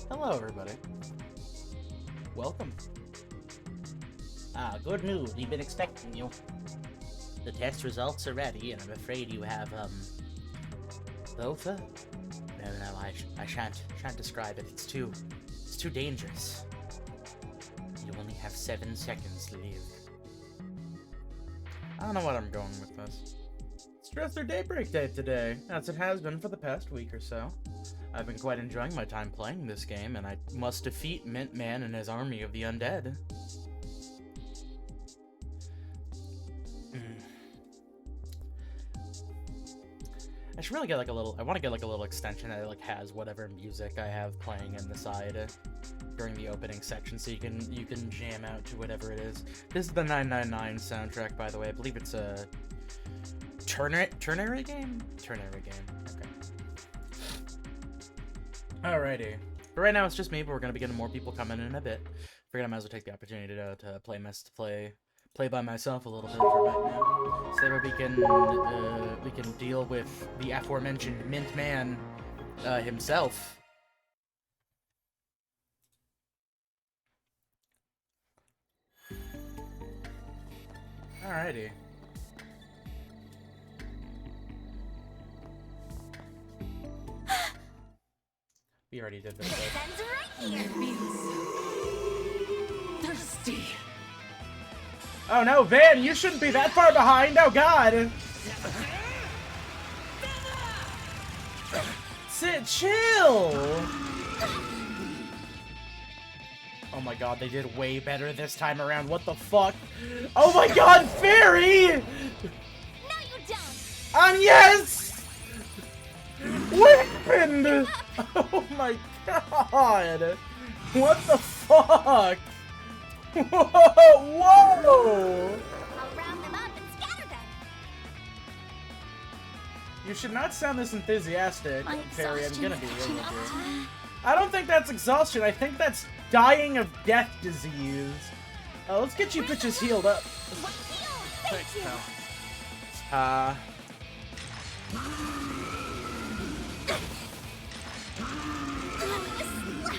Hello, everybody. Welcome. Good news. We've been expecting you. The test results are ready, and I'm afraid you have, both? No, I shan't describe it. It's too dangerous. You only have 7 seconds to live. I don't know what I'm going with this. It's just their Daybreak day today, as it has been for the past week or so. I've been quite enjoying my time playing this game, and I must defeat Mint Man and his army of the undead. I should really get like a little, I want to get like a little extension that like has whatever music I have playing in the side during the opening section, so you can jam out to whatever it is. This is the 999 soundtrack, by the way. I believe it's a ternary game? Ternary game, okay. Alrighty. But right now it's just me, but we're gonna be getting more people coming in a bit. Figured I might as well take the opportunity to play by myself a little bit for right now, so that we can deal with the aforementioned Mint Man himself. Alrighty. We already did this. Right here. Thirsty. Oh no, Van, you shouldn't be that far behind. Oh god. Sit, chill. Oh my god, they did way better this time around. What the fuck? Oh my god, Fairy! No, you don't. Yes! What happened? Oh my god! What the fuck? Whoa! Whoa! I'll round them up and scatter them. You should not sound this enthusiastic, My Fairy. I'm gonna be exhaustion real is with catching you. up. I don't think that's exhaustion. I think that's dying of death disease. Let's get you bitches healed up. Thanks, pal.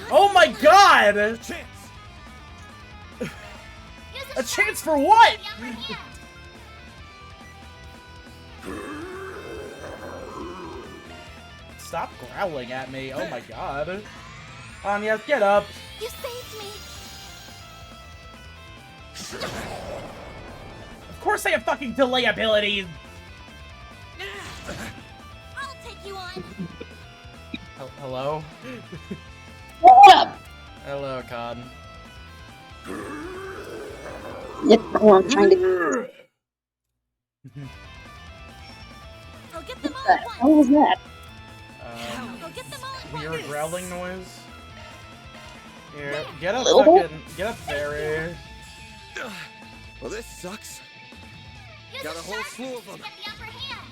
Oh my god! A chance for what? Stop growling at me. Oh my god. Anya, get up. You saved me. Of course they have fucking delay abilities. I'll take you on. Hello? What up? Hello, Cod. Yep, oh, I'm trying to... I'll get them What the all at hell was that? I'll get them all at Weird growling noise. Here, get up, Little? fucking, get up, Fairy. Well, this sucks. Use Got a whole sharp slew of to them. get the upper hand.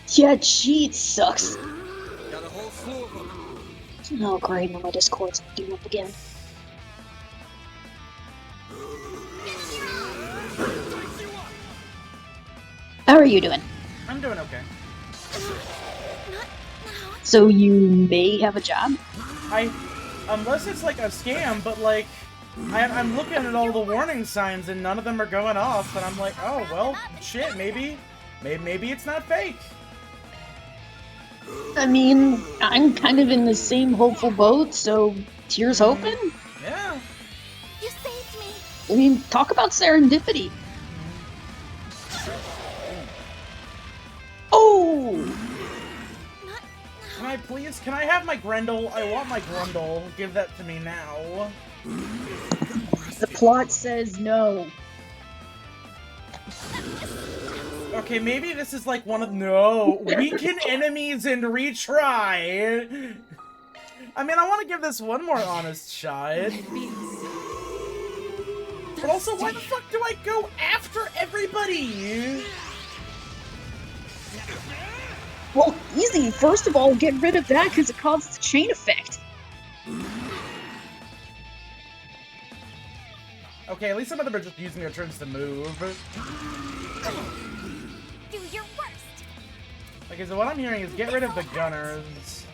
Yeah, cheat sucks. Got a whole slew of them. Oh great, now my Discord's acting up again. How are you doing? I'm doing okay. So you may have a job? Unless it's like a scam, but like, I'm looking at all the warning signs and none of them are going off, and I'm like, oh, well, shit, maybe it's not fake. I mean, I'm kind of in the same hopeful boat, so here's hoping. Yeah. You saved me. I mean, talk about serendipity. Oh! Can I have my Grendel? I want my Grundle. Give that to me now. The plot says no. Okay, maybe this is like one of weaken enemies and retry. I mean, I want to give this one more honest shot. But also, why the fuck do I go after everybody? Well, easy. First of all, get rid of that because it causes a chain effect. Okay, at least some of them are just using their turns to move. Do your worst. Okay, so what I'm hearing is get rid of the gunners.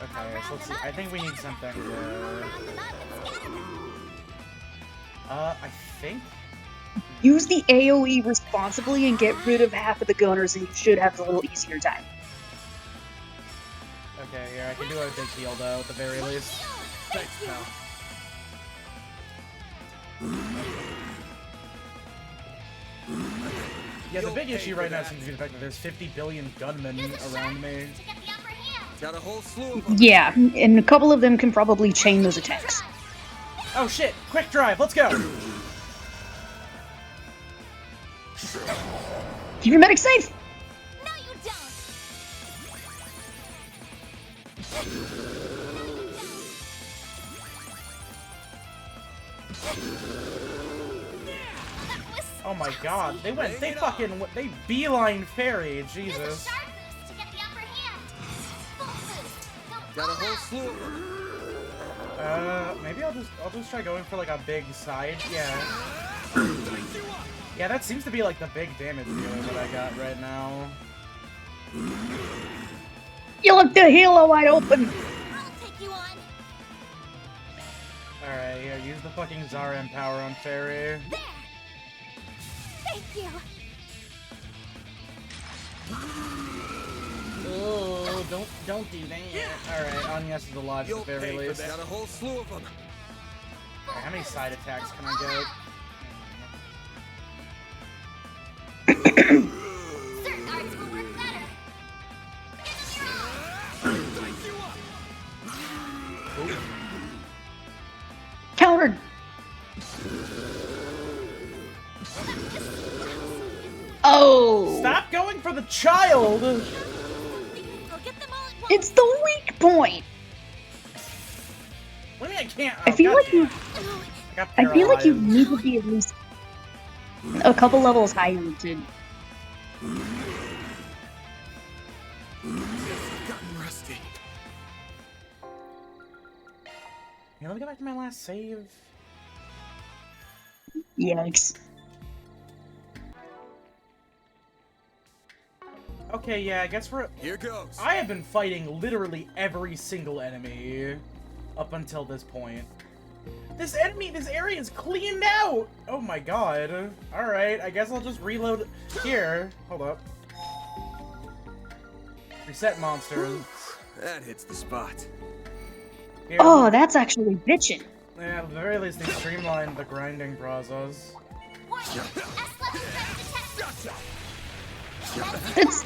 Okay, so let's see. I think we need something to... I think... Use the AoE responsibly and get rid of half of the gunners and you should have a little easier time. Okay, yeah, I can do a big heal though, at the very least. Thanks, pal. Yeah, the big issue right now seems to be the fact that there's 50 billion gunmen around me. To get the upper hand. Got a whole slew of them. Yeah, and a couple of them can probably chain those attacks. Oh shit! Quick drive, let's go! Keep your medic safe! No, you don't. That was Oh my so god, they they beeline fairy, Use a Jesus. sharp boost to get the upper hand. Full boost. Go Got a all whole out. slew of them. Maybe I'll just try going for like a big side, yeah. Yeah, that seems to be like the big damage dealer that I got right now. You left the halo wide open! I'll take you on. Alright, yeah, use the fucking Zaram power on fairy. There. Thank you. Oh, don't do that. Alright, Agnes is alive at You'll the very pay for least. that. Got a whole slew of them. Alright, how many side attacks can I get? Certain arts will work better. Countered! Oh! Stop going for the child! We'll get them all at once. It's the weak point! What do you mean I can't? I feel like you I feel like you need to be at least a couple levels higher to Gotten rusty. Yeah, let me go back to my last save. yikes. Okay, yeah, I guess we're... Here goes. I have been fighting literally every single enemy up until this point. This area is cleaned out! Oh my god. Alright, I guess I'll just reload here. Hold up. Reset monsters. That hits the spot. Here, Oh, that's actually bitchin'. yeah, at the very least, they streamlined the grinding process. Warning. S-level threat detected. That's...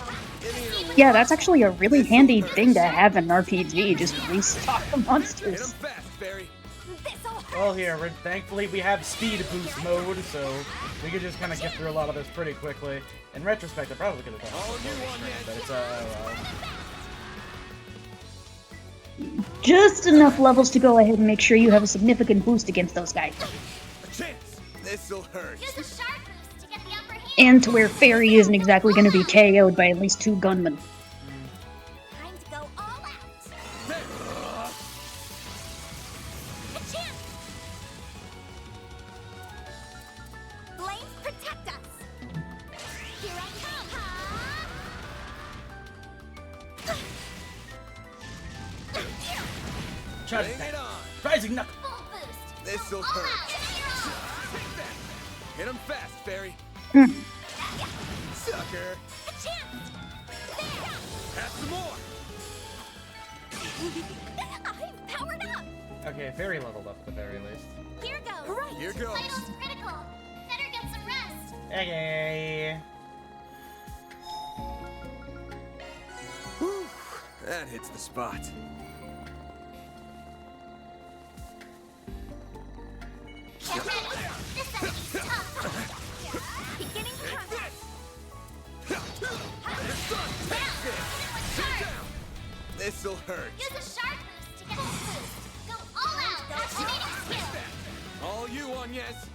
Yeah, that's actually a really handy thing to have in an RPG, just restock the Hit 'em monsters. fast, Barry. This'll hurt. Well, here, thankfully we have speed boost mode, so we can just kind of get through a lot of this pretty quickly. In retrospect, I probably could have done All it you before want, the stream, man. but it's, well. Just enough levels to go ahead and make sure you have a significant boost against those guys. A chance. This'll hurt. Use a sharp boost to get the upper hand. And to where Fairy isn't exactly going to be KO'd by at least 2 gunmen. Time to go all out. A chance. Flames protect us. Here I come. Charge Bring attack. it on. Rising knuckle. Full boost. This'll All hurt. out. Take that. Hit 'em fast, Barry. Sucker. A chance. There. Have some more. I'm powered up. Okay, fairy leveled up at the very least. Here goes. Right. Here goes. Vitals critical. Better get some rest. Okay. Whew. That hits the spot. Get ready. This enemy's tough. Beginning to yes.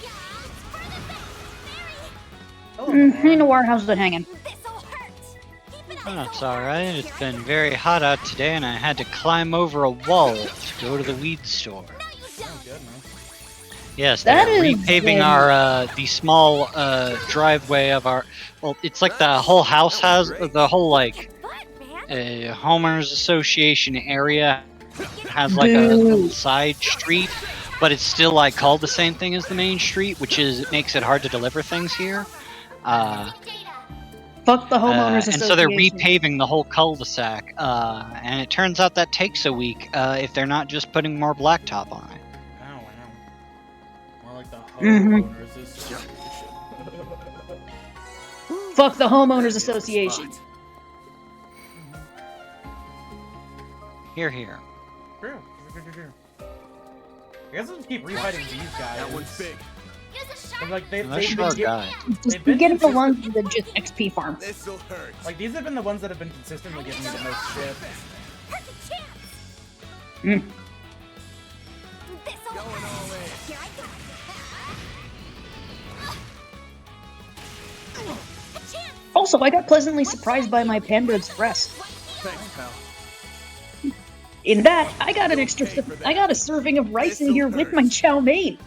Yeah, it's further back. Barry, Hello, Hey, Nora. Noir, how's it hanging? this'll hurt. Keep it up. That's alright. It's been very hot out today, and I had to climb over a wall to go to the weed store. No, you Oh, don't. goodness. Yes, That they're is, repaving our the small driveway of our. Well, it's like the whole house has the whole like But, man, homeowners association area has like a little side street, but it's still like called the same thing as the main street, which is it makes it hard to deliver things here. data. Fuck the homeowners And so they're association. repaving the whole cul-de-sac, and it turns out that takes a week if they're not just putting more blacktop on it. Oh, wow. More like the Mhm. homeowners association. Fuck the homeowners association. Here, here. True. I guess I'll just keep refighting these guys. That one's big. Use a But, sharp. like, That's they've our been guy. Just They've been getting the consistent- ones that just XP farm. This'll hurt. Like, these have been the ones that have been consistently giving me the most shit. Perfect chance. Mm. This'll Going hurt. all in. Here I go. A chance. Also, I got pleasantly surprised by my Panda Express. Thanks, pal. In that, I got an extra. I got a serving of rice in here with my chow mein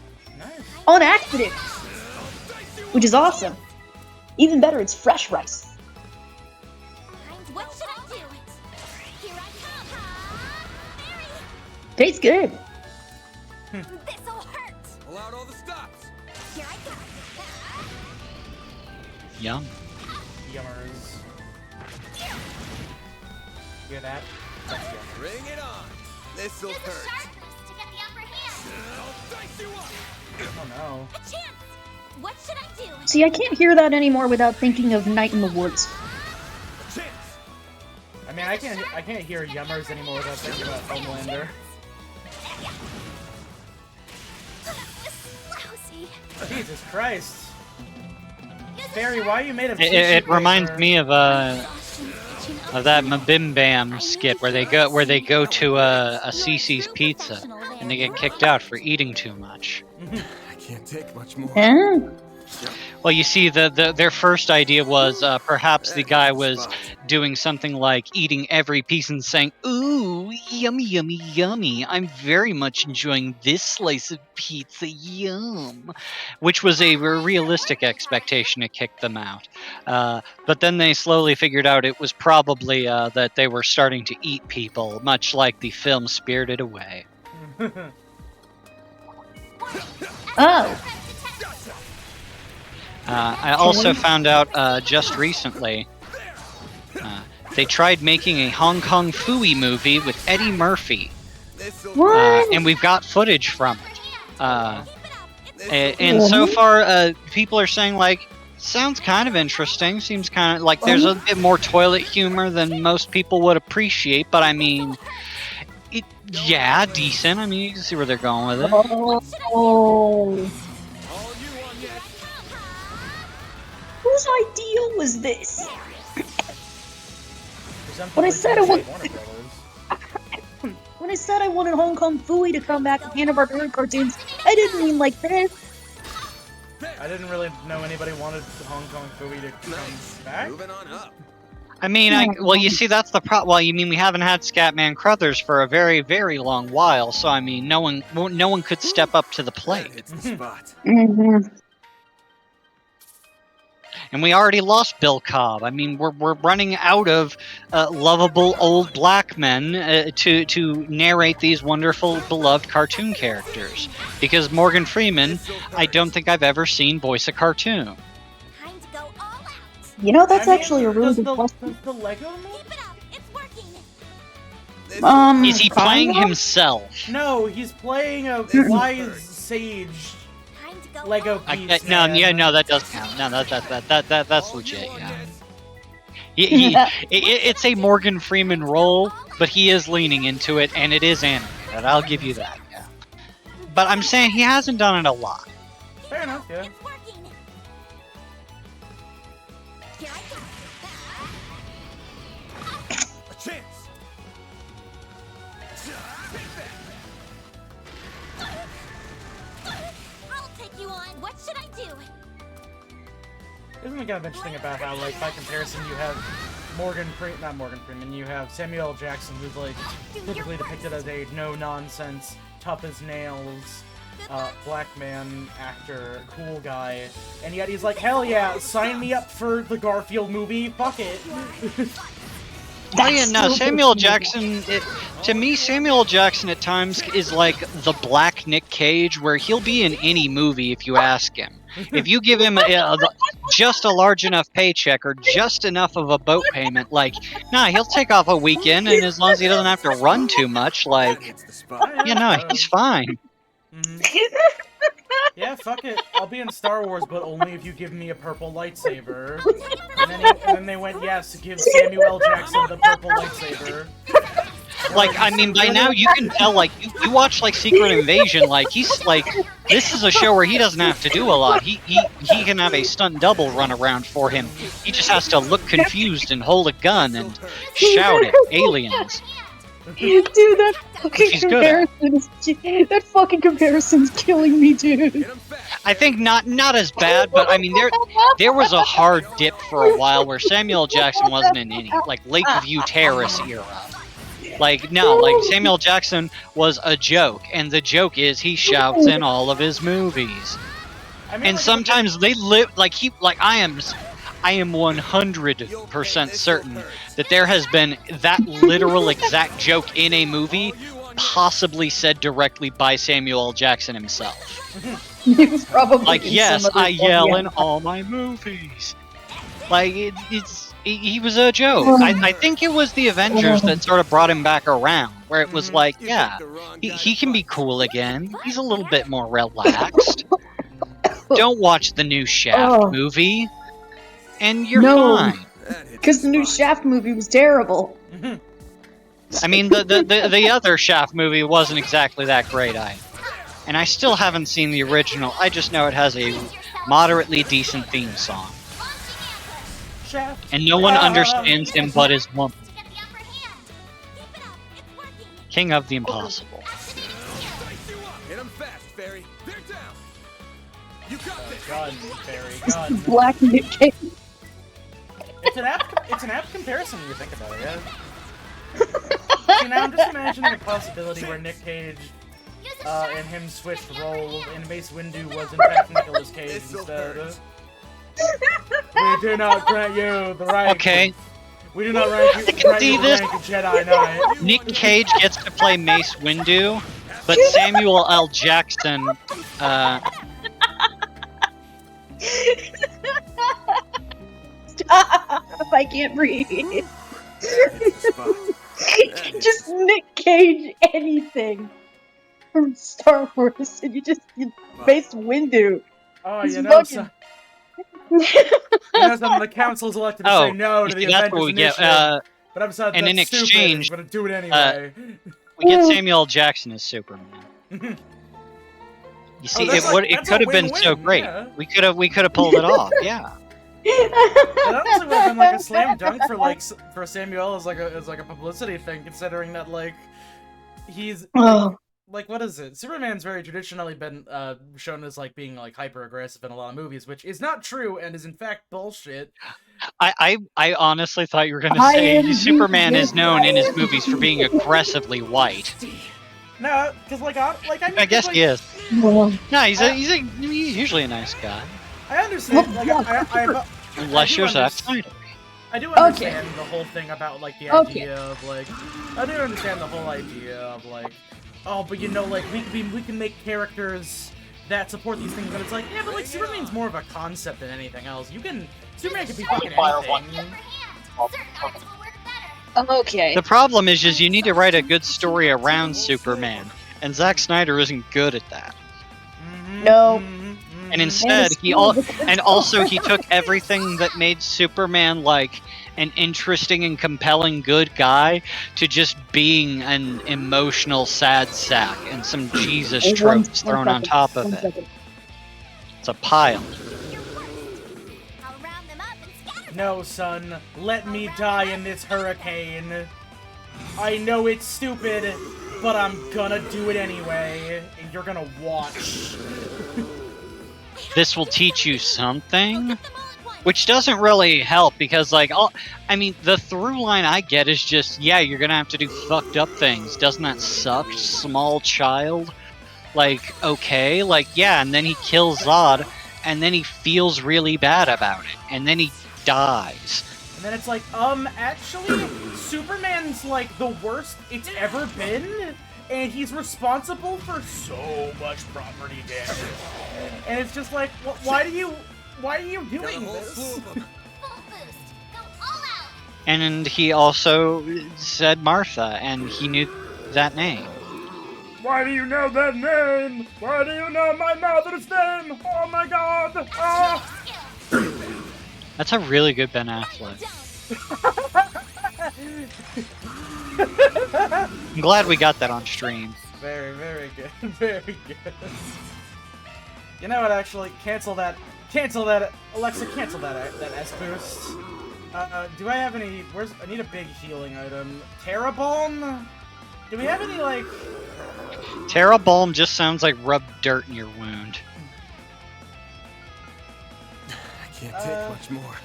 on accident, which is awesome. Even better, it's fresh rice. What should I do? Here I come. Barry, Tastes good. this'll hurt. Pull out all the stops. Here I go. Yum. Yummers. Hear that? That's yummer. Bring it on. This'll Use a hurt. sharp boost to get the upper hand. I'll dice you up. Oh no. A chance. What should I do? See, I can't hear that anymore without thinking of Night in the Woods. A chance. I mean, I can't hear yummers anymore without thinking about Homelander. Lousy. Jesus Christ. Barry, why you made him It reminds me of that Mabim Bam skit where they go to a CC's Pizza and they get kicked out for eating too much. I can't take much more. Huh? Well, you see, their first idea was perhaps the guy was doing something like eating every piece and saying, "Ooh, yummy, yummy, yummy! I'm very much enjoying this slice of pizza, yum!" Which was a realistic expectation to kick them out. But then they slowly figured out it was probably that they were starting to eat people, much like the film Spirited Away. Oh. I also found out just recently they tried making a Hong Kong Phooey movie with Eddie Murphy, This'll What? and we've got footage from it. And so far, people are saying like, sounds kind of interesting. Seems kind of like there's a bit more toilet humor than most people would appreciate. But I mean, yeah, decent. I mean, you can see where they're going with it. Oh. all you on yet. Whose idea was this? Presumptively, When I said it Warner was- Brothers. When I said I wanted Hong Kong Phooey to come back with Hanna-Barbera cartoons, I didn't mean like this. I didn't really know anybody wanted Hong Kong Phooey to come Nice. back. Moving on up. I mean, well, you see, that's the problem. Well, you mean we haven't had Scatman Crothers for a very, very long while. So I mean, no one could step up to the plate. It's the spot. Mm-hmm. And we already lost Bill Cobb. I mean, we're running out of lovable old black men to narrate these wonderful, beloved cartoon characters. Because Morgan Freeman, I don't think I've ever seen voice a cartoon. Time to go all out. You know, that's I mean, actually a really does good question. Does the Lego movie? Keep it up. It's working. Is he playing kinda? himself? No, he's playing a This wise hurts. sage Time to go Lego all I, piece. no, man. yeah, no, that does count. No, that's legit. All you on Yeah. yet. It's a Morgan Freeman role, but he is leaning into it, and it is animated. I'll give you that. Yeah. But I'm saying he hasn't done it a lot. Fair enough, yeah. It's working. Here I go. A chance. Take that. take you on. What should I do? Isn't it kind of interesting about how, like, by comparison, you have not Morgan Freeman, you have Samuel L. Jackson, who's, like, typically depicted as a no-nonsense, tough-as-nails, black man actor, cool guy, and yet he's like, hell yeah, sign me up for the Garfield movie, fuck it. Oh yeah, no, Samuel Jackson, to me, Samuel Jackson at times is like the black Nick Cage, where he'll be in any movie if you ask him. If you give him just a large enough paycheck or just enough of a boat payment, like, nah, he'll take off a weekend, and as long as he doesn't have to run too much, like, yeah, no, he's fine. Yeah, fuck it. I'll be in Star Wars, but only if you give me a purple lightsaber. And then they went, yes, give Samuel L. Jackson the purple lightsaber. Like, I mean, by now you can tell, like, you watch, like, Secret Invasion, like, he's, like, this is a show where he doesn't have to do a lot. He can have a stunt double run around for him. He just has to look confused and hold a gun and shout at aliens. Dude, that fucking that fucking comparison's killing me, dude. I think not as bad, but I mean there was a hard dip for a while where Samuel Jackson wasn't in any, like, Lakeview Terrace era. Like, no, like, Samuel Jackson was a joke, and the joke is he shouts in all of his movies. I mean, and like, sometimes they live, like, I am 100% certain that there has been that literal exact joke in a movie, possibly said directly by Samuel L. Jackson himself. He was probably like, yes, I yell in all my movies. Like, he was a joke. I think it was the Avengers that sort of brought him back around, where it was like, yeah, he can be cool again. He's a little bit more relaxed. Don't watch the new Shaft movie, and you're fine. Because the new Shaft movie was terrible. I mean, the other Shaft movie wasn't exactly that great either. And I still haven't seen the original. I just know it has a moderately decent theme song. And no one understands him but his woman. King of the Impossible. Hit him fast, Barry. They're down. You got this. Gun, Barry, gun. Black Nick Cage. It's an apt comparison when you think about it, yeah. See, now I'm just imagining a possibility where Nick Cage and him switched roles, and Mace Windu was in fact Nicolas Cage instead. We do not grant you the right. Okay. We do not grant you the rank of Jedi Knight. Nick Cage gets to play Mace Windu, but Samuel L. Jackson, Stop! I can't breathe. Just Nick Cage anything from Star Wars, and you Mace Windu. Oh, you know something. The council's elected to say no to the Avengers initiative. But I'm sorry, and in exchange, but do it anyway. We get Samuel L. Jackson as Superman. You see, it could have been so great. Yeah. We could have pulled it off. Yeah. It honestly would have been like a slam dunk for Samuel as like a publicity thing, considering that like he's like, what is it? Superman's very traditionally been shown as like being like hyper aggressive in a lot of movies, which is not true and is in fact bullshit. I honestly thought you were going to say Superman is known in his movies for being aggressively white. No, because I guess he is. No, he's usually a nice guy. I understand. Like, unless you're Zack Snyder. I do understand the whole thing about like the idea of like. I do understand the whole idea of like, oh, but you know, like we can make characters that support these things, but it's like, yeah, but like Superman's more of a concept than anything else. Superman can be fucking anything. Okay. The problem is you need to write a good story around Superman, and Zack Snyder isn't good at that. No. And instead, he took everything that made Superman like an interesting and compelling good guy to just being an emotional sad sack and some Jesus tropes thrown on top of it. It's a pile. No, son, let me die in this hurricane. I know it's stupid, but I'm gonna do it anyway, and you're gonna watch. this will teach you something, which doesn't really help because, like, I mean, the through line I get is just, yeah, you're gonna have to do fucked up things. Doesn't that suck, small child? Like, okay, like, yeah, and then he kills Zod, and then he feels really bad about it, and then he dies. And then it's like, actually, Superman's, like, the worst it's ever been, and he's responsible for so much property damage. And it's just like, why are you doing this? Full boost. Go all out. And he also said Martha, and he knew that name. Why do you know that name? Why do you know my mother's name? Oh my god! Ah! That's a really good Ben Affleck. I'm glad we got that on stream. Very, very good. Very good. You know what, actually? Cancel that. Alexa, cancel that S boost. Do I have any... I need a big healing item. Terra Balm? Do we have any, like... Terra Balm just sounds like rub dirt in your wound. I can't take much more.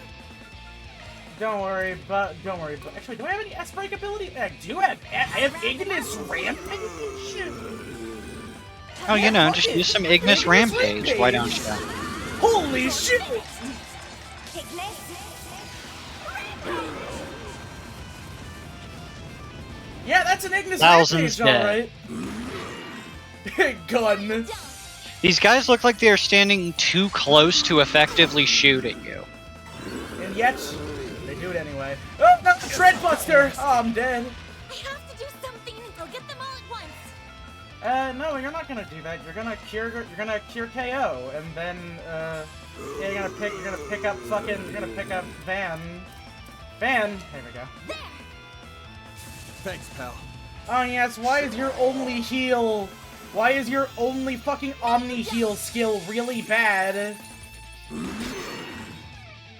Don't worry, but actually, do I have any S-break ability? I have Ignis Rampage? Oh, you know, just use some Ignis Rampage. Why don't you? Holy shit! Yeah, that's an Ignis Thousands Rampage, dead. alright. Gun. These guys look like they are standing too close to effectively shoot at you. And yet, they do it anyway. Oh, not the Treadbuster! Oh, I'm dead. I have to do something. I'll get them all at once. No, you're not gonna do that. You're gonna cure KO, and then, yeah, you're gonna pick up Van. There we go. There. Thanks, pal. Oh yes, why is your only fucking Omni heal skill really bad? Oh,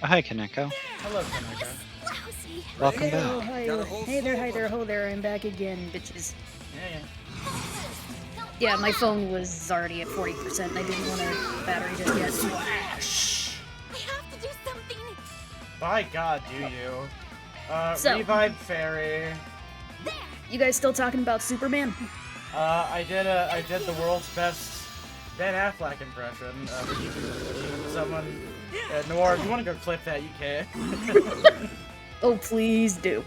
hi, Kaneko. Hello, Kaneko. Lousy. Welcome Oh, back. hi, Got a whole hey there, slew of ho there, I'm back again, bitches. Yeah. Yeah, my phone was already at 40% and I didn't want a battery just yet. Slash! I have to do something. By God, do you? So- Revive Fairy. There. You guys still talking about Superman? I did the world's best Ben Affleck impression. Even someone, Noir, if you want to go clip that, you can. Oh, please do.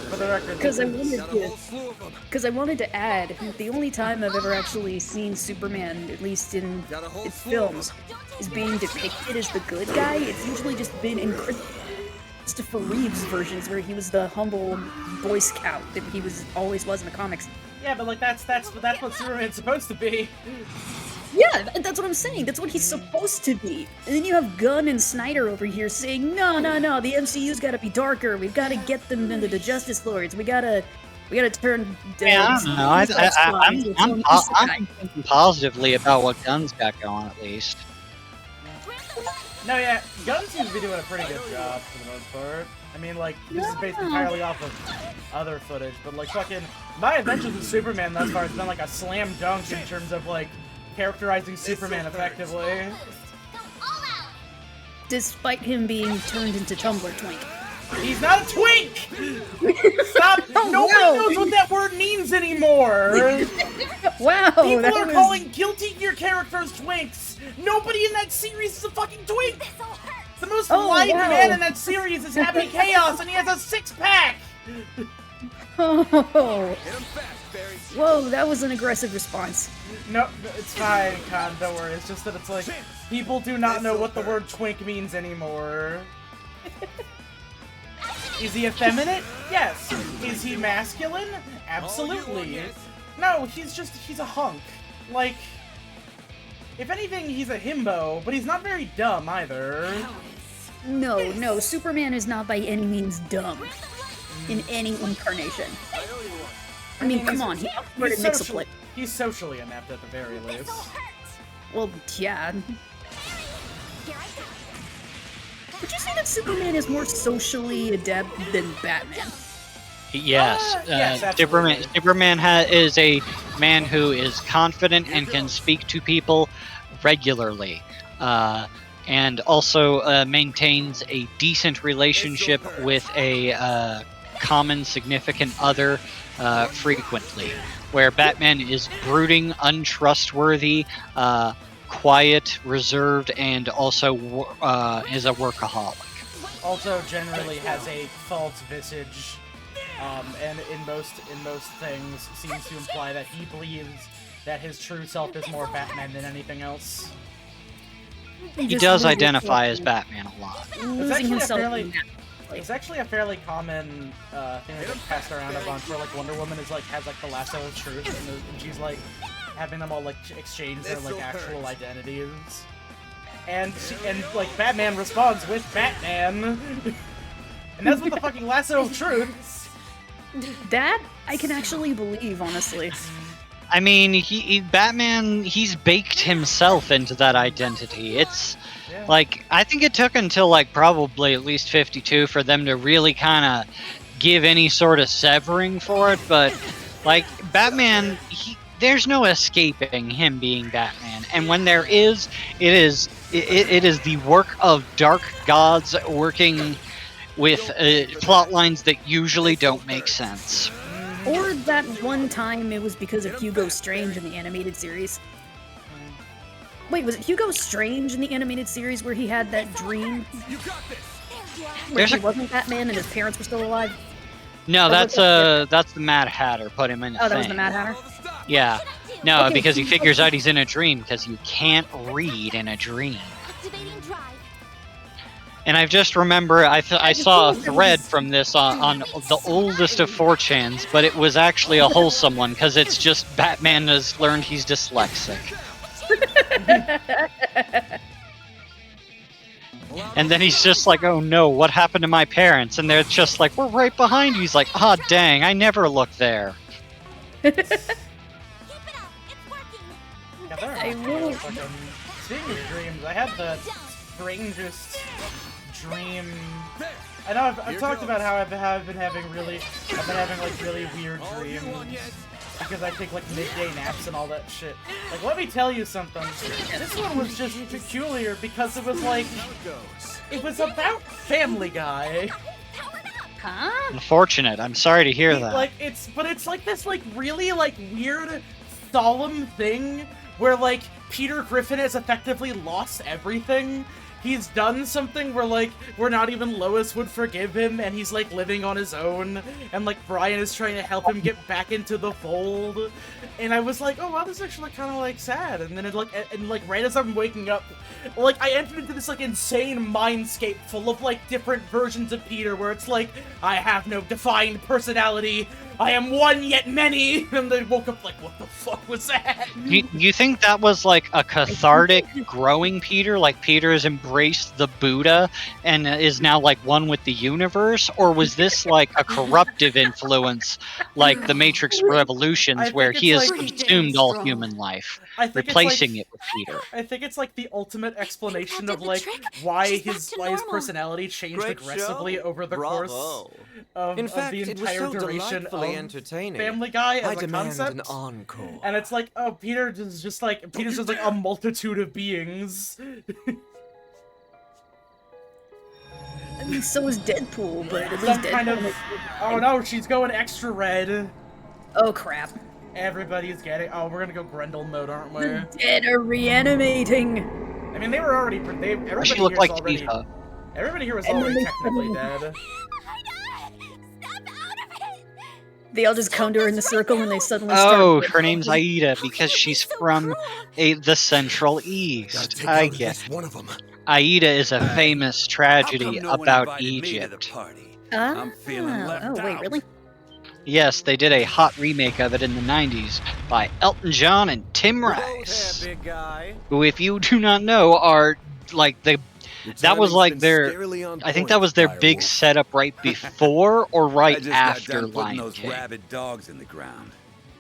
For the record, Because I Got a wanted whole slew of them. Because I wanted to add, the only time I've ever actually seen Superman, at least in Got a whole its slew of films, is being depicted as the good guy. It's usually just been in Christopher Reeve's versions, where he was the humble Boy Scout that he always was in the comics. yeah, but like that's what Superman's supposed to be. Yeah, that's what I'm saying. That's what he's supposed to be. And then you have Gunn and Snyder over here saying, no, the MCU's got to be darker. We've got to get them into the Justice Lords. We gotta turn. Yeah, I don't know. I'm thinking positively about what Gunn's got going, at least. No, yeah, Gunn seems to be doing a pretty good job for the most part. I mean, like, this is based entirely off of other footage, but like, fucking, my adventures with Superman thus far has been like a slam dunk in terms of like characterizing Superman effectively. Go all out. Despite him being turned into Tumblr Twink. He's not a twink! Stop! Nobody knows what that word means anymore! Wow! People are calling Guilty Gear characters twinks! Nobody in that series is a fucking twink! This all hurts. The most Oh, live wow. man in that series is Happy Chaos, and he has a six-pack! Oh, Hit 'em fast, Barry. whoa, that was an aggressive response. No, it's fine, Con, don't worry. It's just that it's like, people do not know what the word twink means anymore. Is he effeminate? Yes. Is he masculine? Absolutely. No, he's a hunk. Like, if anything, he's a himbo, but he's not very dumb either. No, Superman is not by any means dumb in any incarnation. I mean, come on, he outsmarted Mixaplex. He's socially inept at the very least. Well, yeah. Here I go. Would you say that Superman is more socially adept than Batman? Yes, yes, absolutely. Superman is a man who is confident and can speak to people, regularly, and also maintains a decent relationship with a common significant other frequently, where Batman is brooding, untrustworthy, quiet, reserved, and also is a workaholic. Also, generally has a false visage, and in most things seems to imply that he believes that his true self is more Batman than anything else. He does identify as Batman a lot. It's actually a fairly common thing that gets passed around a bunch, where like Wonder Woman is like has like the lasso of truth, and she's like having them all like exchange their like actual identities, and like Batman responds with Batman, and that's what the fucking lasso of truth. That I can actually believe, honestly. I mean, Batman, he's baked himself into that identity. It's like, I think it took until like probably at least 52 for them to really kind of give any sort of severing for it, but like Batman, there's no escaping him being Batman, and when there is, it is the work of dark gods working with plot lines that usually don't make sense. Or that one time it was because of Hugo Strange in the animated series. Wait, was it Hugo Strange in the animated series where he had that dream? Where he wasn't Batman and his parents were still alive? No, that's the Mad Hatter put him in the thing. Oh, that was the Mad Hatter? Yeah. No, Okay, because he figures out he's in a dream, because you can't read in a dream. And I just remember I saw a thread from this on the oldest of 4chans, but it was actually a wholesome one, because it's just Batman has learned he's dyslexic. And then he's just like, oh no, what happened to my parents? And they're just like, we're right behind you. He's like, ah, oh, dang, I never looked there. Speaking of dreams, I had the strangest dream. I know I've talked about how I've been having really weird dreams because I take like midday naps and all that shit. Like, let me tell you something. This one was just peculiar because it was like it was about Family Guy. Huh? Unfortunate. I'm sorry to hear that. Like it's like this like really like weird solemn thing where like Peter Griffin has effectively lost everything. He's done something where not even Lois would forgive him, and he's like living on his own, and like Brian is trying to help him get back into the fold. And I was like, oh wow, this is actually kind of like sad. And then it like right as I'm waking up, like I entered into this like insane mindscape full of like different versions of Peter, where it's like I have no defined personality. I am one yet many, and they woke up like, what the fuck was that? You think that was like a cathartic, growing Peter, like Peter has embraced the Buddha and is now like one with the universe, or was this like a corruptive influence, like the Matrix Revolutions, where he has subsumed all human life, replacing it with Peter? I think it's like the ultimate explanation of like why his personality changed aggressively over the course of the entire duration of Family Guy as a concept. An encore. And it's like, oh, Peter's just like a multitude of beings. I mean, so is Deadpool, but at least Some Deadpool... kind of... Oh no, she's going extra red. Oh crap. Everybody's getting... Oh, we're gonna go Grendel mode, aren't we? The dead are reanimating! I mean, they were already... Everybody She looked like already... Tifa. Everybody here was already technically dead. They all just come to her in the circle and they suddenly start... Oh, her name's Aida because she's from the Central East. I get it. One of them. Aida is a famous tragedy about Egypt. I'm feeling left oh, wait, out. really? Yes, they did a hot remake of it in the 90s by Elton John and Tim Rice, Big guy. who, if you do not know, are like the... That was like their... I think that was their big setup right before or right after Lion King. Rabid dogs in the ground.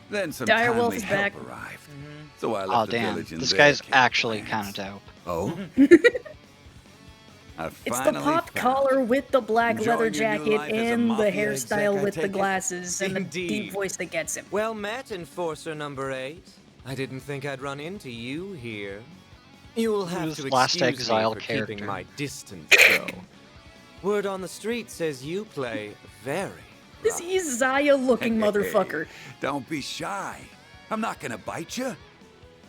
Then some Direwolf timely is help back. arrived. So I left Oh the damn, village in this their guy's care actually plans. kind of dope. Oh? It's the pop collar with the black Enjoying leather your new jacket life as a and the mafia hairstyle exec, I with the take it? glasses and the Indeed. deep voice that gets him. Well met, Enforcer number 8. I didn't think I'd run into you here. You will have Who's to Last excuse Exile me for character? keeping my distance, though. Word on the street says you play very This rough. Isaiah-looking motherfucker. Don't be shy. I'm not gonna bite you.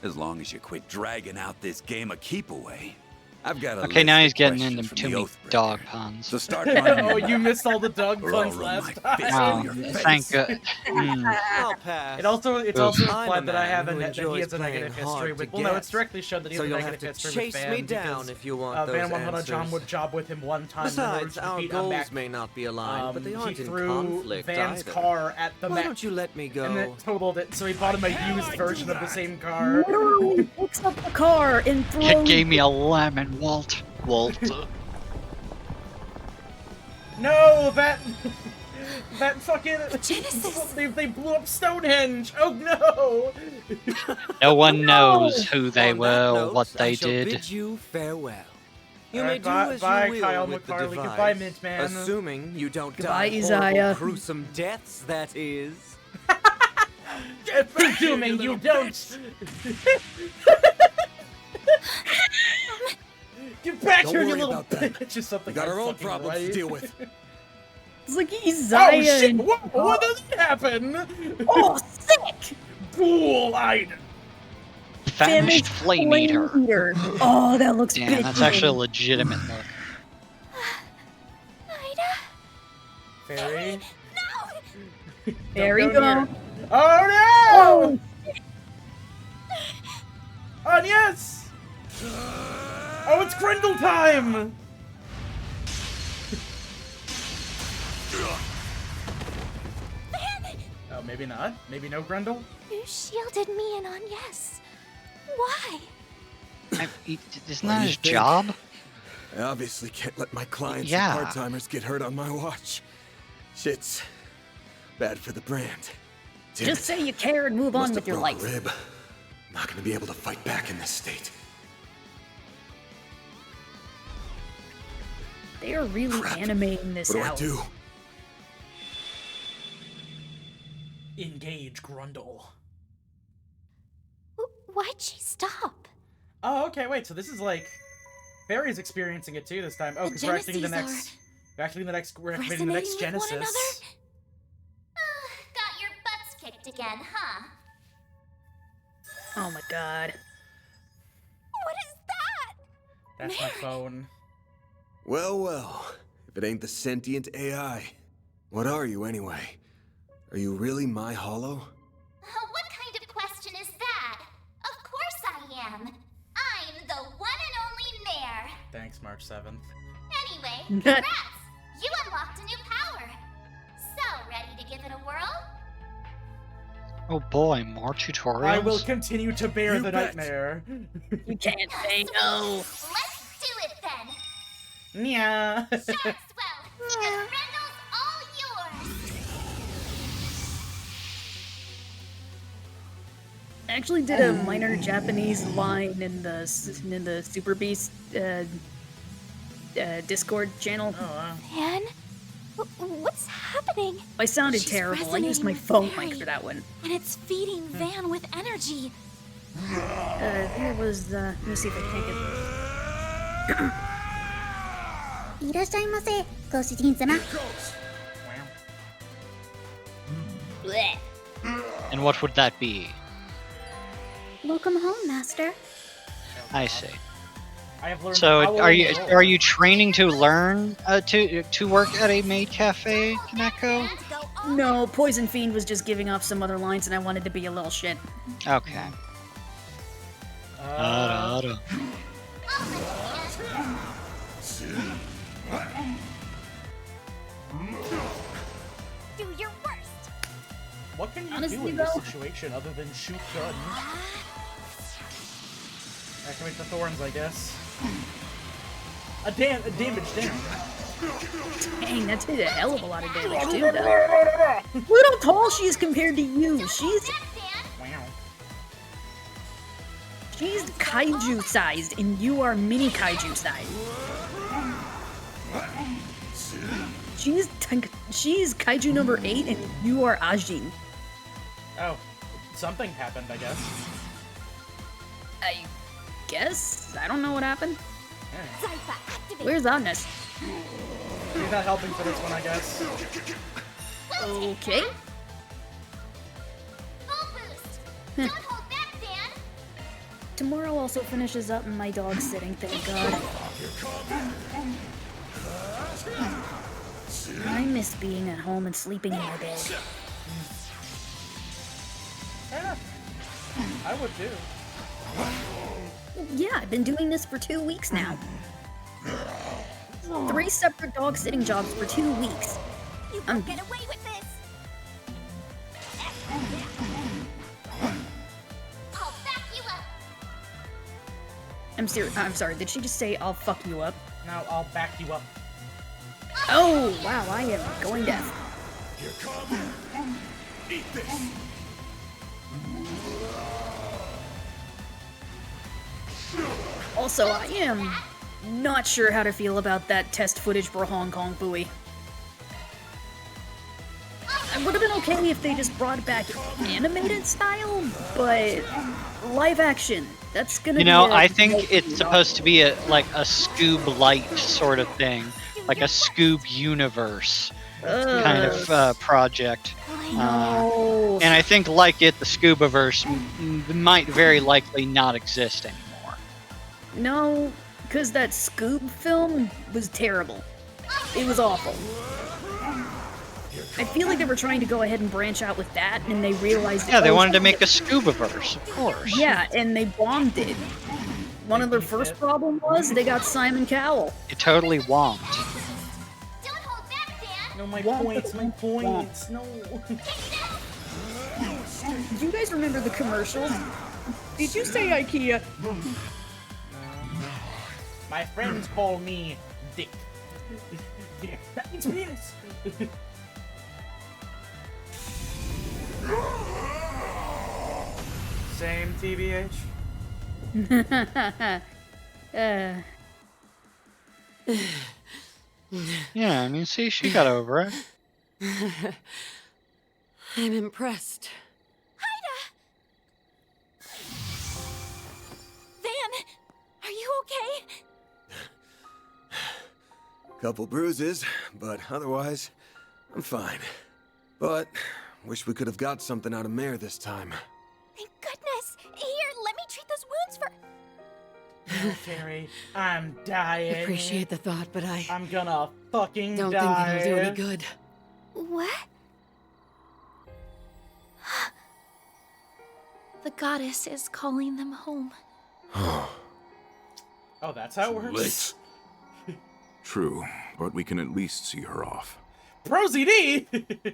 As long as you quit dragging out this game of keep away. I've got a Okay, now list he's of getting questions into from too the many Oathbreaker. dog puns. So start running. Oh, you missed all the dog Or I'll puns run last my time. fist Oh, through your thank face. God. I'll pass. It's also I'm a implied that I man have who that he enjoys has a negative playing history hard with. to Well, no, get. it's directly showed that he So has a you'll negative have to history with chase Van me down because, if you want those Van 100 John answers. would job with him one time. in order Besides, to our defeat goals Mac. may not be aligned, but they aren't He in threw conflict Van's either. car at the Why Mac. don't you let me go? And then totaled it, so he bought him a used version of the same car. Literally picks up the car and It throws gave me a lemon, Walt. No, that fucking Genesis. they blew up Stonehenge. Oh no! No one knows who they On were that or note, what I they shall did. bid you farewell. You Alright, may do as bye, you will Kyle with the McCarley. device, Goodbye, Mintman. assuming you don't Goodbye, die horrible, Isaiah. gruesome deaths, that is. Presuming you don't. Get back Don't here, you worry little about that. bitch! Or something. We got I our own fucking problems to right. deal with. It's like Oh Isaiah shit! and... What does happen? Oh, sick! Fool-eyed. Famished Flame Eater. Eater. Oh, that looks Damn, that's bitchin'. actually a legitimate look. Ida? Fairy. No! There you Don't go. here. Oh no! Oh yes! Oh, it's Grendel time! Van! Oh, maybe not. Maybe no Grendel. You shielded me in on yes. Why? Isn't that his job? I obviously can't let my clients Yeah. and part-timers get hurt on my watch. Shit's bad for the brand. Damn Just it. say you care and move on Must with have your broke a life. rib. Not gonna be able to fight back in this state. They are really Crap. animating this What do I out. do? Engage Grundle. Why'd she stop? Oh, okay, wait, so this is like... Fairy's experiencing it too this time. Oh, The because we're activating the Genesis next... We're activating the next... We're activating resonating the next with one Genesis. another? Got your butts kicked again, huh? Oh my god. What is that? That's my phone. Well, well. If it ain't the sentient AI, what are you anyway? Are you really my hollow? What kind of question is that? Of course I am. I'm the one and only Mare. Thanks, March 7th. Anyway, congrats! You unlocked a new power. So, ready to give it a whirl? Oh boy, more tutorials? I will continue to bear You the bet. nightmare. You can't say no. Let's do it then. Yeah. Sure, swell. The Grendels all yours. I actually did a minor Japanese line in the Super Beast Discord channel. Oh, wow. Van? What's happening? I sounded She's terrible. I used my resonating with phone Barry. mic for that one. And it's feeding Van with energy. It was, let me see if I can get... いらっしゃいませ、ご主人様。 And what would that be? Welcome home, Master. I see. I have learned So how are to you roll. are you training to learn to work at a maid cafe, Kaneko? No, Poison Fiend was just giving off some other lines and I wanted to be a little shit. Okay. Do your worst. What can you Honestly, do in this though- situation other than shoot guns? Activate the thorns, I guess. A damage down. Dang, that did a hell of a lot of damage too, though. Look how tall she is compared to you. She's Wow. kaiju sized and you are mini kaiju sized. She's kaiju number 8 and you are Ajin. Oh, something happened, I guess. I guess. I don't know what happened. Zypha, activate. Where's Agnes? He's not helping for this one, I guess. Okay. Full boost. Don't hold back, Dan. Tomorrow also finishes up my dog sitting, thank God. I miss being at home and sleeping in my bed. Yeah. I would too. Yeah, I've been doing this for 2 weeks now. 3 separate dog sitting jobs for 2 weeks. You won't get away with this. I'll back you up. I'm sorry, did she just say I'll fuck you up? Now I'll back you up. Oh, wow, I am going deaf. Eat this. Also, I am not sure how to feel about that test footage for Hong Kong Phooey. I would have been okay if they just brought it back animated style, but live action, that's gonna be I think it's supposed to be like a Scoob Light sort of thing, like a Scoob universe kind of project. And I think, like it, the Scoobaverse might very likely not exist anymore. No, because that Scoob film was terrible. It was awful. I feel like they were trying to go ahead and branch out with that, and they realized... Yeah, they wanted to make a Scoobaverse, of course. Yeah, and they bombed it. One of their first problems was they got Simon Cowell. It totally womped. Don't hold back, Dan. No, my points, my points. No. Do you guys remember the commercials? Did you say IKEA? My friends call me Dick. Dick. That means penis. Same TBH. Yeah, I mean, see, she got over it. I'm impressed. Van, are you okay? Couple bruises, but otherwise, I'm fine. But, wish we could have got something out of Mare this time. Thank goodness. Here, let me treat those wounds for... No, Fairy, I'm dying. I appreciate the thought, but I I'm gonna fucking don't die. think it'll do any good. What? The goddess is calling them home. Oh, that's how it works. True, but we can at least see her off. Pro ZD!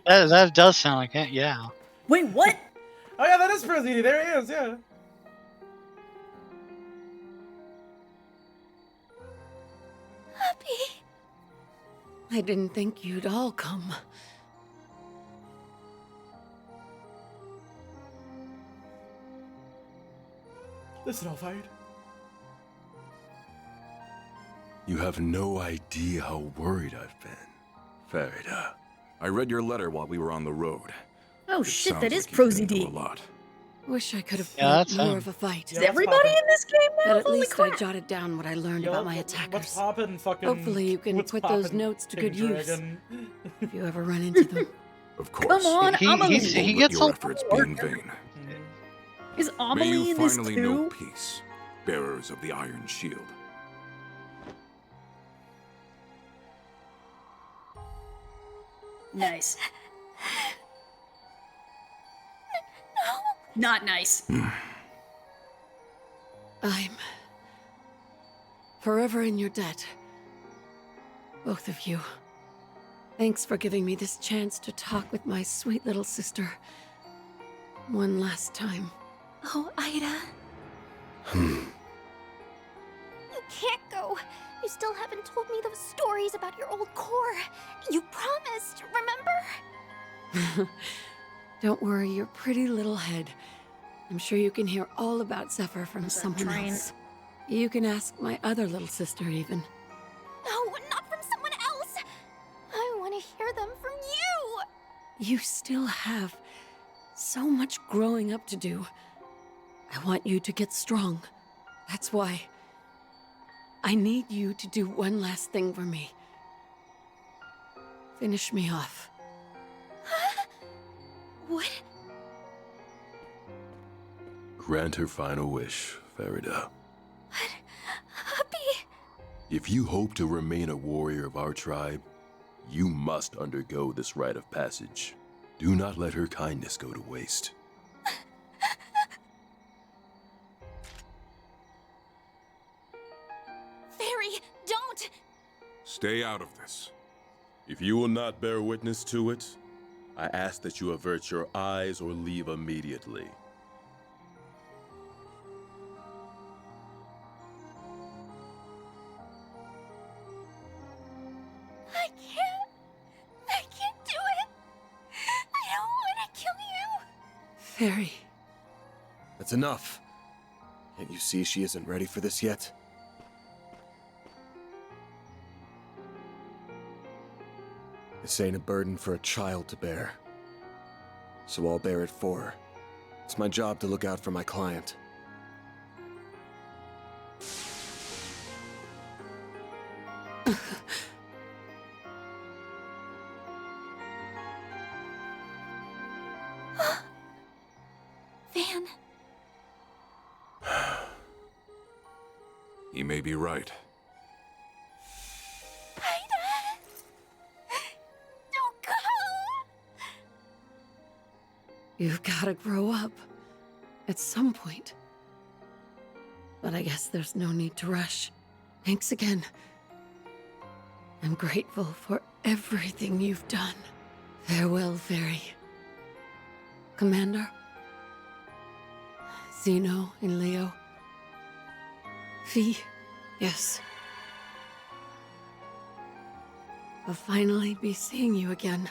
That does sound like it, yeah. Wait, what? Oh yeah, that is Pro ZD. There he is, yeah. Happy. I didn't think you'd all come. Listen, all fired. You have no idea how worried I've been, Farida. I read your letter while we were on the road. Oh It shit, sounds that is like you've Pro been through ZD. a lot. Wish I could have Yeah, fought that's more him. of a fight. Is everybody in this game now? But at Holy least crap. I jotted down what I learned about my What's attackers. poppin', fucking... Hopefully you can what's put those poppin', notes to King good use. Dragon? If you ever run into them. Of course. Come on, He Amelie. gets Don't a let your lot efforts of be work. in vain. Is May Amelie you in this finally know too? peace, bearers of the Iron Shield. Nice. Not nice. I'm forever in your debt. Both of you. Thanks for giving me this chance to talk with my sweet little sister. One last time. Oh, Ida. You can't go. You still haven't told me those stories about your old core. You promised, remember? Don't worry your pretty little head. I'm sure you can hear all about Zephyr from someone train? else. You can ask my other little sister even. No, not from someone else. I want to hear them from you. You still have so much growing up to do. I want you to get strong. That's why I need you to do one last thing for me. Finish me off. What? Grant her final wish, Farida. Happy? If you hope to remain a warrior of our tribe, you must undergo this rite of passage. Do not let her kindness go to waste. Fairy, don't! Stay out of this. If you will not bear witness to it, I ask that you avert your eyes or leave immediately. I can't do it! I don't want to kill you! Fairy. That's enough. Can't you see she isn't ready for this yet? This ain't a burden for a child to bear. So I'll bear it for her. It's my job to look out for my client. Van. He may be right. Don't go! You've gotta grow up. At some point. But I guess there's no need to rush. Thanks again. I'm grateful for everything you've done. Farewell, Fairy. Commander? Zeno and Leo? Fee? Yes. I'll finally be seeing you again.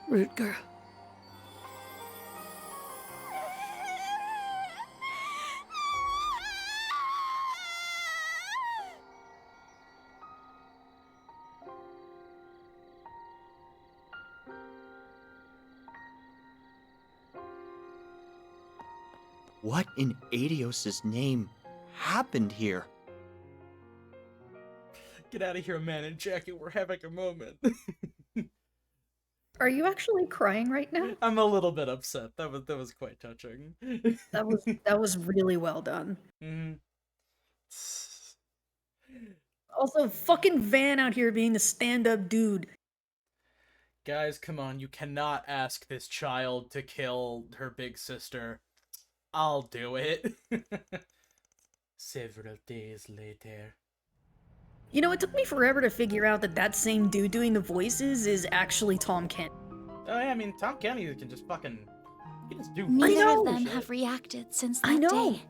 Rutger. What in Adios' name happened here? Get out of here, man in jacket. We're having a moment. Are you actually crying right now? I'm a little bit upset. That was quite touching. That was really well done. Mhm. Also, fucking Van out here being the stand-up dude. Guys, come on. You cannot ask this child to kill her big sister. I'll do it. Several days later. You know, it took me forever to figure out that that same dude doing the voices is actually Tom Kent. Oh yeah, I mean, Tom Kenny can just fucking... He can just do... Neither of them shit. have reacted since that I know. day.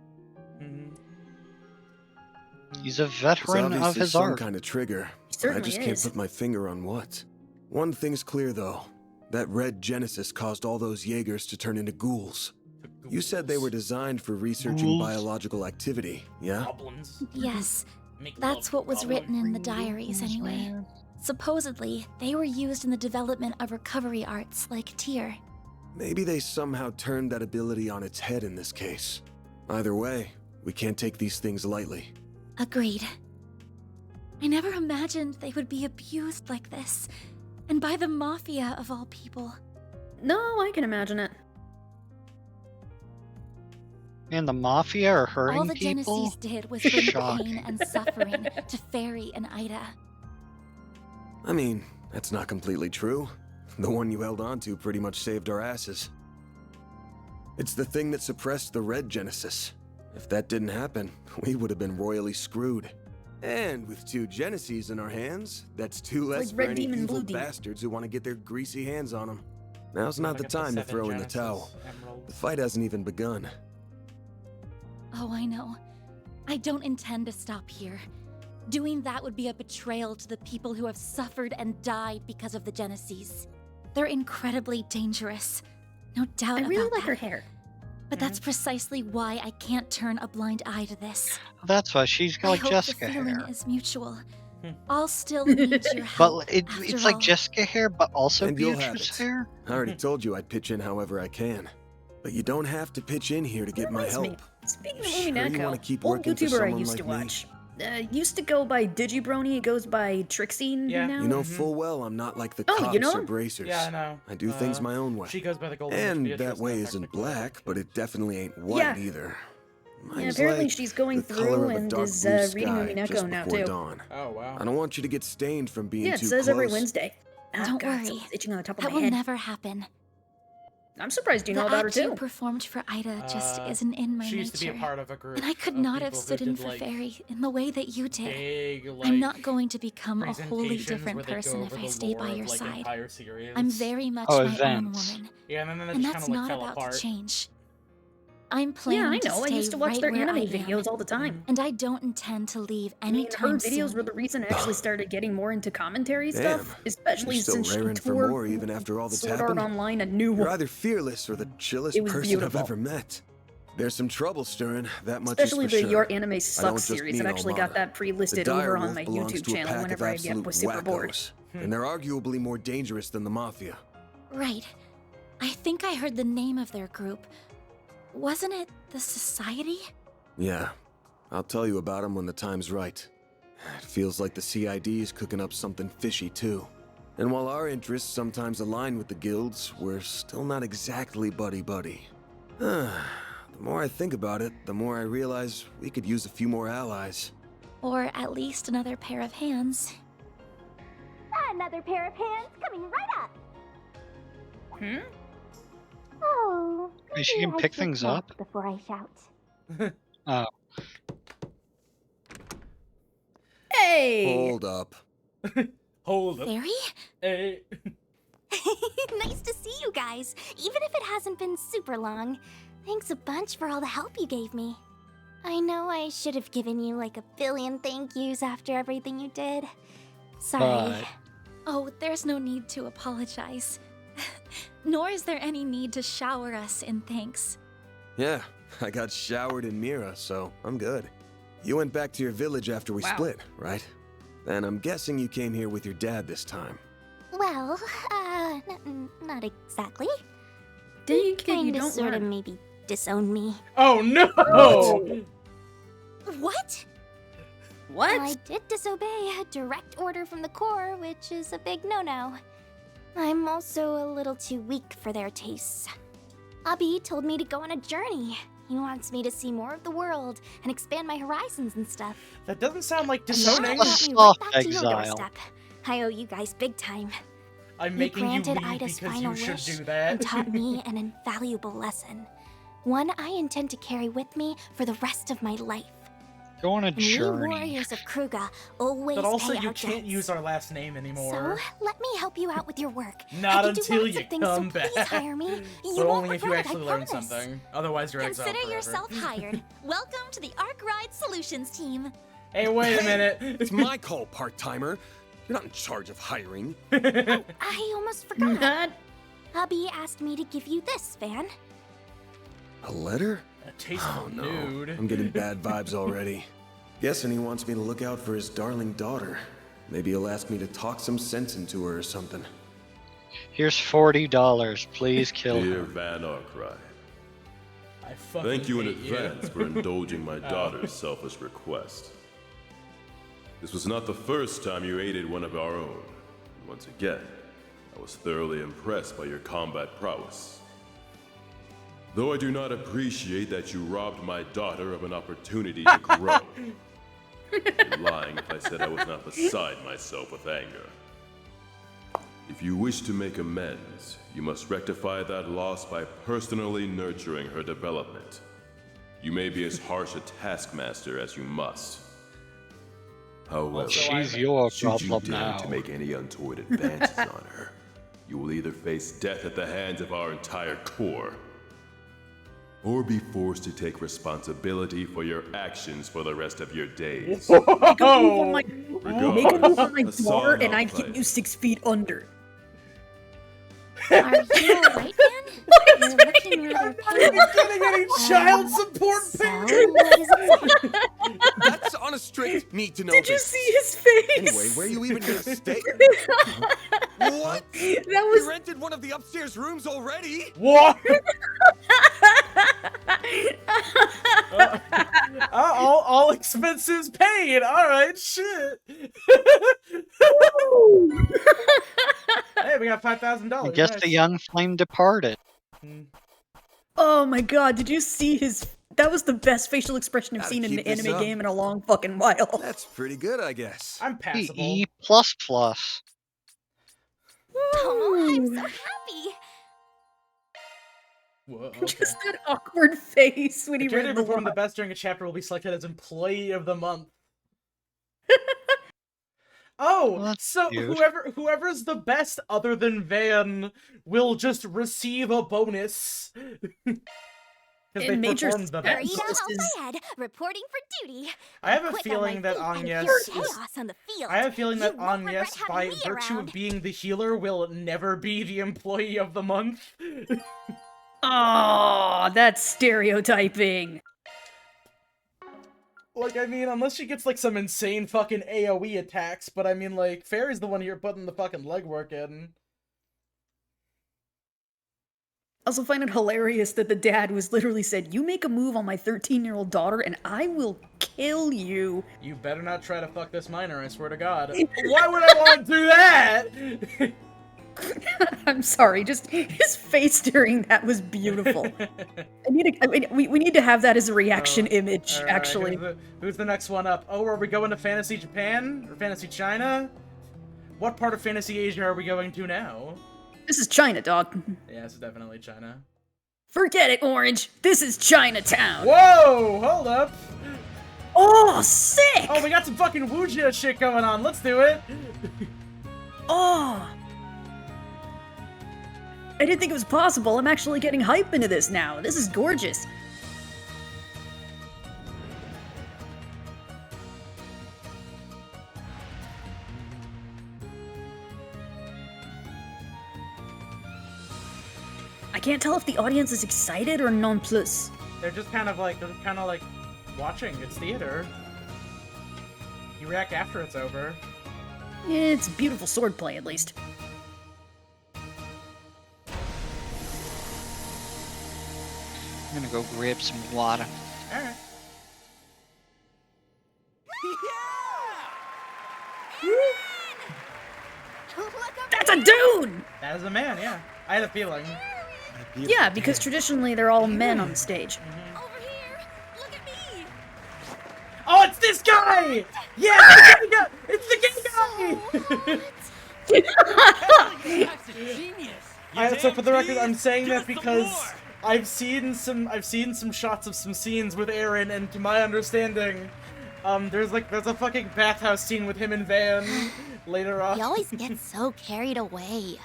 He's a It's veteran of obviously his some art. kind of trigger. I Certainly just can't is. put my finger on what. One thing's clear though. That red Genesis caused all those Jaegers to turn into ghouls. You said they were designed for researching Ghouls? biological activity, yeah? Goblins. Yes, Make that's love what was goblin. written in the diaries anyway. Supposedly, they were used in the development of recovery arts like Tyr. Maybe they somehow turned that ability on its head in this case. Either way, we can't take these things lightly. Agreed. I never imagined they would be abused like this, and by the Mafia of all people. No, I can imagine it. And the Mafia are hurting All the people? Genesis did was bring Shocking. pain and suffering to Fairy and Ida. I mean, that's not completely true. The one you held on to pretty much saved our asses. It's the thing that suppressed the red Genesis. If that didn't happen, we would have been royally screwed. And with two Genesis in our hands, that's two less Like for Red any Demon, evil Blue Demon. bastards who want to get their greasy hands on them. Now's not I the got time to 7 throw in the Genesis towel. emeralds. The fight hasn't even begun. Oh, I know. I don't intend to stop here. Doing that would be a betrayal to the people who have suffered and died because of the Genesis. They're incredibly dangerous. No doubt I about really like that. her hair. But that's precisely why I can't turn a blind eye to this. That's why she's I got like hope Jessica the feeling hair. is mutual. I'll still need your help. But it's like all. Jessica hair, but also And you'll have Beatrice's it. hair? I already told you I'd pitch in however I can. But you don't have to pitch in here to get my Reminds me, help. speaking of Sure you wanna Umineko, keep old working for YouTuber I someone used like to me? watch. Used to go by Digibrony, it goes by Trixie Yeah. now. You know full well I'm not like the Oh, cops you know or him? bracers. Yeah, I know. I do things my own way. She goes by the golden And Beatrice that way now, isn't technically. black, but it definitely ain't white Yeah. either. Yeah, Mine's apparently like she's going the color through of a and dark is blue reading sky Umineko just now before too. dawn. Oh, wow. I don't want you to get stained from being Yeah, it too says close. every Wednesday. Don't God, worry. something's itching on the top of That my will head. never happen. I'm surprised you know The about her act you too. performed for Ida just Uh, isn't in my She nature. used to be a part of a group. And I could of not have people who stood in did, for like, Fairy in the way that you did. big, like, I'm not going to become a wholly presentations different where they go person if over I the stay lore by of, your like, side. entire series. I'm very much Oh, my events. own woman. Yeah, and then they And just that's kind of like not fell about apart. to change. I'm Yeah, planning I to know. I stay used to watch right their where anime I videos am. all the time. And I don't intend to leave I mean, her anytime videos soon. were the reason I actually started getting more into commentary Damn. stuff, especially You're still since she raring for toured more even after all that's Sword Art happened? Online a new You're one. either fearless or the chillest It was person beautiful. I've ever met. There's some trouble stirring, that much Especially is for the sure. Your Anime I don't Sucks just series. mean It actually got Almana. that The pre-listed dire over on wolf my belongs YouTube to a channel pack whenever of I get absolute super bored. wackos, and they're arguably more dangerous than the Mafia. Right. I think I heard the name of their group. Wasn't it the Society? Yeah, I'll tell you about them when the time's right. It feels like the CID is cooking up something fishy too. And while our interests sometimes align with the guilds, we're still not exactly buddy-buddy. The more I think about it, the more I realize we could use a few more allies. Or at least another pair of hands. Another pair of hands coming right up. Hmm? Oh, Hey, she can maybe I pick should things knock up? before I shout. Oh. Hey! Hold up. Hold up. Fairy? Hey. Nice to see you guys, even if it hasn't been super long. Thanks a bunch for all the help you gave me. I know I should have given you like a billion thank yous after everything you did. Sorry. But- Oh, there's no need to apologize. Nor is there any need to shower us in thanks. Yeah, I got showered in Mira, so I'm good. You went back to your village after we split, right? And I'm guessing you came here with your dad this time. Well, not exactly. Dig, you Kinda don't sort of learn. maybe disown me. Oh no! What? What? I did disobey a direct order from the Corps, which is a big no-no. I'm also a little too weak for their tastes. Abi told me to go on a journey. He wants me to see more of the world and expand my horizons and stuff. That doesn't sound like And that disowning. brought me Soft right back to your exile. doorstep. I owe you guys big time. I'm You making you granted leave Ida's because final you should wish do and that. taught me an invaluable lesson. One I intend to carry with me for the rest of my life. Go on a And we journey. warriors of Kruga always But also, pay you our can't debts. use our last name anymore. So, let me help you out with your work. Not I can do until lots you of things, come so back. please hire me. You But won't only if you regret it, I actually learn promise. something. Otherwise, you're exiled Consider forever. yourself hired. Welcome to the Arc Ride Solutions team. Hey, wait a minute. It's my call, part-timer. You're not in charge of hiring. I almost forgot. That? Hubby asked me to give you this, Van. A letter? A tasteful Oh no, nude. I'm getting bad vibes already. Guessing he wants me to look out for his darling daughter. Maybe he'll ask me to talk some sense into her or something. Here's $40. Please kill Dear her. Van Arkwright, I fucking thank you in hate advance for indulging my daughter's selfish request. This was not the first time you aided one of our own. Once again, I was thoroughly impressed by your combat prowess. Though I do not appreciate that you robbed my daughter of an opportunity to grow. I'd be lying if I said I was not beside myself with anger. If you wish to make amends, you must rectify that loss by personally nurturing her development. You may be as harsh a taskmaster as you must. However, She's your should you problem dare now. to make any untoward advances on her, you will either face death at the hands of our entire Corps, or be forced to take responsibility for your actions for the rest of your days. Make a move on my, make a move on my Regardless, daughter, Hassan and I'd Al-Qaeda. hit you 6 feet under. Are you alright, Van? You're looking rather pale. Getting any child support So, payment? what is it? That's on a strict need-to-know Did you basis. see his face? Anyway, where are you even gonna stay? What? That was You rented one of the upstairs rooms already? What? expenses paid. All right, shit. Hey, we got $5,000. Just a young flame departed. Oh my god, did you see his... That was the best facial expression I've Gotta seen in an keep this anime up. game in a long fucking while. That's pretty good, I guess. I'm passable. E++. Oh, I'm so happy. Whoa, okay. Just that awkward face when he The character read the performing the line. best during a chapter will be selected as Employee of the Month. Oh, Well, that's so cute. whoever's the best other than Van will just receive a bonus. Because they In major performed the Marina best. This is- Alfayed, reporting for duty. I have a Quick on feeling my that feet and Agnes pure is... chaos on the field. I have a feeling that You won't regret Agnes, by having me virtue around. of being the healer, will never be the Employee of the Month. Oh, that's stereotyping. Like, I mean, unless she gets, like, some insane fucking AoE attacks, but I mean, like, Fairy's the one here putting the fucking legwork in. I also find it hilarious that the dad was literally said, "You make a move on my 13-year-old daughter and I will kill you." You better not try to fuck this minor, I swear to God. Why would I want to do that? I'm sorry, just his face during that was beautiful. We need to have that as a reaction image, Alright, actually. Who's the next one up? Oh, are we going to Fantasy Japan? Or Fantasy China? What part of Fantasy Asia are we going to now? This is China, dog. Yeah, this is definitely China. Forget it, Orange. This is Chinatown. Whoa! Hold up! Oh, sick! Oh, we got some fucking Wuxia shit going on. Let's do it! Oh! I didn't think it was possible. I'm actually getting hype into this now. This is gorgeous. I can't tell if the audience is excited or nonplus. They're just kind of like watching. It's theater. You react after it's over. It's beautiful swordplay, at least. I'm gonna go grab some water. Alright. That's a dude! That is a man, yeah. I had a feeling. Yeah, because traditionally they're all men on stage. Over here, look at me. Oh, it's this guy! Yeah, it's the gay guy! So for the record, I'm saying that because I've seen some shots of some scenes with Aaron, and to my understanding, there's a fucking bathhouse scene with him and Van later on. He always gets so carried away.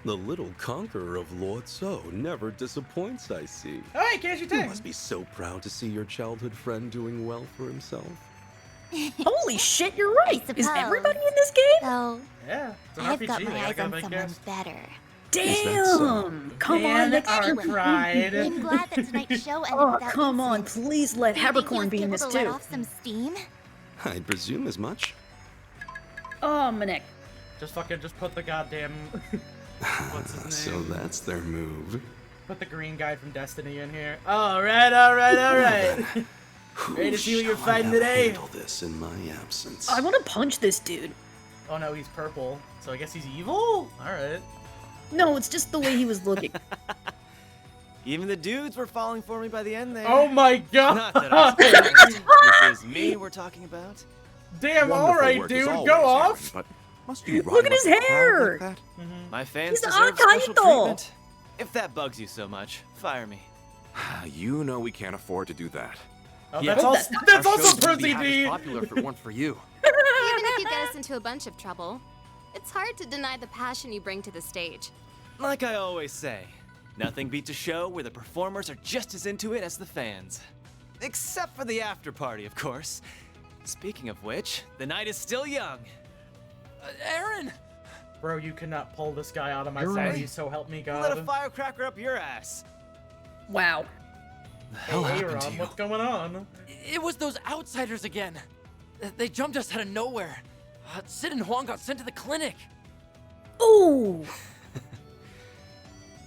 The little conqueror of Lord So never disappoints, I see. Oh, hey, can't you You take? must be so proud to see your childhood friend doing well for himself. Holy shit, you're right! Is suppose. everybody in this game? So, Yeah, it's an I've RPG. got my I eyes gotta on make someone guess. better. Damn! Come on, And let's our Anyway, pride. I'm glad that tonight's show ended Oh, without come on, incident. please let Do you think he Habercorn was be in able this to let too. off some steam? I'd presume as much. Oh, my neck. Just put the goddamn. What's his name? So that's their move. Put the green guy from Destiny in here. Alright. Ready to see what you're fighting today? Handle this in my absence. I want to punch this dude. Oh no, he's purple. So I guess he's evil? Alright. No, it's just the way he was looking. Even the dudes were falling for me by the end there. Oh my god! Not that I surprised. This is me we're talking about. Damn, Wonderful alright, work as dude, always, go Aaron, off! but must you Look at his ride like a crowd hair! like that? My fans He's deserve special Akaito! treatment. If that bugs you so much, fire me. You know we can't afford to do that. Oh, Yeah. that's Our also shows wouldn't be Percy half as D! popular if it weren't for you. Even if you get us into a bunch of trouble, it's hard to deny the passion you bring to the stage. Like I always say, nothing beats a show where the performers are just as into it as the fans. Except for the after party, of course. Speaking of which, the night is still young. Aaron! Bro, you cannot pull this guy out of my You're body, right. so help me Who lit a God. firecracker up your ass? Wow. Hey, Aaron, what's going on? It was those outsiders again. They jumped us out of nowhere. Sid and Huang got sent to the clinic. Ooh!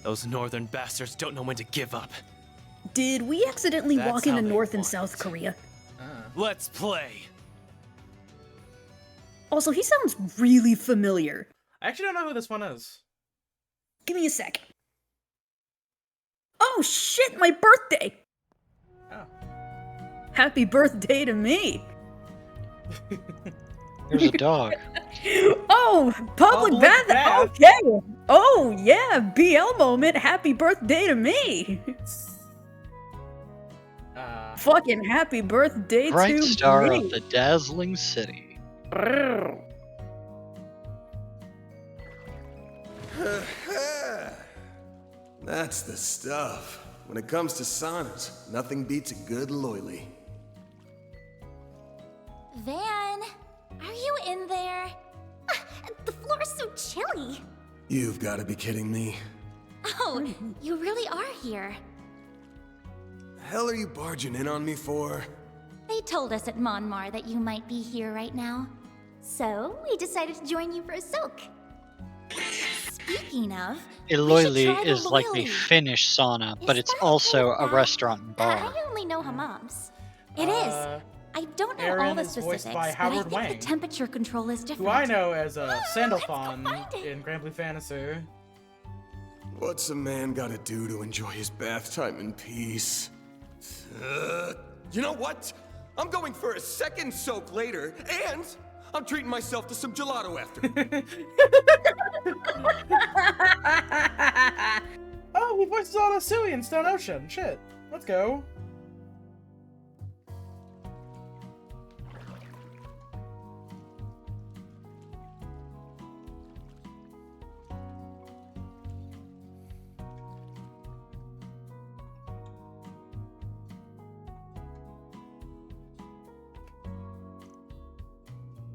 Those northern bastards don't know when to give up. Did we accidentally That's walk how into they North and want South it. Korea? Let's play. Also, he sounds really familiar. I actually don't know who this one is. Give me a sec. Oh shit, my birthday! Oh. Happy birthday to me! There's a dog. Oh, public bath. Okay. Oh yeah, BL moment. Happy birthday to me. Fucking happy birthday Bright to star me. of the dazzling city. That's the stuff. When it comes to saunas, nothing beats a good loily. Van, are you in there? The floor is so chilly. You've got to be kidding me. Oh, you really are here. The hell are you barging in on me for? They told us at Monmar that you might be here right now. So, we decided to join you for a soak. Speaking of, Iloili is like the Finnish sauna, but it's also a restaurant and bar. I only know hammams. It is. I don't know all Aaron the is voiced specifics, by but Howard I think Wang, the temperature control is different. who I know as Sandalphon in Grand Blue Fantasy. What's a man gotta do to enjoy his bath time in peace? You know what? I'm going for a second soak later, and I'm treating myself to some gelato after. Oh, we voiced Zana Sui in Stone Ocean. Shit. Let's go.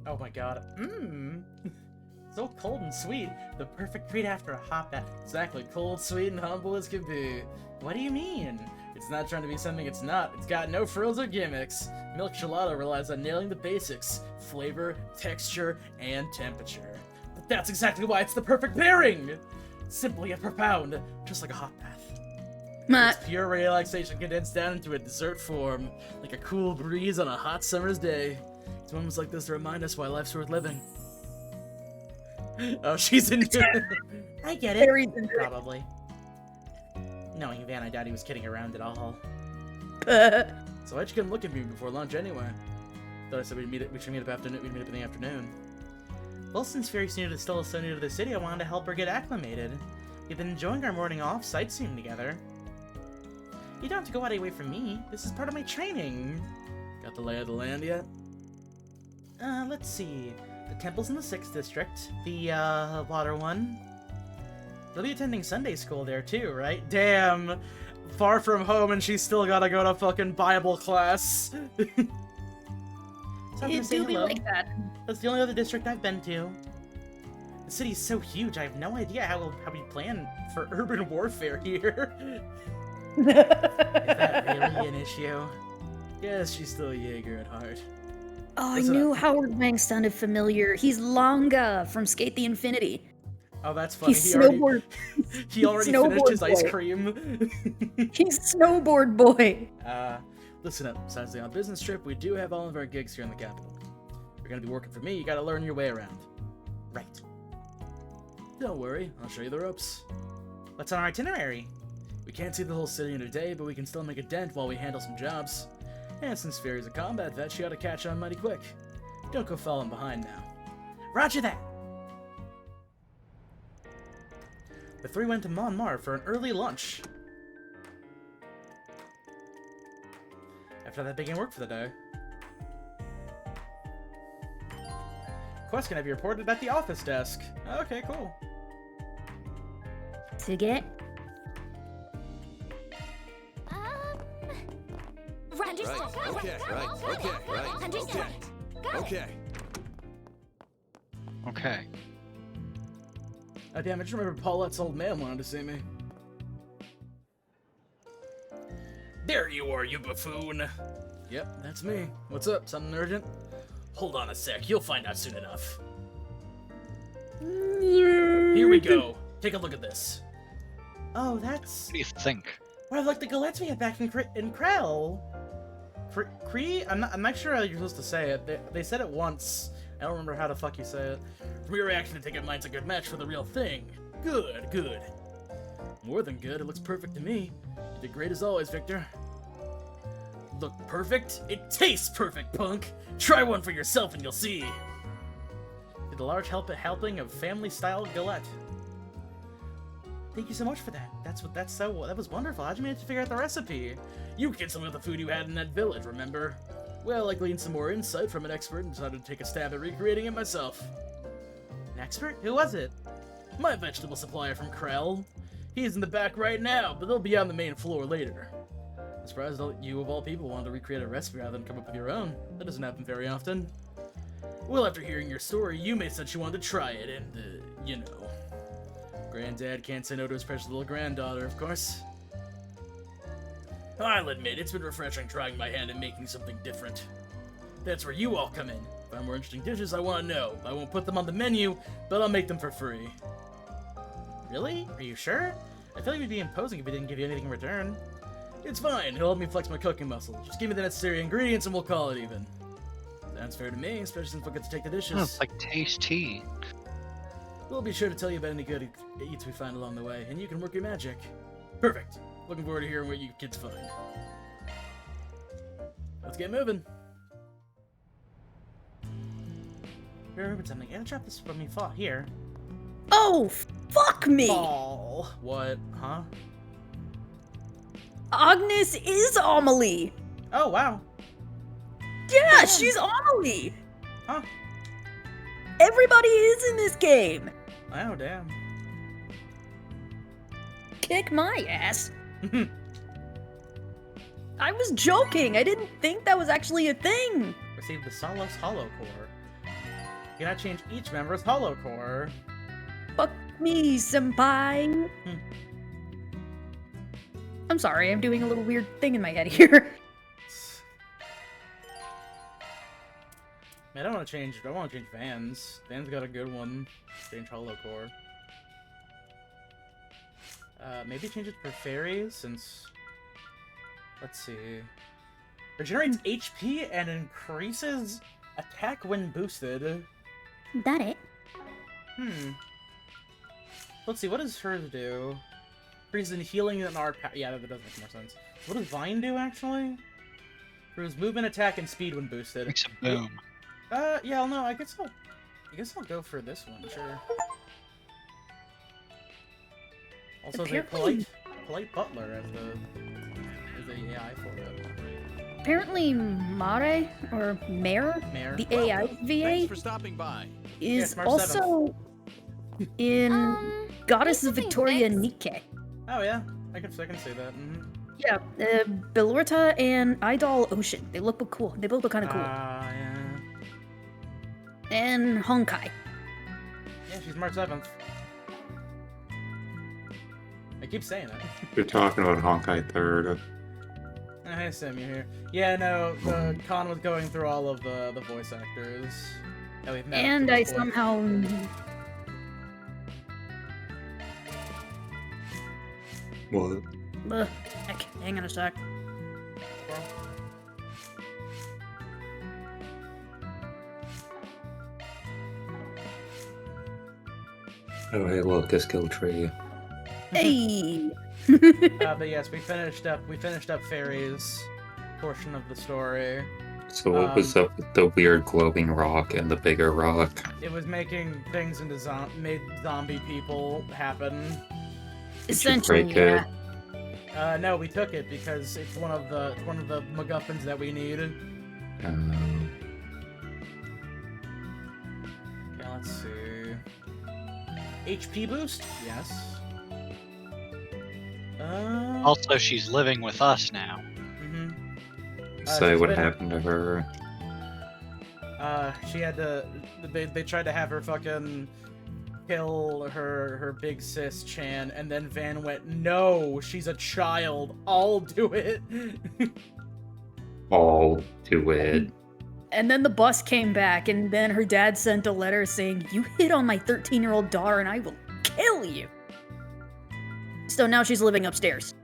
Oh my god. Mmm. So cold and sweet. The perfect treat after a hot bath. Exactly. Cold, sweet, and humble as can be. What do you mean? It's not trying to be something it's not. It's got no frills or gimmicks. Milk Gelato relies on nailing the basics. Flavor, texture, and temperature. But that's exactly why it's the perfect pairing! Simply yet profound. Just like a hot bath. It's pure relaxation condensed down into a dessert form. Like a cool breeze on a hot summer's day. It's moments like this that remind us why life's worth living. Oh, she's into it. I get it. Probably. Knowing Van, I doubt he was kidding around at all. So why'd you come look at me before lunch anyway? Thought I said we should meet up in the afternoon. Well, since Fury's still so new to the city, I wanted to help her get acclimated. We've been enjoying our morning off sightseeing together. You don't have to go out away from me. This is part of my training. Got the lay of the land yet? Let's see. The temple's in the 6th district. The, water one. They'll be attending Sunday school there too, right? Damn! Far from home and she's still gotta go to fucking Bible class. So It do be like that. That's the only other district I've been to. The city's so huge, I have no idea how we plan for urban warfare here. Is that really an issue? Yes, she's still a Jaeger at heart. Oh, I knew Howard Wang sounded familiar. He's Longa from Skate the Infinity. Oh, that's funny. He's snowboard. He already finished his ice cream. He's snowboard boy. Listen up. Besides the on business trip, we do have all of our gigs here in the capital. If you're gonna be working for me, you gotta learn your way around. Right. Don't worry, I'll show you the ropes. What's on our itinerary? We can't see the whole city in a day, but we can still make a dent while we handle some jobs. And since Fury's a combat vet, she ought to catch on mighty quick. Don't go falling behind now. Roger that! The three went to Monmar for an early lunch. After that, began work for the day. Quest can have you reported at the office desk. Okay, cool. Ticket? Okay. Oh, damn, I just remember Paulette's old man wanted to see me. There you are, you buffoon! Yep, that's me. What's up? Something urgent? Hold on a sec, you'll find out soon enough. Here we go. Take a look at this. Oh, that's... What do you think? Well, like the galettes we had back in Krell. Cree? I'm not sure how you're supposed to say it. They said it once. I don't remember how the fuck you say it. From your reaction, I take it mine's a good match for the real thing. Good, good. More than good, it looks perfect to me. You did great as always, Victor. Look perfect? It tastes perfect, punk! Try one for yourself and you'll see! Did a large helping of family-style galette. Thank you so much for that. That was wonderful. How'd you manage to figure out the recipe? You get some of the food you had in that village, remember? Well, I gleaned some more insight from an expert and decided to take a stab at recreating it myself. An expert? Who was it? My vegetable supplier from Krell. He's in the back right now, but they'll be on the main floor later. I'm surprised you, of all people, wanted to recreate a recipe rather than come up with your own. That doesn't happen very often. Well, after hearing your story, Yume said she wanted to try it, and, you know. Granddad can't say no to his precious little granddaughter, of course. I'll admit, it's been refreshing trying my hand at making something different. That's where you all come in. If I have more interesting dishes, I want to know. I won't put them on the menu, but I'll make them for free. Really? Are you sure? I feel like we'd be imposing if we didn't give you anything in return. It's fine. He'll help me flex my cooking muscle. Just give me the necessary ingredients and we'll call it even. Sounds fair to me, especially since we'll get to take the dishes. Oh, it's like tasty. We'll be sure to tell you about any good eats we find along the way, and you can work your magic. Perfect. Looking forward to hearing what you kids find. Let's get moving. I remembered something. I dropped this from me here. Oh, fuck me! Ball. What? Huh? Agnes is Amelie! Oh, wow. Yeah, she's Amelie! Huh? Everybody is in this game! Oh, damn. Kick my ass. I was joking. I didn't think that was actually a thing. Receive the Solos Hollow Core. You cannot change each member's Hollow Core. Fuck me, senpai. I'm sorry, I'm doing a little weird thing in my head here. Man, I don't want to change Van's. Van's got a good one. Change Hollow Core. Maybe change it for fairies, since... Let's see... Regenerates HP and increases attack when boosted. That it? Let's see, what does hers do? Increases healing and our yeah, that does make more sense. What does Vine do, actually? Improves movement, attack, and speed when boosted. Makes a boom. Yeah, no, I guess I'll go for this one, sure. Also, the polite butler as the AI for it. Apparently, Mare, or Mare, the AI VA, Thanks for stopping by. is also in Goddess of Victoria Nike. Oh yeah, I can see that. Yeah, Belorta and Idol Ocean. They look cool. They both look kind of cool. Yeah. And Honkai. Yeah, she's March 7th. I keep saying it. You're talking about Honkai 3rd. Hi, Sam, you're here. Yeah, no, the con was going through all of the voice actors. that we've met And up to I this point. somehow... What? Ugh, heck, hang on a sec. Oh, hey, look, a skill tree. Hey! But yes, we finished up Fairy's portion of the story. So what was up with the weird glowing rock and the bigger rock? It was making things into made zombie people happen. Essentially, break it? yeah. No, we took it because it's one of the MacGuffins that we needed. Okay, let's see. HP boost? Yes. Also, she's living with us now. Say what happened to her. She had to. They tried to have her fucking kill her big sis Chan, and then Van went, "No, she's a child. I'll do it." All to it. And then the bus came back, and then her dad sent a letter saying, "You hit on my 13-year-old daughter, and I will kill you." So now she's living upstairs.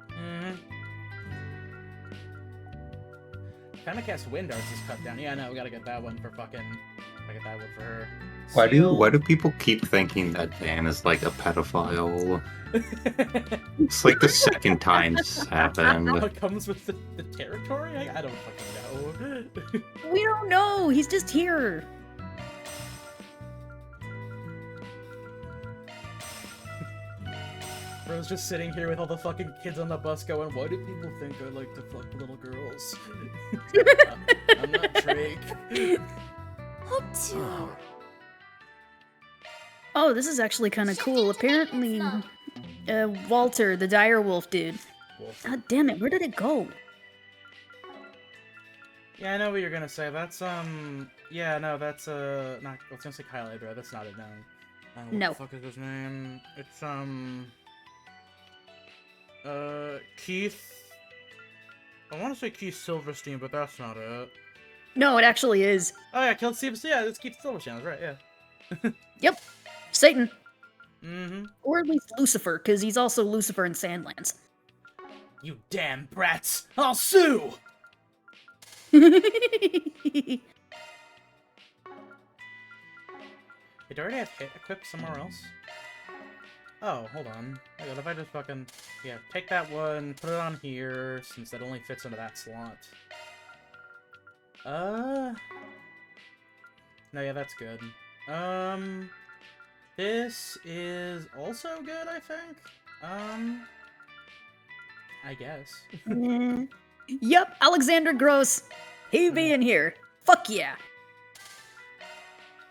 Femicast Wind Arts is cut down. Yeah, no, we gotta get that one for fucking. I get that one for her. Why Seal. do people keep thinking that Van is like a pedophile? It's like the second time this happened. What comes with the territory? I don't fucking know. We don't know. He's just here. Bro's just sitting here with all the fucking kids on the bus going, why do people think I like to fuck little girls? I'm not Drake. Oh, this is actually kind of cool. Apparently, Walter, the direwolf dude. God damn it, where did it go? Yeah, I know what you're gonna say. That's, yeah, no, that's, not, I was gonna say Kyle Abra, that's not it, no. What No. the fuck is his name? It's, Keith... I want to say Keith Silverstein, but that's not it. No, it actually is. Oh yeah, killed Steve, yeah, it's Keith Silverstein, that's right, yeah. Yep, Satan. Mm-hmm. Or at least Lucifer, because he's also Lucifer in Sandlands. You damn brats! I'll sue! Wait, do I already have hit equipped somewhere else? Oh, hold on. Wait, what if I just fucking... Yeah, take that one, put it on here, since that only fits into that slot. No, yeah, that's good. This is also good, I think? I guess. Yep, Alexander Gross. He be in here. Fuck yeah.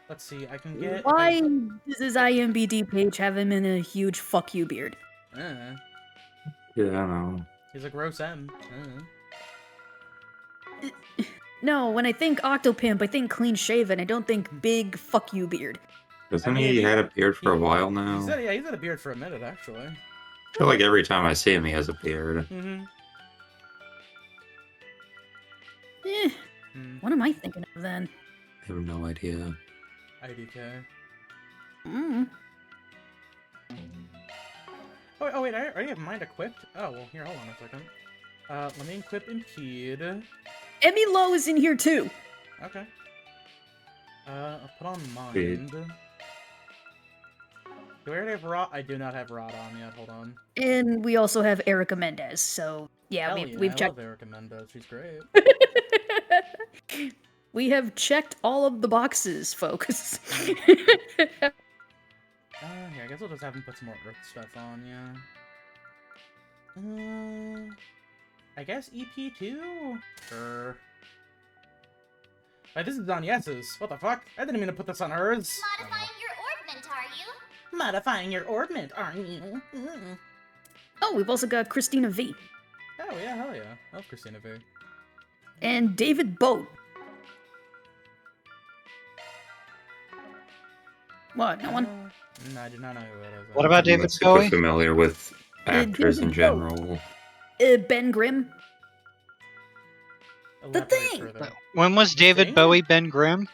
Let's see, I can get... Why does his IMBD page have him in a huge fuck you beard? Yeah, I don't know. He's a gross M. No, when I think Octopimp, I think clean shaven. I don't think big fuck you beard. Doesn't he had a beard for a while now? Yeah, he's had a beard for a minute, actually. I feel like every time I see him, he has a beard. Mm-hmm. What am I thinking of then? I have no idea. IDK. Mm. Oh wait, I already have mine equipped? Oh, well, here, hold on a second. Let me equip Impede. Emmy Lowe is in here too. Okay. I'll put on Wait. Mind. Do I already have Rot? I do not have Rot on yet, hold on. And we also have Erica Mendez, so yeah, Hell we've I checked. love Erica Mendez, she's great. We have checked all of the boxes, folks. Here, I guess I'll just have him put some more Earth stuff on, yeah. I guess EP2? Sure. Wait, this is on Yes's. What the fuck? I didn't mean to put this on hers. Modifying your orbment, are you? Modifying your orbment, aren't you? Oh, we've also got Christina V. Oh, yeah, hell yeah. I love Christina V. And David Boat. What? No one? No, I did not know who that is. What about I'm David not super Bowie? familiar with actors in David general. Ben Grimm. The Elaborate Thing! further. When was David Thing? Bowie Ben Grimm?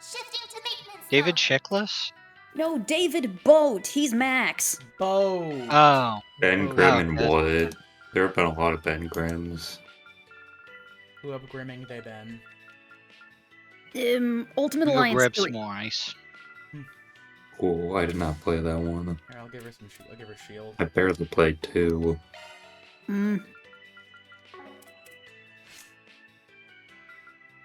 Shifting to maintenance David mode. Chickless? No, David Boat. He's Max. Bo. Oh. Ben Oh, Grimm and okay. Wood. There have been a lot of Ben Grimms. Who upgrimming they been? Ultimate Hugo Alliance Grips 3. Morris. Cool, I did not play that one. Here, I'll give her some. I'll give her shield. I barely played 2.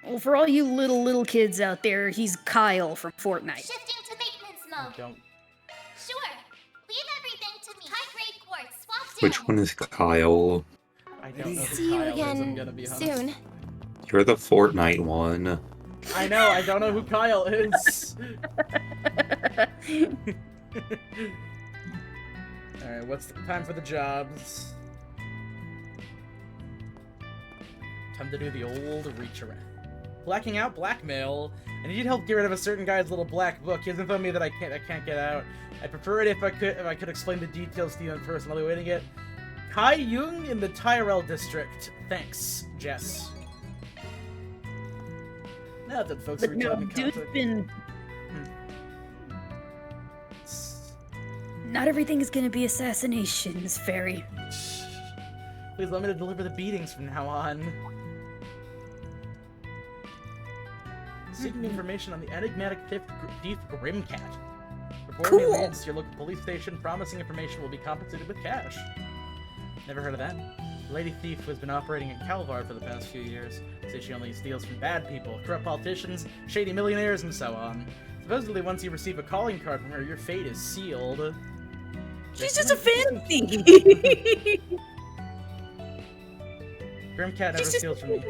Well, for all you little kids out there, he's Kyle from Fortnite. Shifting to maintenance mode. Don't. Sure. Leave everything to me. High-grade quartz swapped Which in. one is Kyle? I don't know who See you Kyle is, I'm again gonna be honest. soon. You're the Fortnite one. I know, I don't know who Kyle is. Alright, what's the time for the jobs? Time to do the old reach around. Blacking out blackmail. I need help get rid of a certain guy's little black book. He hasn't told me that I can't get out. I prefer it if I could explain the details to you in person. I'll be waiting it. Kai Jung in the Tyrell district. Thanks, Jess. Now that folks But are no, returning dude's contact. been... Not everything is gonna be assassinations, Fairy. Please let me to deliver the beatings from now on. seeking information on the enigmatic thief Grimcat. Report me leads to your local police station. Promising information will be compensated with cash. Never heard of that. The lady thief has been operating in Calvar for the past few years. Says she only steals from bad people, corrupt politicians, shady millionaires, and so on. Supposedly, once you receive a calling card from her, your fate is sealed. She's just a fancy. Grimcat never steals from me.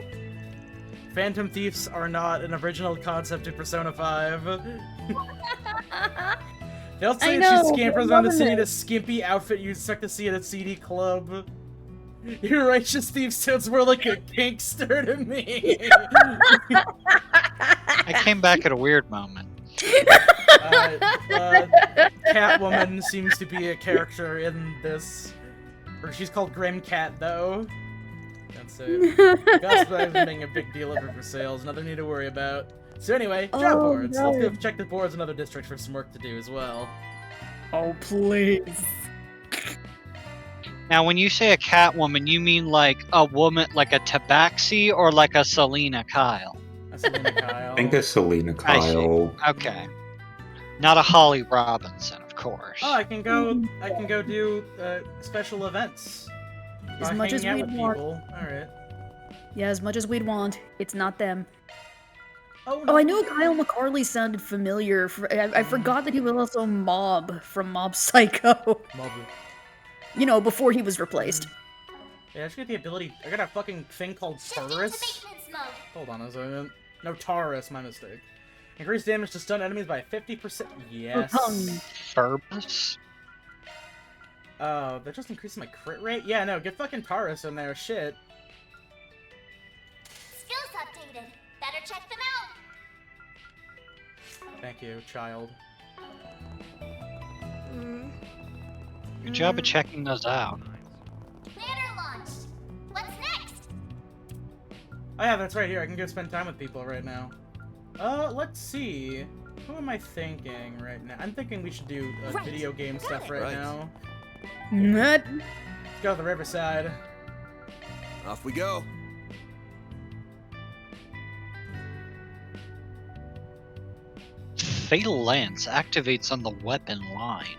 Phantom thieves are not an original concept in Persona 5. They'll say she scampers around the city in a skimpy outfit you'd expect to see at a CD club. Your righteous thief sounds more like a kinkster to me. I came back at a weird moment. Catwoman seems to be a character in this. Or she's called Grimcat, though. That's it. Gospel's making a big deal of her for sales. Nothing need to worry about. So anyway, job boards. No. Let's go check the boards in other districts for some work to do as well. Oh, please. Now, when you say a Catwoman, you mean like a woman, like a Tabaxi, or like a Selena Kyle? A Selena Kyle. I think it's Selena I see. Kyle. Okay. Not a Holly Robinson, of course. Oh, I can go do special events. As much as hanging out we'd with want. people. Alright. Yeah, as much as we'd want, it's not them. Oh, I knew Kyle McCarley sounded familiar. I forgot that he was also Mob from Mob Psycho. Mob. You know, before he was replaced. Yeah, I just get the ability. I got a fucking thing called Taurus. Hold on a second. No, Taurus, my mistake. Increase damage to stun enemies by 50%. Yes. Furbus? Oh, that just increased my crit rate? Yeah, no, get fucking Taurus in there. Shit. Skills updated. Better check them out. Thank you, child. Good job of checking those out. Banner launched. What's next? Oh yeah, that's right here. I can go spend time with people right now. Let's see. Who am I thinking right now? I'm thinking we should do video game stuff right now. What? Let's go to the riverside. Off we go. Fatal Lance activates on the weapon line.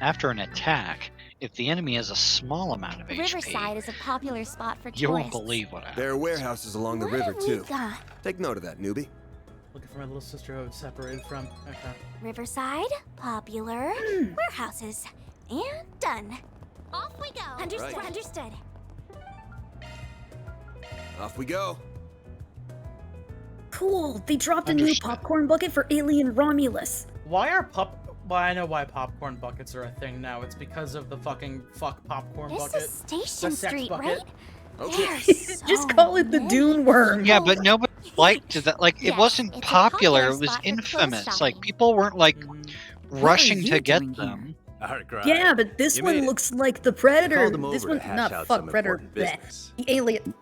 After an attack, if the enemy has a small amount of HP, Riverside is a popular spot for you won't tourists. believe what happens. There are warehouses along the What river have we too. got? Take note of that, newbie. Looking for my little sister who I was separated from. Okay. Riverside, popular, warehouses, and done. Off we go. Understood. Right. Understood. Off we go. Cool. They dropped a new popcorn bucket for Alien Romulus. Why are Well, I know why popcorn buckets are a thing now. It's because of the fucking popcorn This bucket. is Station The sex Street, bucket. right? Okay. Just call it the Dune Worm. Yeah, but nobody liked that. Like, it Yes, wasn't it's a popular. popular It was spot for clothes infamous. Like, shopping. people weren't like rushing you to get doing them. Yeah, but this You one made it. looks like the Predator. Called him This over one, to hash not out fuck some Predator. important bleh. business. The alien.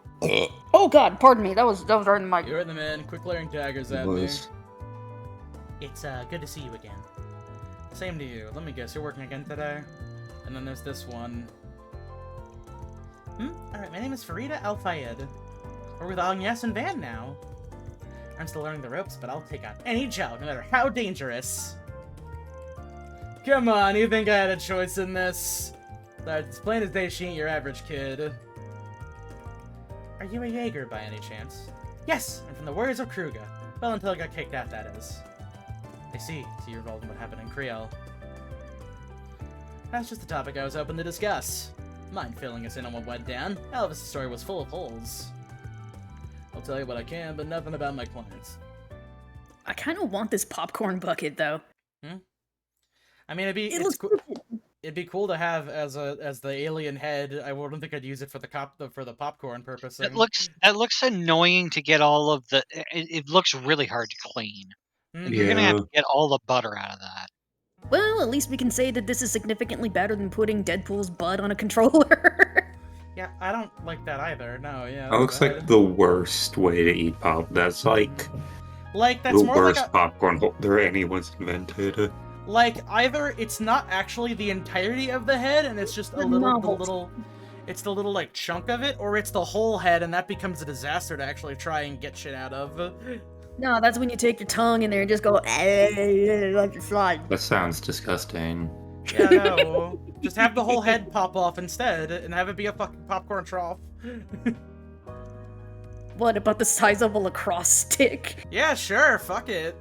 Oh God, pardon me. That was right in the mic. You're in the man. Quit glaring daggers at me. It's good to see you again. Same to you. Let me guess, you're working again today? And then there's this one. Alright, my name is Farida Al Fayed. We're with Agnes and Van now. I'm still learning the ropes, but I'll take on any job, no matter how dangerous. Come on, you think I had a choice in this? It's plain as day she ain't your average kid. Are you a Jaeger by any chance? Yes, I'm from the Warriors of Kruga. Well, until I got kicked out, that is. I see. So you're involved in what happened in Creole. That's just the topic I was hoping to discuss. Mind filling us in on what went down? Elvis' story was full of holes. I'll tell you what I can, but nothing about my clients. I kind of want this popcorn bucket though. I mean, it'd be cool to have as the alien head. I wouldn't think I'd use it for the popcorn purpose. That looks annoying to get all of the. It looks really hard to clean. You're gonna have to get all the butter out of that. Well, at least we can say that this is significantly better than putting Deadpool's butt on a controller. Yeah, I don't like that either. No, yeah. That looks like the worst way to eat pop. That's like that's the more worst like a, popcorn holder anyone's invented. like either it's not actually the entirety of the head and it's just the little like chunk of it, or it's the whole head and that becomes a disaster to actually try and get shit out of. No, that's when you take your tongue in there and just go, like your slide. That sounds disgusting. Yeah, no. Just have the whole head pop off instead, and have it be a fucking popcorn trough. What, about the size of a lacrosse stick? Yeah, sure, fuck it.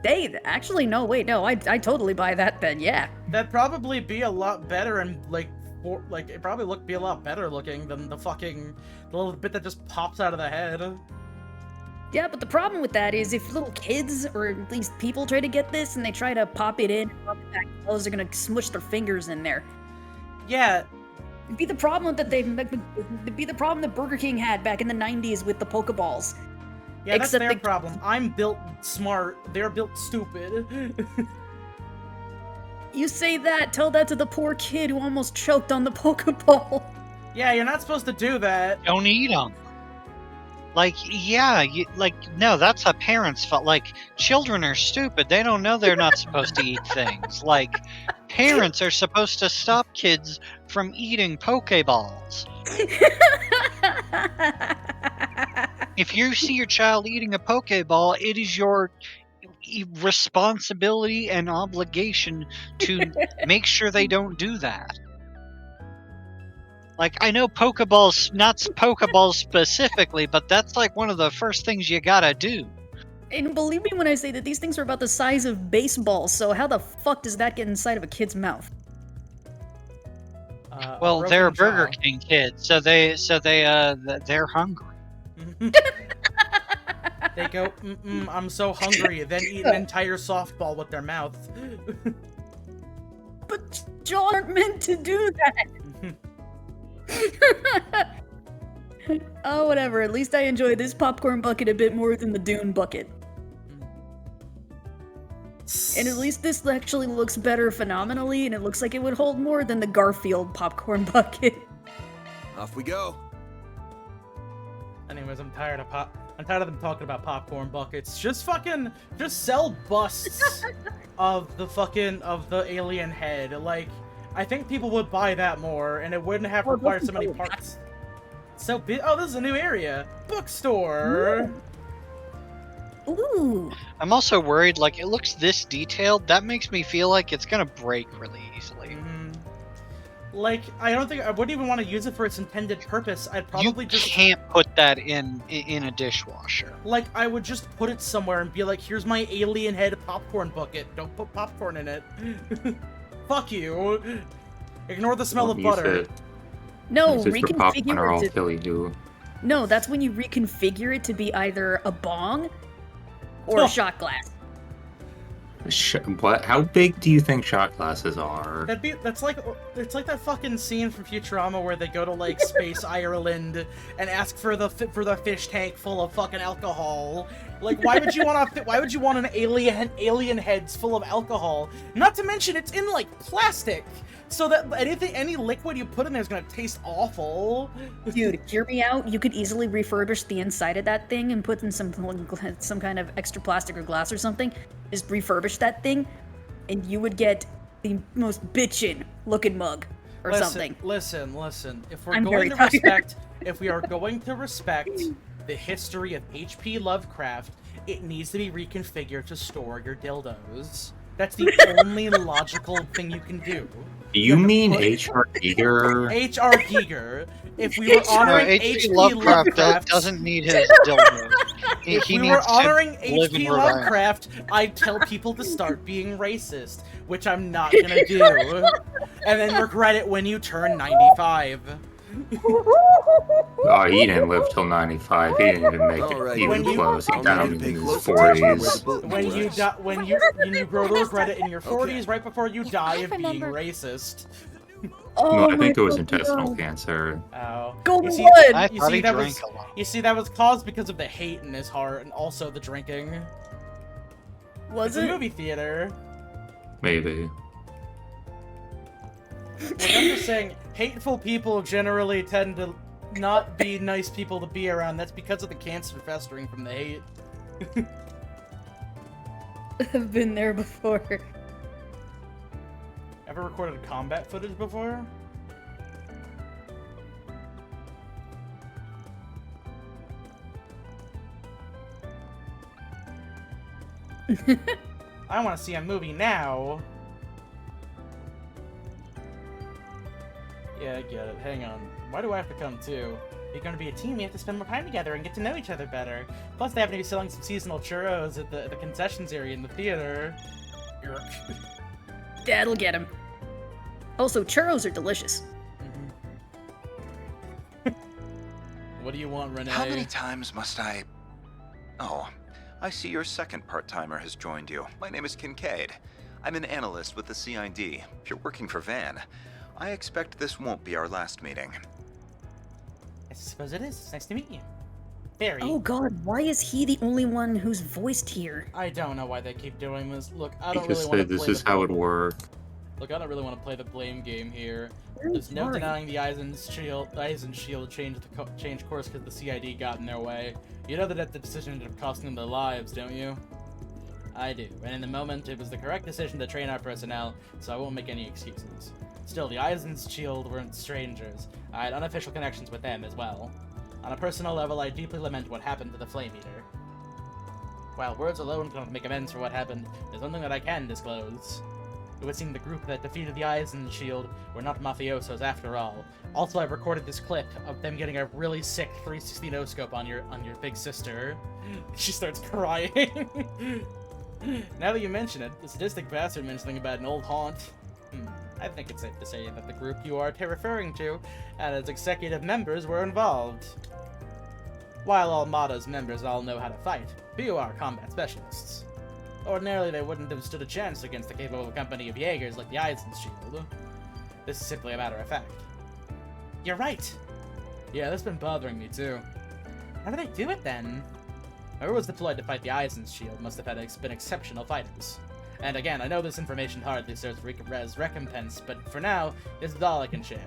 Hey, actually, no, wait, no, I totally buy that then, yeah. That'd probably be a lot better and, it probably be a lot better looking than the little bit that just pops out of the head. Yeah, but the problem with that is if little kids, or at least people, try to get this and they try to pop it in, those are gonna smush their fingers in there. Yeah. It'd be the problem that Burger King had back in the 90s with the Pokeballs. Yeah, that's their problem. I'm built smart, they're built stupid. You say that, tell that to the poor kid who almost choked on the Pokeball. Yeah, you're not supposed to do that. Don't eat them. Like, yeah, no, that's a parent's fault. Like, children are stupid. They don't know they're not supposed to eat things. Like, parents are supposed to stop kids from eating Pokeballs. If you see your child eating a Pokeball, it is your responsibility and obligation to make sure they don't do that. Like, I know Pokeballs, not Pokeballs specifically, but that's like one of the first things you gotta do. And believe me when I say that these things are about the size of baseballs, so how the fuck does that get inside of a kid's mouth? Well, they're Burger King kids, so they're hungry. They go, I'm so hungry, then eat an entire softball with their mouth. But jaws aren't meant to do that. Oh, whatever. At least I enjoy this popcorn bucket a bit more than the Dune bucket. And at least this actually looks better phenomenally, and it looks like it would hold more than the Garfield popcorn bucket. Off we go. Anyways, I'm tired of them talking about popcorn buckets. Just sell busts of the alien head. Like, I think people would buy that more, and it wouldn't have required so many parts. So big. Oh, this is a new area. Bookstore. Ooh. I'm also worried, like, it looks this detailed. That makes me feel like it's gonna break really easily. Like, I wouldn't even want to use it for its intended purpose. I'd probably You can't put that in a dishwasher. Like, I would just put it somewhere and be like, here's my alien head popcorn bucket. Don't put popcorn in it. Fuck you. Ignore the smell of butter. No, reconfigure it. I'll kill you. No, that's when you reconfigure it to be either a bong or a shot glass. What? How big do you think shot glasses are? It's like that fucking scene from Futurama where they go to like Space Ireland and ask for the fish tank full of fucking alcohol. Like, why would you want an alien heads full of alcohol? Not to mention it's in like plastic, so that any liquid you put in there is gonna taste awful. Dude, hear me out. You could easily refurbish the inside of that thing and put in some kind of extra plastic or glass or something. Just refurbish that thing, and you would get the most bitchin' looking mug or something. Listen. If we are going to respect the history of H.P. Lovecraft, it needs to be reconfigured to store your dildos. That's the only logical thing you can do. You mean H.R. Giger? H.R. Giger. If we were honoring H.P. Lovecraft, doesn't need his dildo. If we were honoring H.P. Lovecraft, I'd tell people to start being racist, which I'm not gonna do, and then regret it when you turn 95. Oh, he didn't live till 95. He didn't even make it even close. He died in his 40s. When you grow to regret it in your 40s, right before you die of being racist. No, I think it was intestinal cancer. Oh. Golden I thought he drank a lot. You see, that was caused because of the hate in his heart and also the drinking. Was it? It's a movie theater. Maybe. Well, I'm just saying, hateful people generally tend to not be nice people to be around. That's because of the cancer festering from the hate. I've been there before. Ever recorded combat footage before? I want to see a movie now. Yeah, I get it. Hang on. Why do I have to come too? If you're going to be a team, we have to spend more time together and get to know each other better. Plus, they happen to be selling some seasonal churros at the concessions area in the theater. Dad'll get him. Also, churros are delicious. What do you want, Renee? How many times must I... Oh, I see your second part-timer has joined you. My name is Kincaid. I'm an analyst with the CID. If you're working for Van, I expect this won't be our last meeting. I suppose it is. It's nice to meet you. Very. Oh god, why is he the only one who's voiced here? I don't know why they keep doing this. Look, I don't Because really want to this play is how it works. Look, I don't really want to play the blame game here. There's no denying the Eisen Shield changed course because the CID got in their way. You know that the decision ended up costing them their lives, don't you? I do, and in the moment, it was the correct decision to train our personnel, so I won't make any excuses. Still, the Eisen's Shield weren't strangers. I had unofficial connections with them as well. On a personal level, I deeply lament what happened to the Flame Eater. While words alone cannot make amends for what happened, there's one thing that I can disclose. It would seem the group that defeated the Eisen's Shield were not mafiosos after all. Also, I've recorded this clip of them getting a really sick 360 no-scope on your big sister. She starts crying. Now that you mention it, the sadistic bastard mentioned something about an old haunt. I think it's safe to say that the group you are referring to and its executive members were involved. While all Mata's members all know how to fight, few are combat specialists. Ordinarily, they wouldn't have stood a chance against the capable company of Jaegers like the Eisen's Shield. This is simply a matter of fact. You're right! Yeah, that's been bothering me too. How do they do it then? Whoever was deployed to fight the Eisen's Shield must have been exceptional fighters. And again, I know this information hardly serves as recompense, but for now, this is all I can share.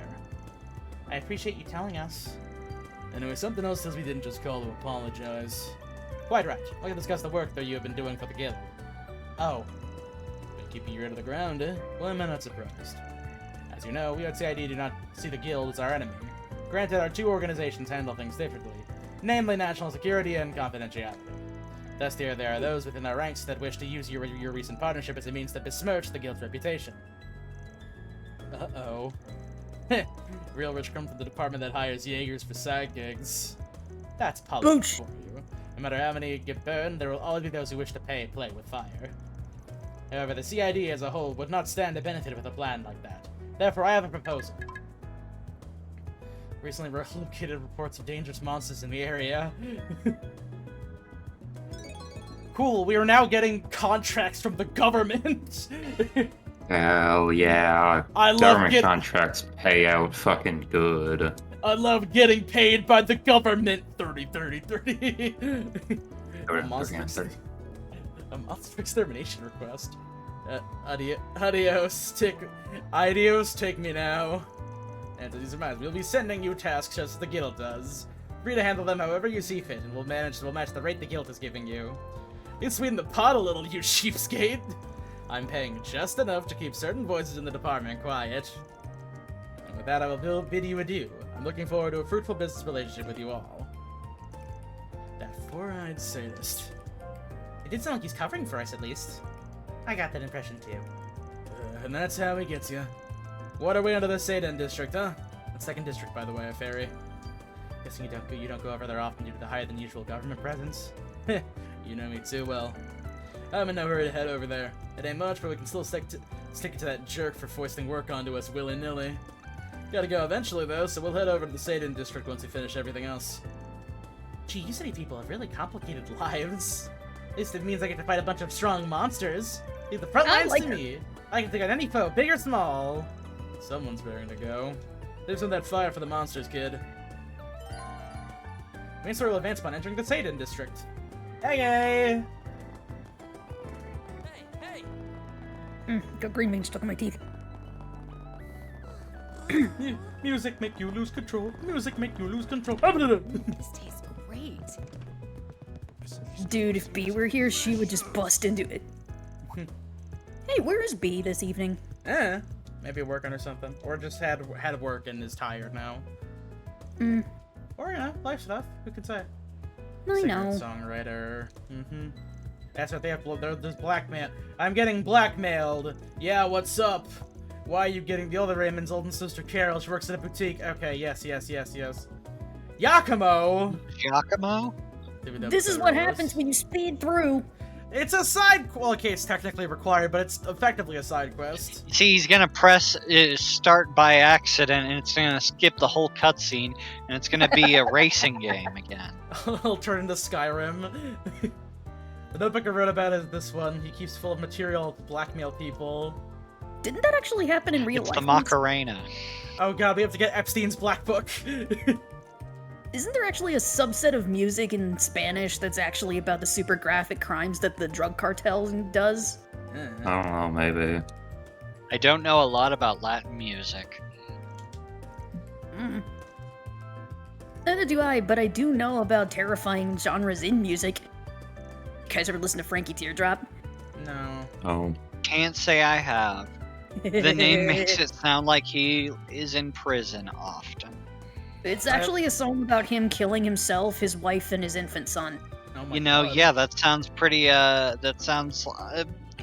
I appreciate you telling us. Anyway, something else says we didn't just call to apologize. Quite right. We can discuss the work that you have been doing for the guild. Oh. Been keeping your ear to the ground, eh? Well, I'm not surprised. As you know, we at CID do not see the guild as our enemy. Granted, our two organizations handle things differently, namely national security and confidentiality. Thus, there are those within our ranks that wish to use your recent partnership as a means to besmirch the guild's reputation. Uh-oh. Real rich come from the department that hires Jaegers for side gigs. That's politics for you. No matter how many get burned, there will always be those who wish to play with fire. However, the CID as a whole would not stand to benefit with a plan like that. Therefore, I have a proposal. Recently located reports of dangerous monsters in the area. Cool, we are now getting contracts from the government! Hell yeah. Government contracts pay out fucking good. I love getting paid by the government. 30, 30, 30. A monster extermination request. Adios, take me now. And to these reminds, we'll be sending you tasks just as the guild does. Free to handle them however you see fit, and we'll match the rate the guild is giving you. You sweeten the pot a little, you cheapskate. I'm paying just enough to keep certain voices in the department quiet. And with that, I will bid you adieu. I'm looking forward to a fruitful business relationship with you all. That four-eyed sadist. It did sound like he's covering for us, at least. I got that impression, too. And that's how he gets you. What are we under the Satan district, huh? The 2nd district, by the way, Fairy. Guessing you don't go over there often due to the higher-than-usual government presence? You know me too well. I'm in no hurry to head over there. It ain't much, but we can still stick it to that jerk for foisting work onto us willy-nilly. Gotta go eventually, though, so we'll head over to the Satan district once we finish everything else. Gee, you city people have really complicated lives. At least it means I get to fight a bunch of strong monsters. Leave the front lines to me. I can take on any foe, big or small. Someone's bearing to go. Leave some of that fire for the monsters, kid. Main story will advance upon entering the Satan district. Hey! Got green bean stuck in my teeth. Music make you lose control. Music make you lose control. This tastes great. Dude, if B were here, she would just bust into it. Hey, where is B this evening? Maybe working or something. Or just had work and is tired now. Or, life stuff, who could say? I know. Songwriter. That's what they have. There's blackmail. I'm getting blackmailed. Yeah, what's up? Why are you getting the other Raymond's older sister Carol? She works at a boutique. Okay, yes. Yakumo! Giacomo? This is what happens when you speed through. It's a side. Well, okay, it's technically required, but it's effectively a side quest. See, he's gonna press start by accident, and it's gonna skip the whole cutscene, and it's gonna be a racing game again. It'll turn into Skyrim. The notebook I wrote about is this one. He keeps full of material to blackmail people. Didn't that actually happen in real It's life? the Macarena. Oh god, we have to get Epstein's Black Book. Isn't there actually a subset of music in Spanish that's actually about the super graphic crimes that the drug cartel does? I don't know, maybe. I don't know a lot about Latin music. Neither do I, but I do know about terrifying genres in music. You guys ever listen to Frankie Teardrop? No. Oh. Can't say I have. The name makes it sound like he is in prison often. It's actually a song about him killing himself, his wife, and his infant son. Oh my You know, God. yeah, that sounds pretty, that sounds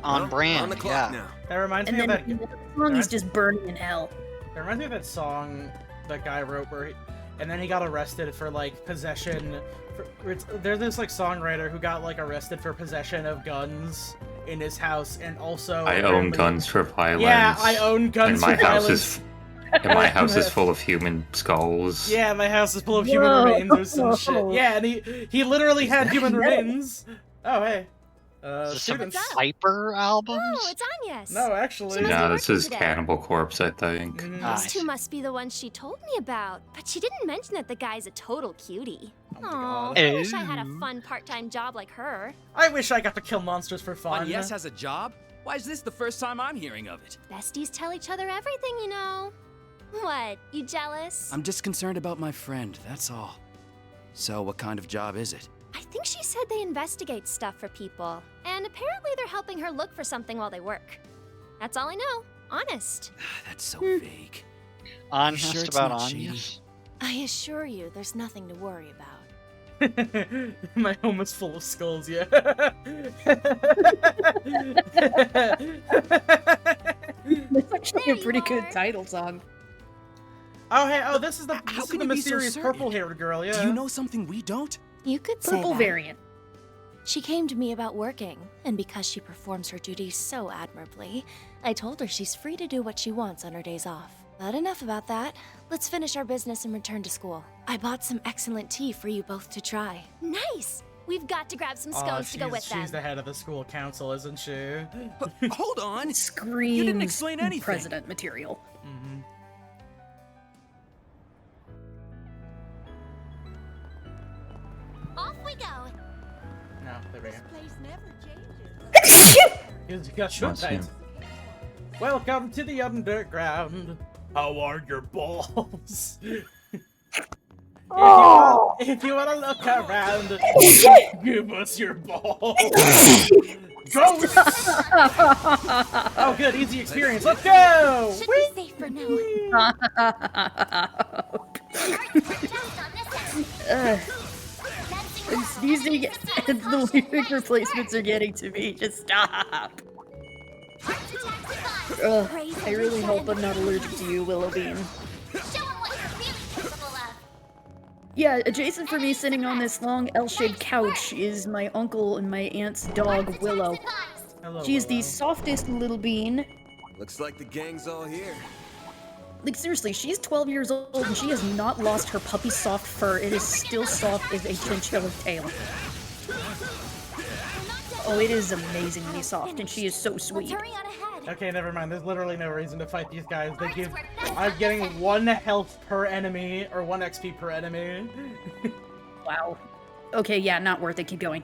on brand, On the clock yeah. now. That reminds And me of then that. the song is just burning in hell. That reminds me of that song that guy wrote where, and then he got arrested for like possession. There's this like songwriter who got like arrested for possession of guns in his house, and also I own guns for violence. Yeah, I own guns and my for house violence. is and my house is full of human skulls. Yeah, my house is full of human remains or some shit. Yeah, and he literally had human remains. Oh hey. Is this some Students. Viper albums? Oh, it's Agnes. No, actually. No, this is today. Cannibal Corpse, I think. Those two must be the ones she told me about, but she didn't mention that the guy's a total cutie. Aw, I wish I had a fun part-time job like her. I wish I got to kill monsters for fun. Yes has a job? Why is this the first time I'm hearing of it? Besties tell each other everything, you know. What, you jealous? I'm just concerned about my friend, that's all. So what kind of job is it? I think she said they investigate stuff for people, and apparently they're helping her look for something while they work. That's all I know. Honest. That's so vague. Honest You sure it's about not Anya's? I assure you, there's nothing to worry about. My home is full of skulls, yeah. That's actually a pretty good title song. Oh hey, oh this is the How this is can the you be so mysterious certain? purple-haired girl, yeah. Do you know something we don't? You could say Purple that. variant. She came to me about working, and because she performs her duties so admirably, I told her she's free to do what she wants on her days off. But enough about that. Let's finish our business and return to school. I bought some excellent tea for you both to try. Nice! We've got to grab some scones to go with them. She's the head of the school council, isn't she? Hold on. Screams You didn't explain anything. president material. Mm-hmm. Off we go! No, there we go. Place never changes. You got short tight. Welcome to the underground. How are your balls? If you wanna look around, give us your balls. Go! Oh, good, easy experience. Let's go! Should be safe for now. I'm sneezing and the lyric replacements are getting to me. Just stop. I really hope I'm not allergic to you, Willow Bean. Yeah, adjacent for me sitting on this long L-shaped couch is my uncle and my aunt's dog, Willow. Hello, She's the Willow. softest little bean. Looks like the gang's all here. Like, seriously, she's 12 years old and she has not lost her puppy soft fur. It is still soft as a chinchilla tail. Oh, it is amazingly soft, and she is so sweet. Okay, never mind. There's literally no reason to fight these guys. They give. I'm getting 1 health per enemy, or 1 XP per enemy. Wow. Okay, yeah, not worth it. Keep going.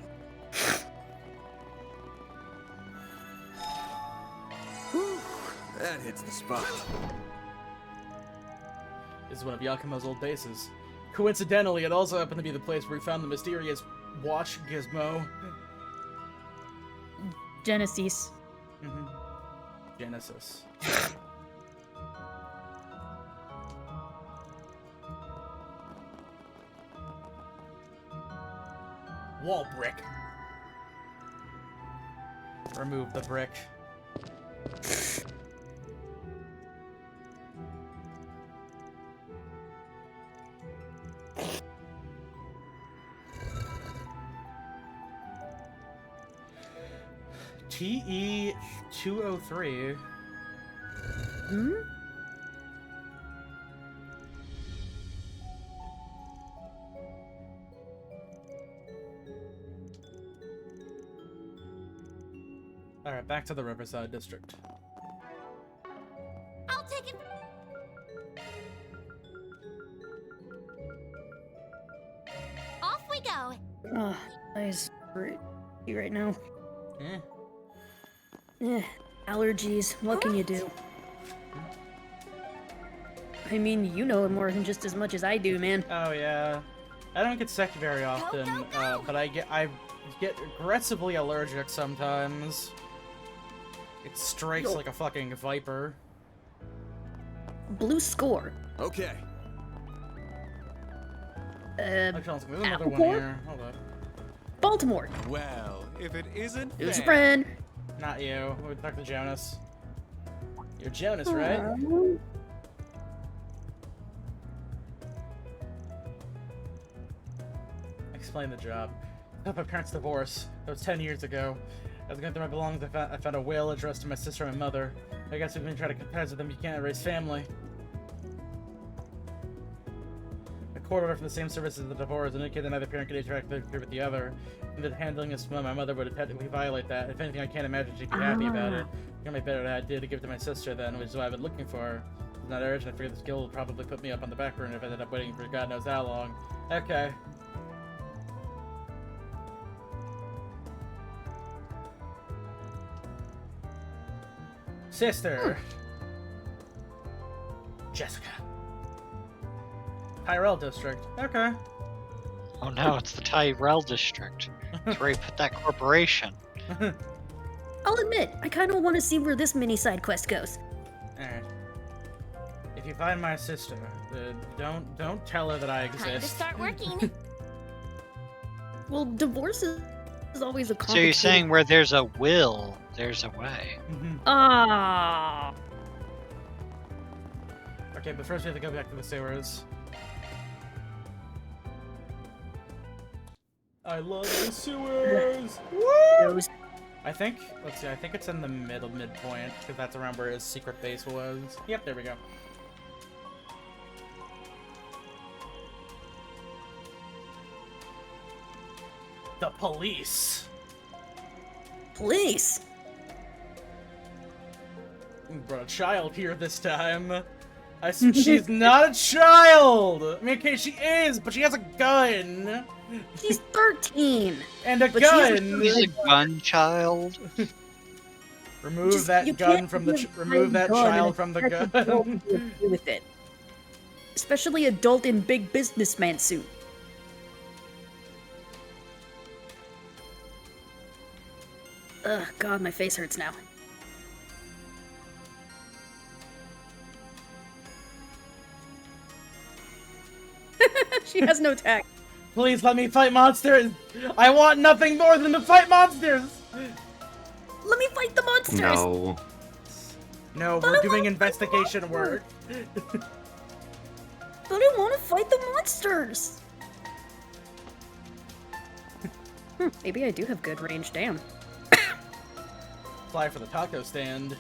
That hits the spot. This is one of Yakumo's old bases. Coincidentally, it also happened to be the place where we found the mysterious watch gizmo. Genesis. Mm-hmm. Genesis. Wall brick. Remove the brick. TE 203. Hmm? Alright, back to the Riverside District. I'll take it. Off we go. Oh, eyes hurt you right now. Eh. Allergies. What can you do? I mean, you know it more than just as much as I do, man. Oh yeah. I don't get sick very often, but I get aggressively allergic sometimes. It strikes like a fucking viper. Blue score. Okay. Actually, there's another one Appleport? here. Hold on. Baltimore. Well, if it isn't Who's your Van. friend? Not you. We would talk to Jonas. You're Jonas, right? Explain the job. My parents' divorce. That was 10 years ago. I was going through my belongings. I found a will addressed to my sister and my mother. I guess if you try to compare with them, you can't erase family. A court order from the same service as the divorce indicated that neither parent could interact with the other. And that handling this my mother would technically violate that. If anything, I can't imagine she'd be happy about it. I might better I did to give it to my sister then, which is what I've been looking for. It's not urgent. I figured this guild would probably put me up on the back burner if I ended up waiting for God knows how long. Okay. Sister. Jessica. Tyrell District. Okay. Oh no, it's the Tyrell District. That's where you put that corporation. I'll admit, I kind of want to see where this mini side quest goes. Alright. If you find my sister, don't tell her that I exist. Time to start working. Well, divorce is always a So complicated... you're saying where there's a will, there's a way. Ah. Okay, but first we have to go back to the sewers. I love the sewers! Woo! I think, let's see, I think it's in the midpoint, because that's around where his secret base was. Yep, there we go. The police! Police? We brought a child here this time. She's not a child! I mean, okay, she is, but she has a gun! She's 13! And a But gun! She's a gun child. Remove Just- that you gun can't from the give remove that gun child and from the expect adult gun. to be okay with it. Especially adult in big businessman suit. Ugh, God, my face hurts now. She has no tact. Please let me fight monsters! I want nothing more than to fight monsters! Let me fight the monsters! No. No, we're doing investigation work. But I want to fight the monsters! Maybe I do have good range, damn. Fly for the taco stand.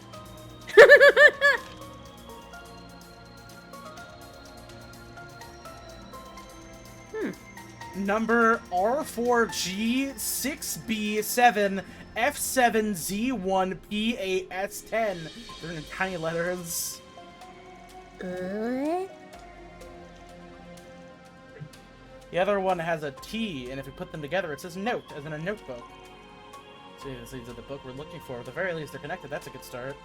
Number R4G6B7F7Z1PAS10. They're in tiny letters. The other one has a T, and if we put them together, it says note, as in a notebook. So these are the book we're looking for. At the very least, they're connected. That's a good start.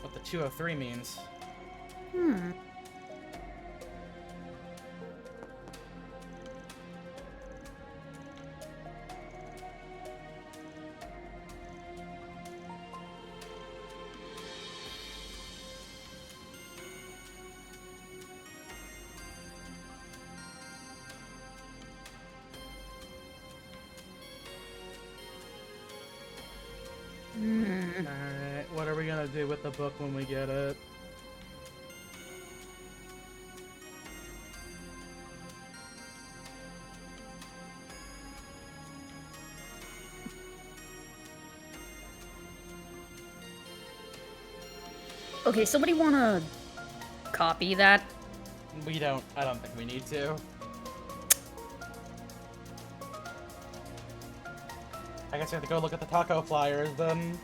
What the 203 means. do with the book when we get it. Okay, somebody wanna copy that? We don't. I don't think we need to. I guess we have to go look at the taco flyers then.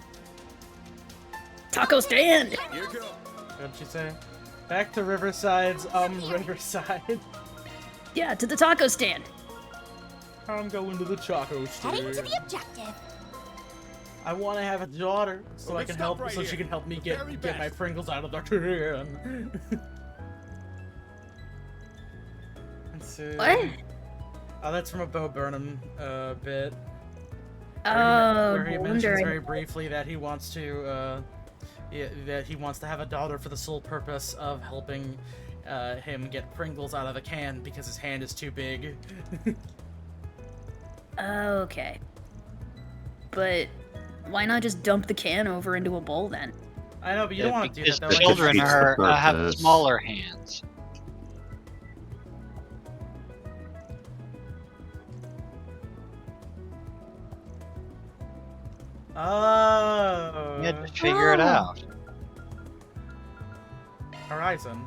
Taco stand! What'd you say? Back to Riverside's, Riverside. Yeah, to the taco stand. I'm going to the taco stand. Heading to the objective. I want to have a daughter so Well, I let's can stop help, right so she here. can help me The get very my best. Pringles out of the can. Let's see. What? Oh, that's from a Bo Burnham bit. Oh, Where he mentions wondering. very briefly that he wants to have a daughter for the sole purpose of helping him get Pringles out of a can because his hand is too big. Okay. But why not just dump the can over into a bowl then? I know, but you don't want to do Because that. Though. children defeats the have purpose. smaller hands. Oh. You had to figure it out. Horizon.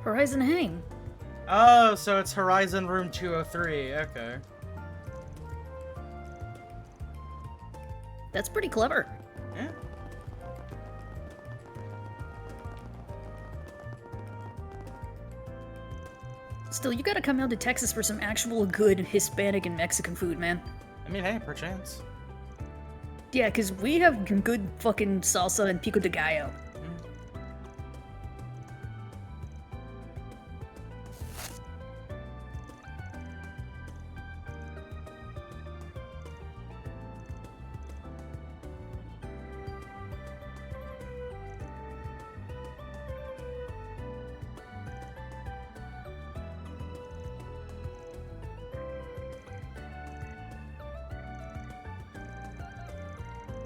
Horizon Hang. Oh, so it's Horizon Room 203. Okay. That's pretty clever. Yeah. Still, you gotta come down to Texas for some actual good Hispanic and Mexican food, man. I mean, hey, perchance. Yeah, because we have good fucking salsa and pico de gallo.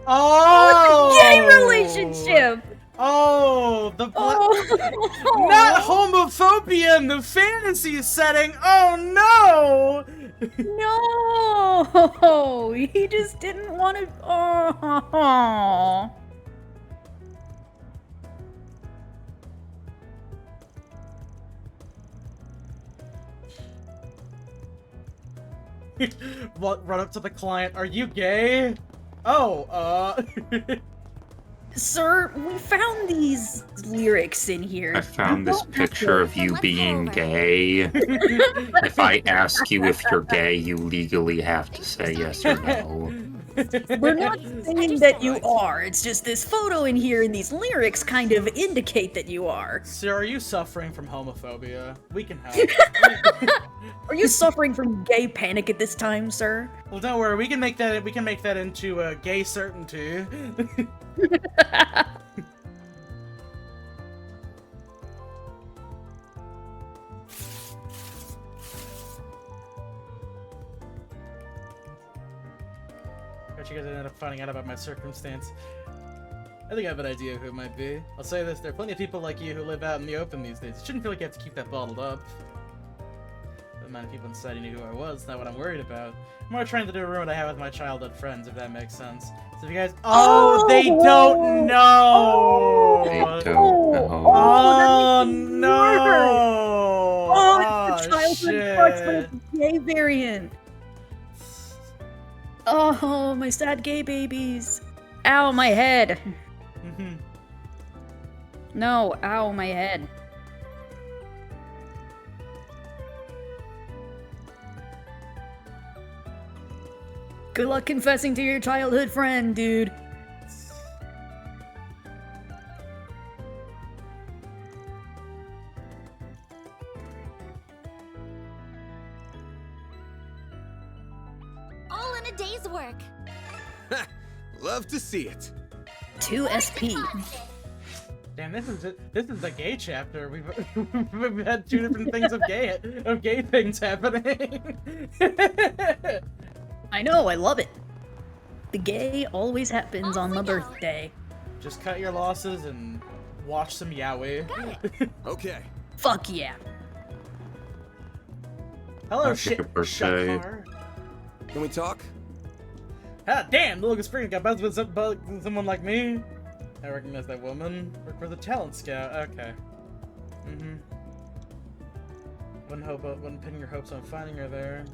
Oh! Gay relationship! Oh, the Oh. not homophobia in the fantasy setting. Oh no! No! He just didn't want to. Oh. Run up to the client. Are you gay? Oh, Sir, we found these lyrics in here. I found this picture of you being gay. If I ask you if you're gay, you legally have to say yes or no. We're not saying that you are. It's just this photo in here and these lyrics kind of indicate that you are. Sir, are you suffering from homophobia? We can help. Are you suffering from gay panic at this time, sir? Well, don't worry. We can make that. We can make that into gay certainty. Bet you guys ended up finding out about my circumstance. I think I have an idea who it might be. I'll say this, there are plenty of people like you who live out in the open these days. You shouldn't feel like you have to keep that bottled up. The amount of people inside knew who I was, not what I'm worried about. I'm more trying to do a rumor I have with my childhood friends, if that makes sense. So if you guys— Oh, they don't know! They don't know. Oh, no! Oh, it's the childhood shit. crush, but it's a gay variant. Oh, my sad gay babies. Ow, my head. No, ow, my head. Good luck confessing to your childhood friend, dude. All in a day's work. Love to see it. 2 SP. Damn, this is the gay chapter. We've had 2 different things of gay things happening. I know, I love it. The gay always happens on my birthday. Just cut your losses and watch some yaoi. Okay. Fuck yeah. Hello, Happy birthday. Shakar. Can we talk? Ah, damn, the Lucas Spring got buzzed with someone like me. I recognize that woman. Work for the talent scout. Okay. Wouldn't pin your hopes on finding her there.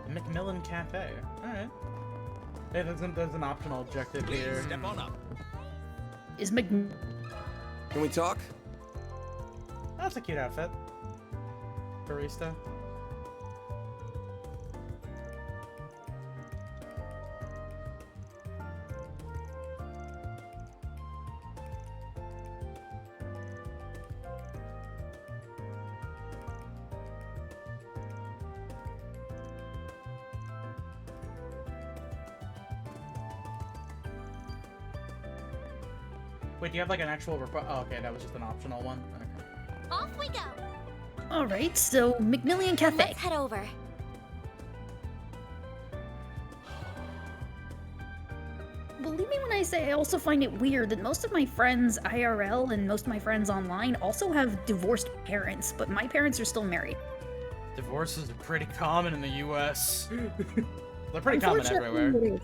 The Macmillan Cafe. Alright. Hey, there's an optional objective here. Step on up. Is Can we talk? That's a cute outfit. Barista. Wait, do you have like an actual oh, okay, that was just an optional one. Okay. Off we go. Alright, so Macmillan Cafe. Let's head over. Believe me when I say I also find it weird that most of my friends IRL and most of my friends online also have divorced parents, but my parents are still married. Divorces are pretty common in the U.S. They're pretty common everywhere.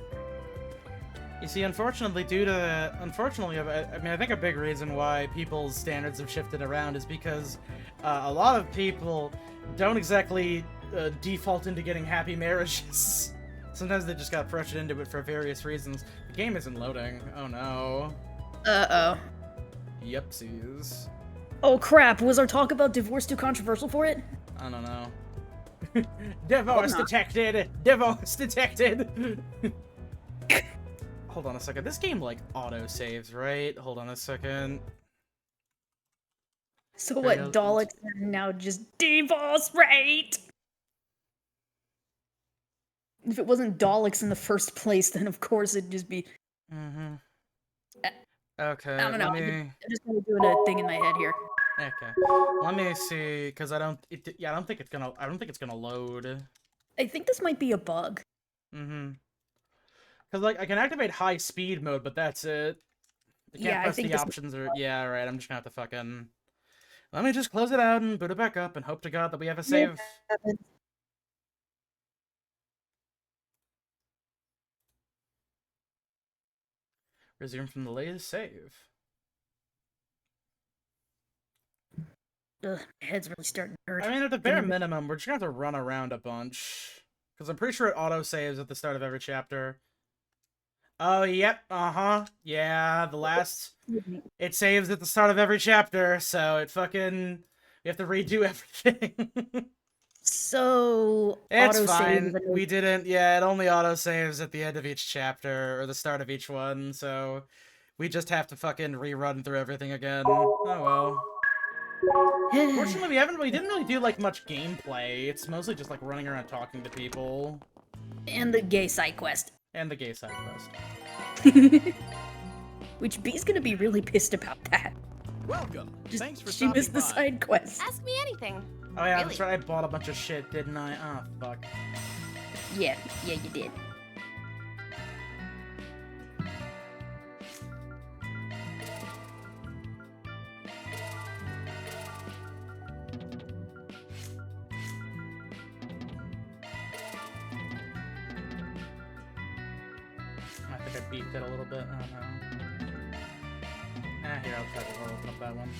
You see, unfortunately, I mean, I think a big reason why people's standards have shifted around is because a lot of people don't exactly default into getting happy marriages. Sometimes they just got pressured into it for various reasons. The game isn't loading. Oh no. Uh-oh. Yepsies. Oh crap, was our talk about divorce too controversial for it? I don't know. Divorce detected! Divorce detected! Hold on a second. This game, like, auto-saves, right? Hold on a second. So what, Daleks are now just divorce rate? If it wasn't Daleks in the first place, then of course it'd just be... Okay, I don't know, I'm just kind of doing a thing in my head here. Okay. Let me see, because I don't think it's gonna load. I think this might be a bug. Because, like, I can activate high speed mode, but that's it. I can't press the options or... Yeah, right, I'm just gonna have to fucking... Let me just close it out and boot it back up and hope to God that we have a save. Resume from the latest save. Ugh, my head's really starting to hurt. I mean, at the bare minimum, we're just gonna have to run around a bunch. Because I'm pretty sure it auto-saves at the start of every chapter. Oh, yep, yeah, the last... It saves at the start of every chapter, so it fucking... We have to redo everything. So... It's fine, we didn't... Yeah, it only auto-saves at the end of each chapter, or the start of each one, so... We just have to fucking rerun through everything again. Oh well. Fortunately, we didn't really do, like, much gameplay. It's mostly just, like, running around talking to people. And the gay side quest. And the gay side quest. Which B's gonna be really pissed about that. Welcome. Thanks for She missed the side quest. Ask me anything. Oh yeah, Really? that's right, I bought a bunch of shit, didn't I? Oh, fuck. Yeah, you did. I think I beefed it a little bit, I don't know. Here, I'll try to open up that one.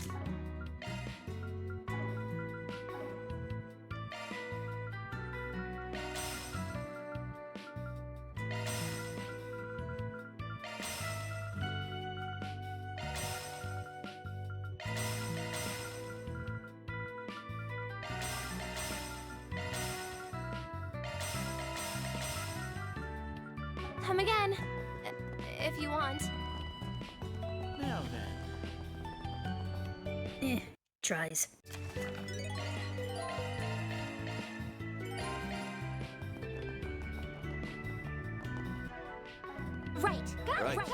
Come again. If you want. Now then. Tries. Right. Got Right. it.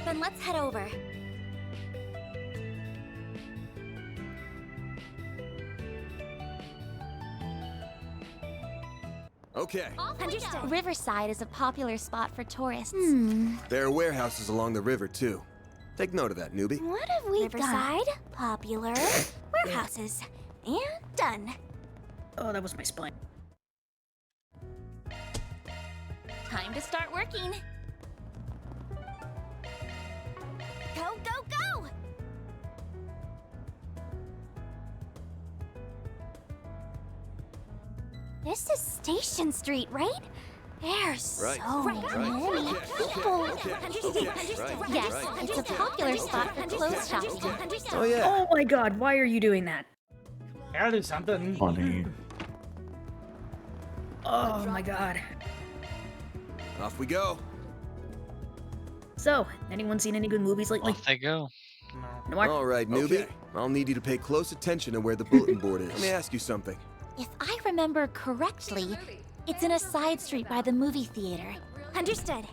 Then let's head over. Okay. Understood. Riverside is a popular spot for tourists. There are warehouses along the river, too. Take note of that, newbie. What have we Riverside, popular, warehouses, and done. Oh, that was my spine. Time to start working. Go, go, go! This is Station Street, right? There's so many people. Yes, it's a popular spot for clothes shopping. Oh, yeah. Oh my god, why are you doing that? Gotta do something. Funny. Oh my god. Off we go. So, anyone seen any good movies lately? Off they go. Noir? All right, newbie. I'll need you to pay close attention to where the bulletin board is. Let me ask you something. If I remember correctly, it's in a side street by the movie theater. Understood.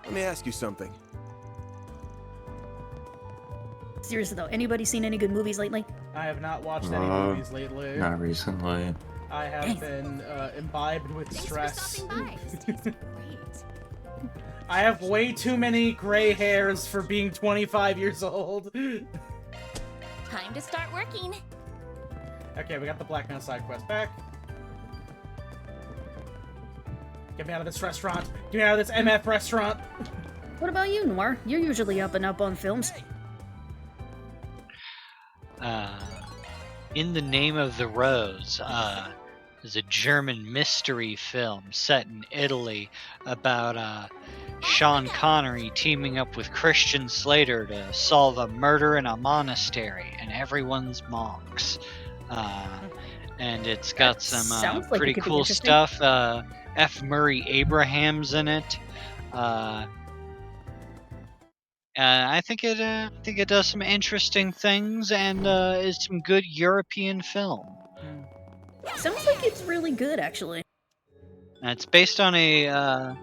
Let me ask you something. Seriously though, anybody seen any good movies lately? I have not watched any movies lately. Not recently. I have been imbibed with stress. I have way too many gray hairs for being 25 years old. Time to start working. Okay, we got the blackmail side quest back. Get me out of this restaurant. Get me out of this MF restaurant. What about you, Noir? You're usually up and up on films. In the Name of the Rose is a German mystery film set in Italy about Sean Connery teaming up with Christian Slater to solve a murder in a monastery, and everyone's monks. And it's got some sounds like it pretty could be cool interesting. stuff. F. Murray Abraham's in it. I think it does some interesting things and is some good European film. Sounds like it's really good, actually. It's based on a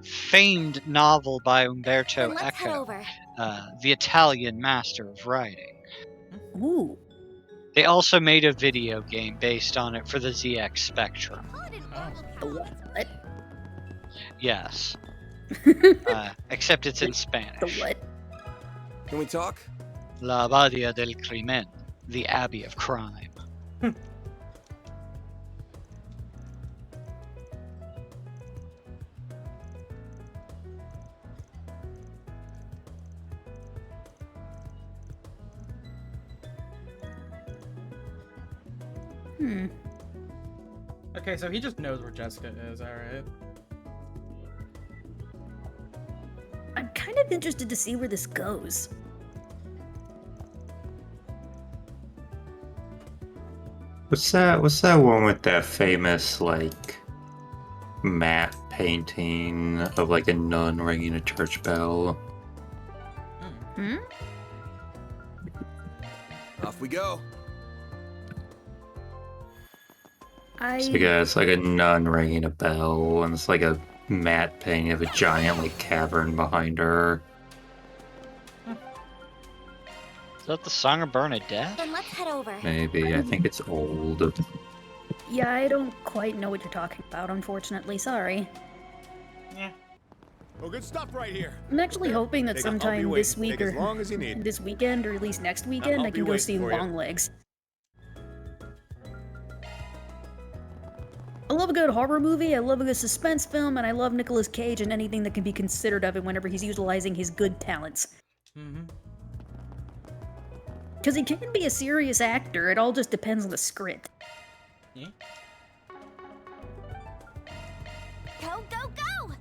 famed novel by Umberto Then let's head Eco, over. the Italian master of writing. Ooh. They also made a video game based on it for the ZX Spectrum. What? Yes. Except it's in Spanish. The what? Can we talk? La Badia del Crimen, the Abbey of Crime. Okay, so he just knows where Jessica is, alright. I'm kind of interested to see where this goes. What's that one with that famous, like, matte painting of, like, a nun ringing a church bell? Hmm? Off we go. It's like a nun ringing a bell, and it's like a matte painting of a giant, like, cavern behind her. Is that the Song of Bernadette? Then let's head over. Maybe. I think it's old. Yeah, I don't quite know what you're talking about, unfortunately. Sorry. Yeah. Well, good stuff right here. I'm actually hoping that I'll be sometime waiting. this week Take as long as you need. this weekend, or at least next weekend, I'll I be can go waiting see for you. Longlegs. I love a good horror movie, I love a good suspense film, and I love Nicolas Cage and anything that can be considered of it whenever he's utilizing his good talents. Because he can be a serious actor, it all just depends on the script. Yeah. Go, go, go!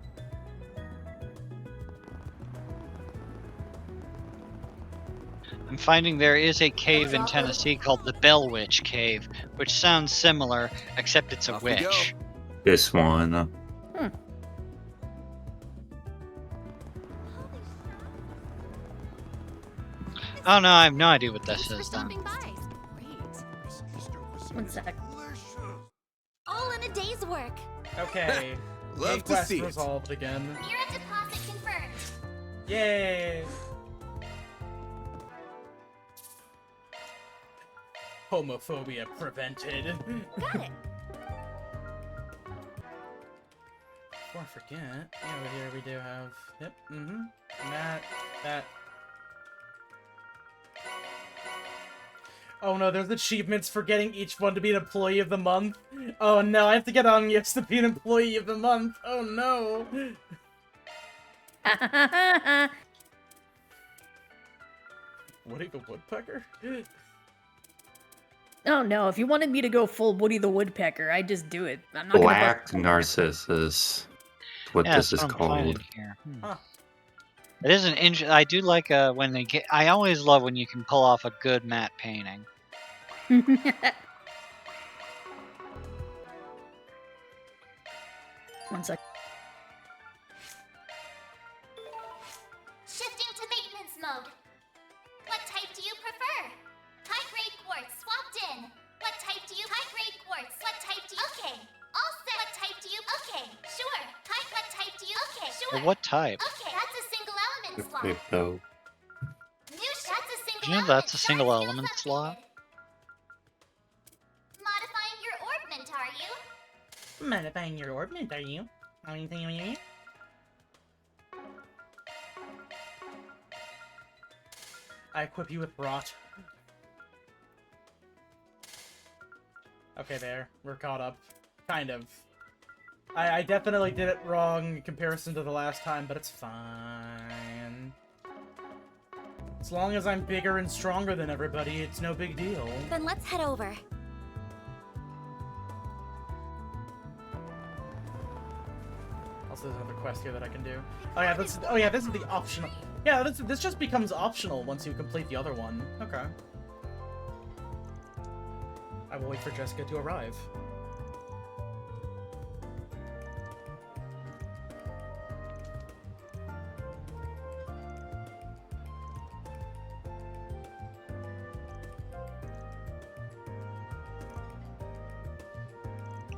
I'm finding there is a cave in Tennessee called the Bell Witch Cave, which sounds similar, except it's a Off we go. witch. This one. Oh no, I have no idea what this is then. One sec. All in a day's work. Okay. Love to quest see it. resolved again. Mira deposit confirmed. Yay! Homophobia prevented. Got it. Before I forget, over here we do have, yep, that. Oh no, there's achievements for getting each one to be an employee of the month. Oh no, I have to get on yes to be an employee of the month. Oh no. Woody the Woodpecker? Oh no, if you wanted me to go full Woody the Woodpecker, I'd just do it. I'm not Black gonna Narcissus. What Yeah, this that's is what I'm finding called. here. Huh. It is an I do like when they get. I always love when you can pull off a good matte painting. One sec. Shifting to maintenance mode. What type do you prefer? High-grade quartz swapped in. What type do you? High-grade quartz. What type do you? Okay. All set. What type do you? Okay. Sure. What type do you? Okay. Sure. Well, what type? Okay. That's a single element slot. Wait, though. That's a single Do you know that's a single element slot? Modifying your orbment, are you? Modifying your orbment, are you? Anything on you? I equip you with rot. Okay, there. We're caught up. Kind of. I definitely did it wrong in comparison to the last time, but it's fine. As long as I'm bigger and stronger than everybody, it's no big deal. Then let's head over. Also, there's another quest here that I can do. Oh yeah, this is the optional. Yeah, this just becomes optional once you complete the other one. Okay. I will wait for Jessica to arrive.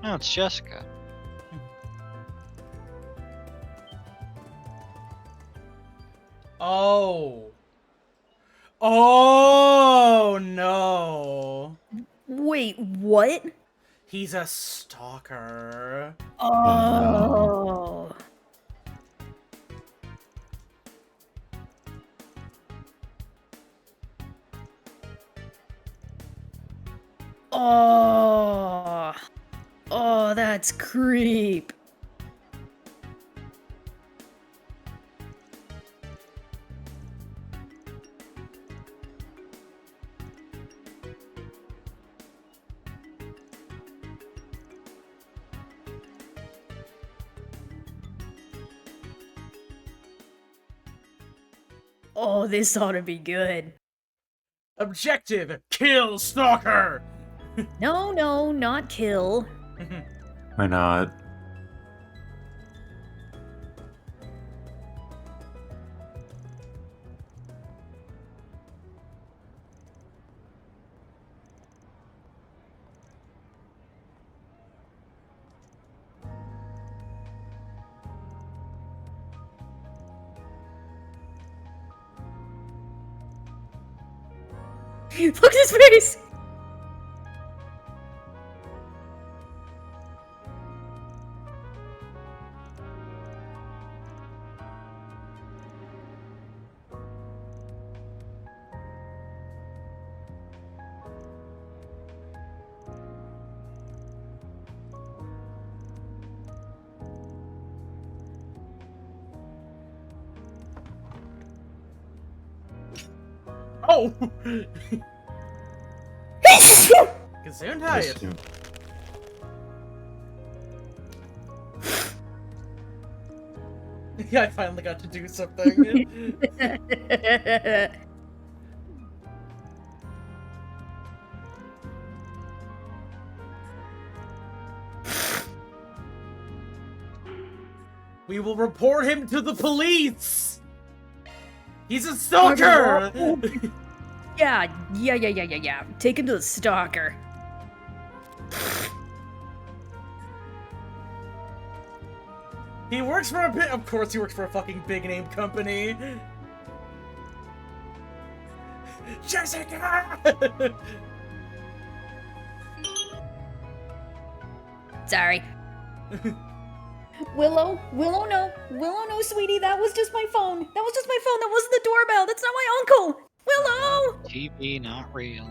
No, it's Jessica. Oh. Oh no. Wait, what? He's a stalker. Oh. Oh. Oh, that's creep. Oh, this ought to be good. Objective: kill stalker. No, no, not kill. Why not? Look at his face! Oh! Gesundheit! Yeah, I finally got to do something. We will report him to the police! He's a stalker! Yeah. Take him to the stalker. He works for of course he works for a fucking big name company. Jessica! Sorry. Willow, no, sweetie, that was just my phone. That was just my phone. That wasn't the doorbell. That's not my uncle. Willow! TV not real.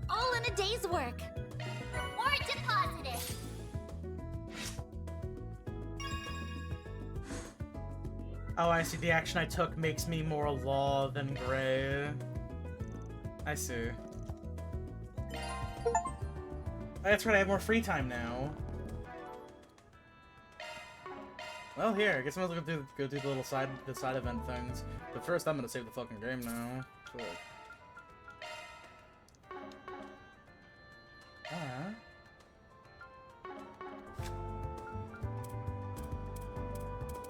All in a day's work. Reward deposited. Oh, I see. The action I took makes me more law than gray. I see. Oh, that's right, I have more free time now. Well, here, I guess I'm gonna go do the little side event things. But first, I'm gonna save the fucking game now. Fuck.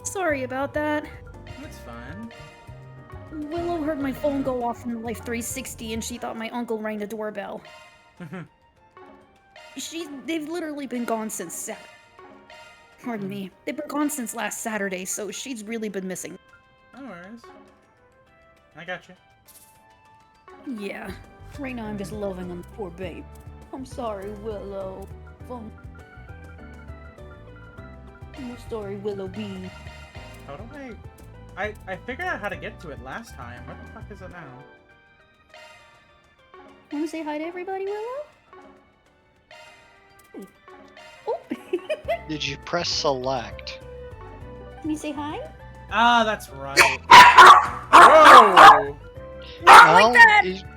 Sorry about that. That's fine. Willow heard my phone go off from Life 360 and she thought my uncle rang the doorbell. They've literally been gone since Pardon me. They've been gone since last Saturday, so she's really been missing. No worries. I got you. Yeah. Right now I'm just loving on the poor babe. I'm sorry, Willow. I'm sorry, Willow Bean. How do I figured out how to get to it last time. Where the fuck is it now? Wanna say hi to everybody, Willow? Did you press select? Can you say hi? Ah, that's right. Whoa! Well,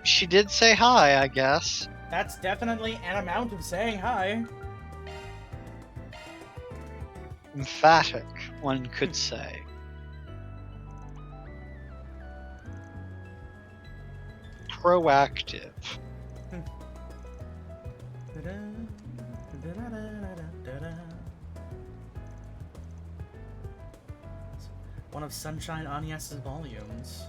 she did say hi, I guess. That's definitely an amount of saying hi. Emphatic, one could say. Proactive. One of Sunshine Agnes's volumes.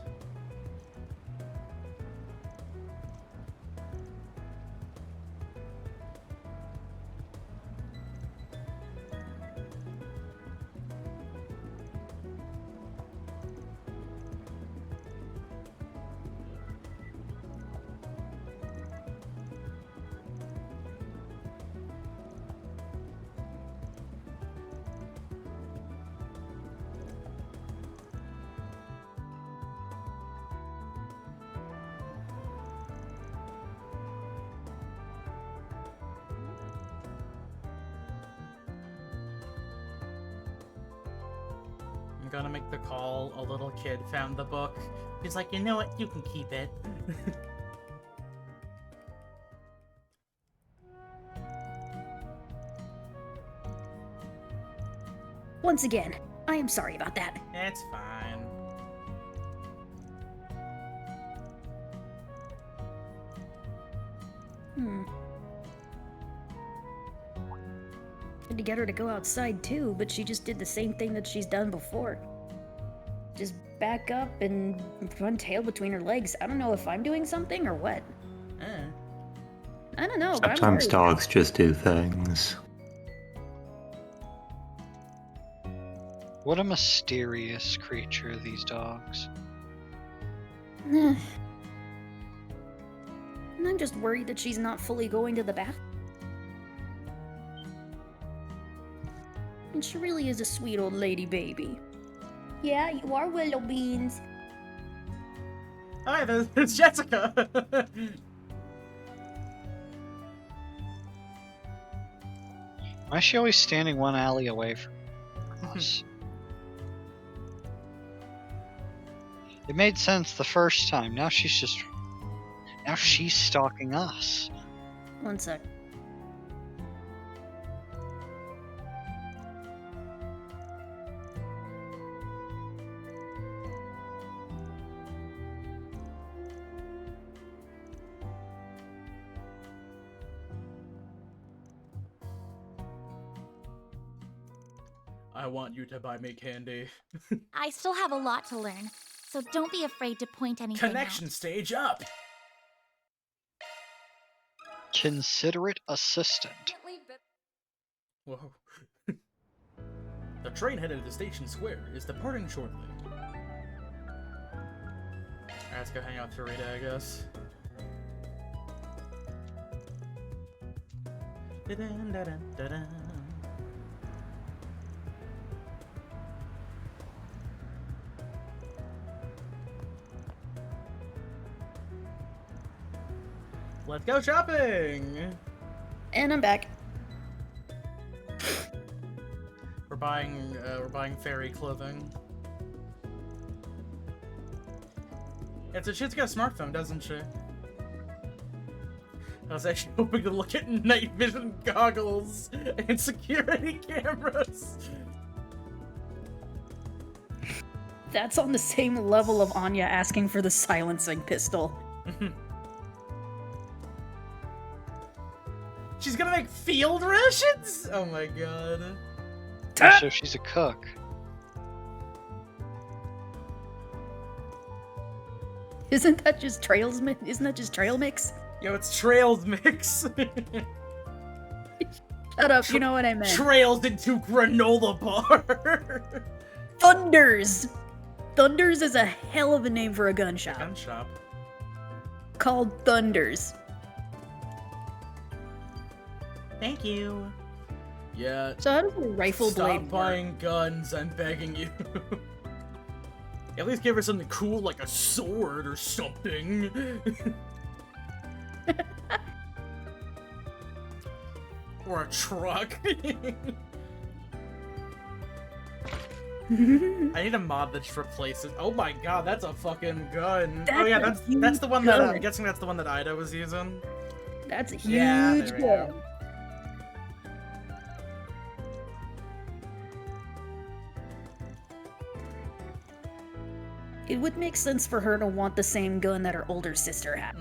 Gonna make the call. A little kid found the book. He's like, you know what? You can keep it. Once again, I am sorry about that. It's fine. Tried to get her to go outside too, but she just did the same thing that she's done before. Just back up and run tail between her legs. I don't know if I'm doing something or what. I don't know. But Sometimes dogs just do things. What a mysterious creature, these dogs. And I'm just worried that she's not fully going to the bath. And she really is a sweet old lady baby. Yeah, you are, Willow Beans. Hi, there's Jessica. Why is she always standing one alley away from us? It made sense the first time. Now she's stalking us. One sec. I want you to buy me candy. I still have a lot to learn, so don't be afraid to point anything Connection out. stage up. Considerate assistant. Whoa. The train headed to Station Square is departing shortly. Alright, let's go hang out with Farida, I guess. Da-dun-da-dun-da-dun. Let's go shopping! And I'm back. We're buying fairy clothing. Yeah, so she's got a smartphone, doesn't she? I was actually hoping to look at night vision goggles and security cameras. That's on the same level of Anya asking for the silencing pistol. She's gonna make field rations? Oh my god. So she's a cook. Isn't that just trails? Isn't that just trail mix? Yo, it's trails mix. Shut up, you know what I meant. Trails into granola bar. Thunders! Thunders is a hell of a name for a gun shop. Gun shop. Called Thunders. Thank you. Yeah. So how does a rifle blade Stop buying guns, I'm begging you. At least give her something cool like a sword or something. Or a truck. I need a mod that just replaces. Oh my god, that's a fucking gun. That's oh yeah, that's the one that gun. I'm guessing that's the one that Ida was using. That's a huge Yeah, there we gun. go. It would make sense for her to want the same gun that her older sister had.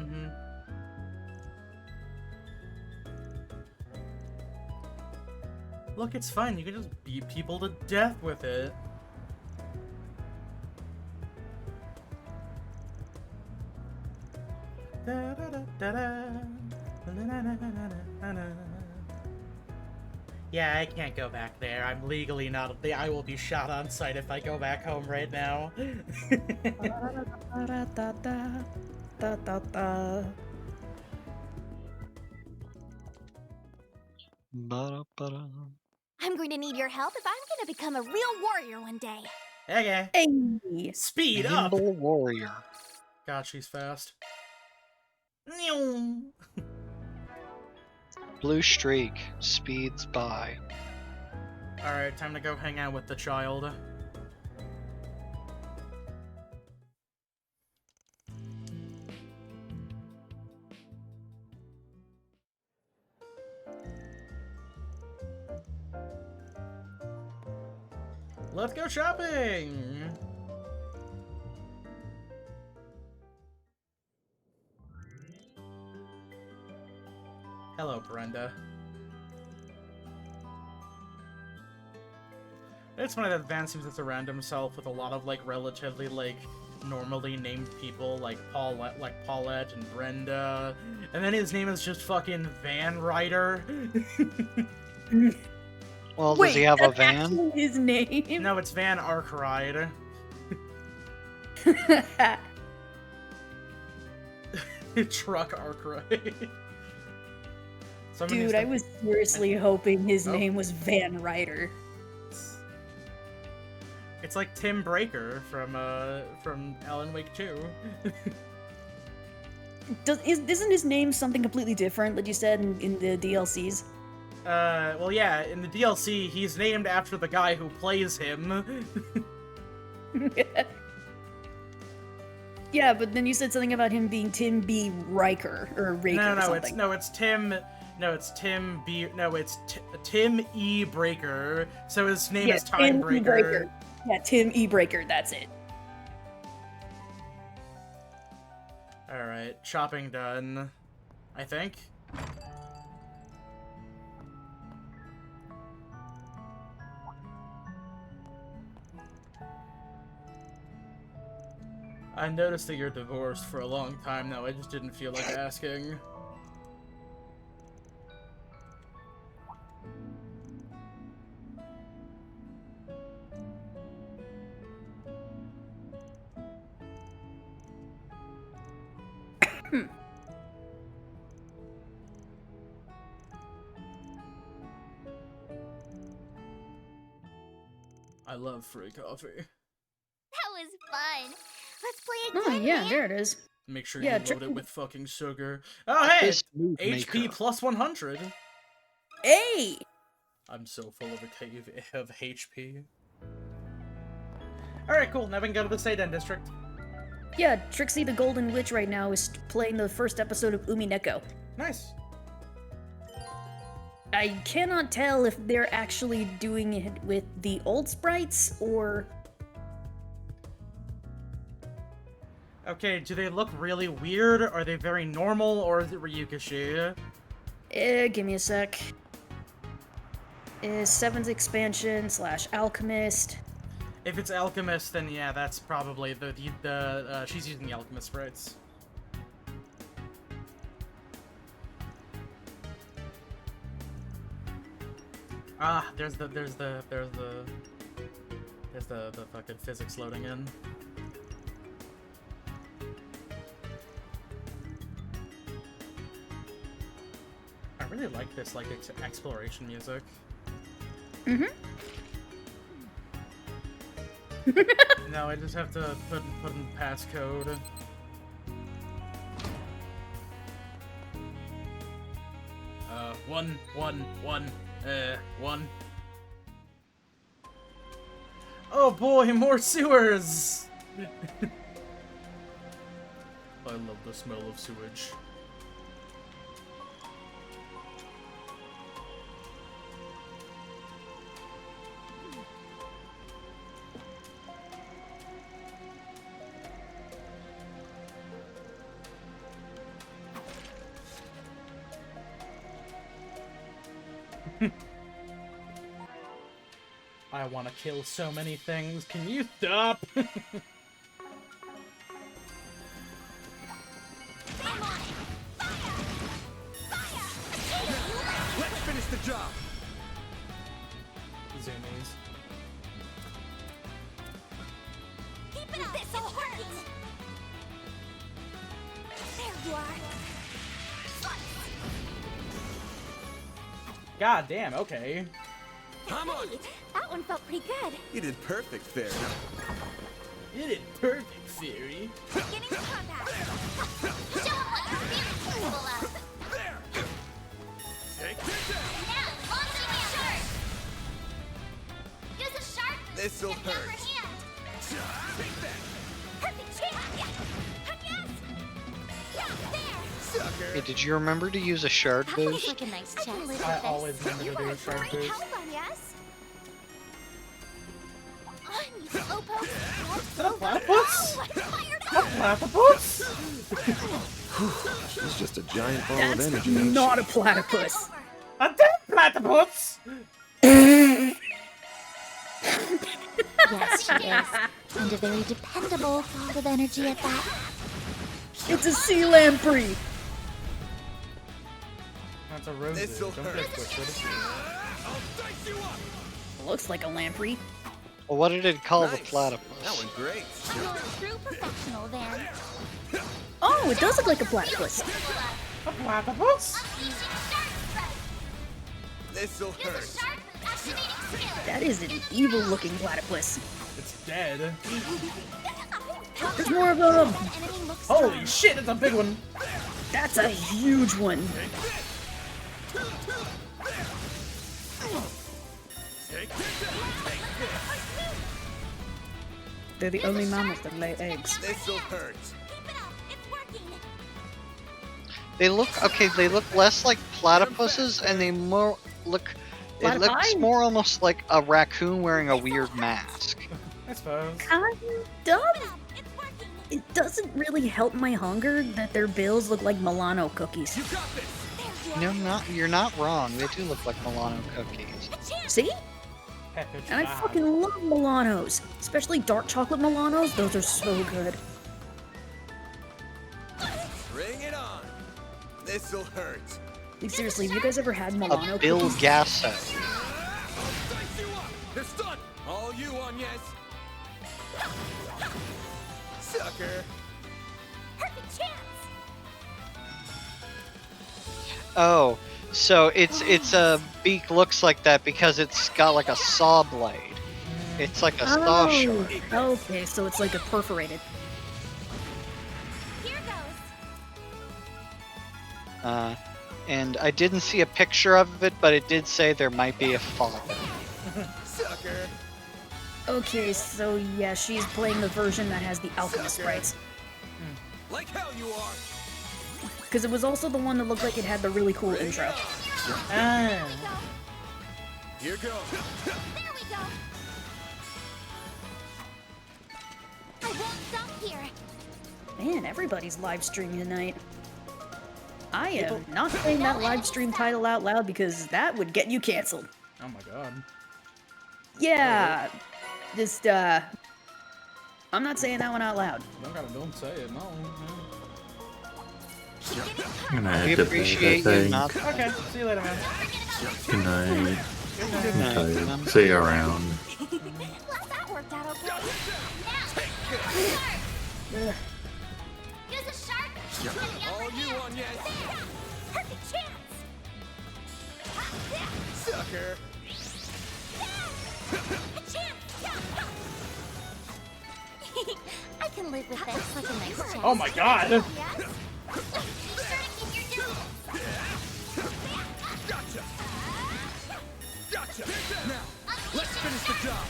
Look, it's fine. You can just beat people to death with it. Yeah, I can't go back there. I'm legally not. I will be shot on sight if I go back home right now. I'm going to need your help if I'm going to become a real warrior one day. Okay. Hey. Speed up. Nimble warrior. God, she's fast. Blue streak speeds by. Alright, time to go hang out with the child. Let's go shopping! Hello, Brenda. It's funny that Van seems to surround himself with a lot of, like, relatively, like, normally named people, like Paulette and Brenda. And then his name is just fucking Van Ryder. Well, Wait, does he have a that's van? actually his name? No, it's Van Arkwright. Truck Arkwright. Dude, I was seriously hoping his name was Van Ryder. It's like Tim Breaker from Alan Wake 2. Isn't his name something completely different that you said in the DLCs? Well, yeah, in the DLC, he's named after the guy who plays him. Yeah, but then you said something about him being Tim B. Riker or Raker or something. It's Tim E. Breaker. So his name is Time Tim E. Breaker. Yeah, Tim E. Breaker, that's it. Alright, shopping done. I think. I noticed that you're divorced for a long time now. I just didn't feel like asking. I love free coffee. That was fun. Let's play Oh, again. yeah, man. there it is. Make sure Yeah, you load it with fucking sugar. Oh, hey! This move HP maker. plus 100. Hey! I'm so full of a cave of HP. Alright, cool. Now we can go to the Seiden district. Yeah, Trixie the Golden Witch right now is playing the first episode of Umineko. Nice. I cannot tell if they're actually doing it with the old sprites or... Okay, do they look really weird? Are they very normal, or is it Ryukishi? Give me a sec. Is 7th expansion / alchemist. If it's Alchemist, then yeah, that's probably she's using the Alchemist sprites. Ah, there's the fucking physics loading in. I really like this like exploration music. Mm-hmm. No, I just have to put in passcode. One. 1. Oh boy, more sewers! I love the smell of sewage. I want to kill so many things. Can you stop? Let's finish the job. Zoomies. Keep it up. This'll hurt. There you are. God damn, okay. Come on. Hey, that one felt pretty good. You did perfect, Fairy. You did perfect, Fairy. Beginning combat. Show them what your feelings capable of. There. Take this out. Now, launching a shark. Use a shark. This'll Get the upper hurt. hand. Take that. Perfect trick. Yes. Yeah, there. Sucker. Hey, did you remember to use a shard That looks boost? like a nice chest. I always remember You to do are a shark great boost. help on, yes? On, you slowpoke. Is that a platypus? A platypus? She's just a giant ball That's of energy. not a platypus. A damn platypus! Yes, she is. And a very dependable ball of energy at that. It's a sea lamprey. That's a rose. This'll Don't hurt. get twisted. I'll dice you up. Looks like a lamprey. Well, what did it call the Nice. platypus? That went great. You're a true professional, Van. Oh, it does look like a platypus. A platypus? Unleashing shark strike. This'll Use a hurt. shark activating skill. That is an evil-looking platypus. It's dead. There's more of them. That enemy looks Holy shit, it's a big one. That's a huge one. Take this out. They're the only mammals that lay eggs. This'll hurt. Keep it up. It's working. They look okay. They look less like platypuses, and they more look. It looks Platypi? more almost like a raccoon wearing a weird mask. I suppose. Kind of. It doesn't really help my hunger that their bills look like Milano cookies. You got this. No, you're not wrong. They do look like Milano cookies. See? And I fucking love Milanos. Especially dark chocolate Milanos. Those are so good. This'll hurt. Like, seriously, have you guys ever had Milano A Bill cookies? Gasso. They're stunned! All you on, yes. Sucker. Perfect chance! Oh, so it's a beak looks like that because it's got like a saw blade. It's like a saw shark. Okay, so it's like a perforated. Here goes. And I didn't see a picture of it, but it did say there might be a father. Sucker. Okay, so yeah, she's playing the version that has the alchemist sprites. Like hell you are! Because it was also the one that looked like it had the really cool intro. Here goes. There we go. I won't stop here. Man, everybody's live streaming tonight. I am not saying that live stream title out loud because that would get you canceled. Oh my god. Yeah, just I'm not saying that one out loud. Don't say it, no. I'm gonna We have to appreciate bed, I you think. not. Okay, see you later, man. Good night. Good night. Okay. See you around. Well, that worked out okay. Now, use a shark. All you on, yes. Perfect chance. Sucker. A chance. I can live with this. Like a nice chance. Oh my god! Yes? Be sure to keep your distance. Gotcha. Gotcha. Now, let's finish the job.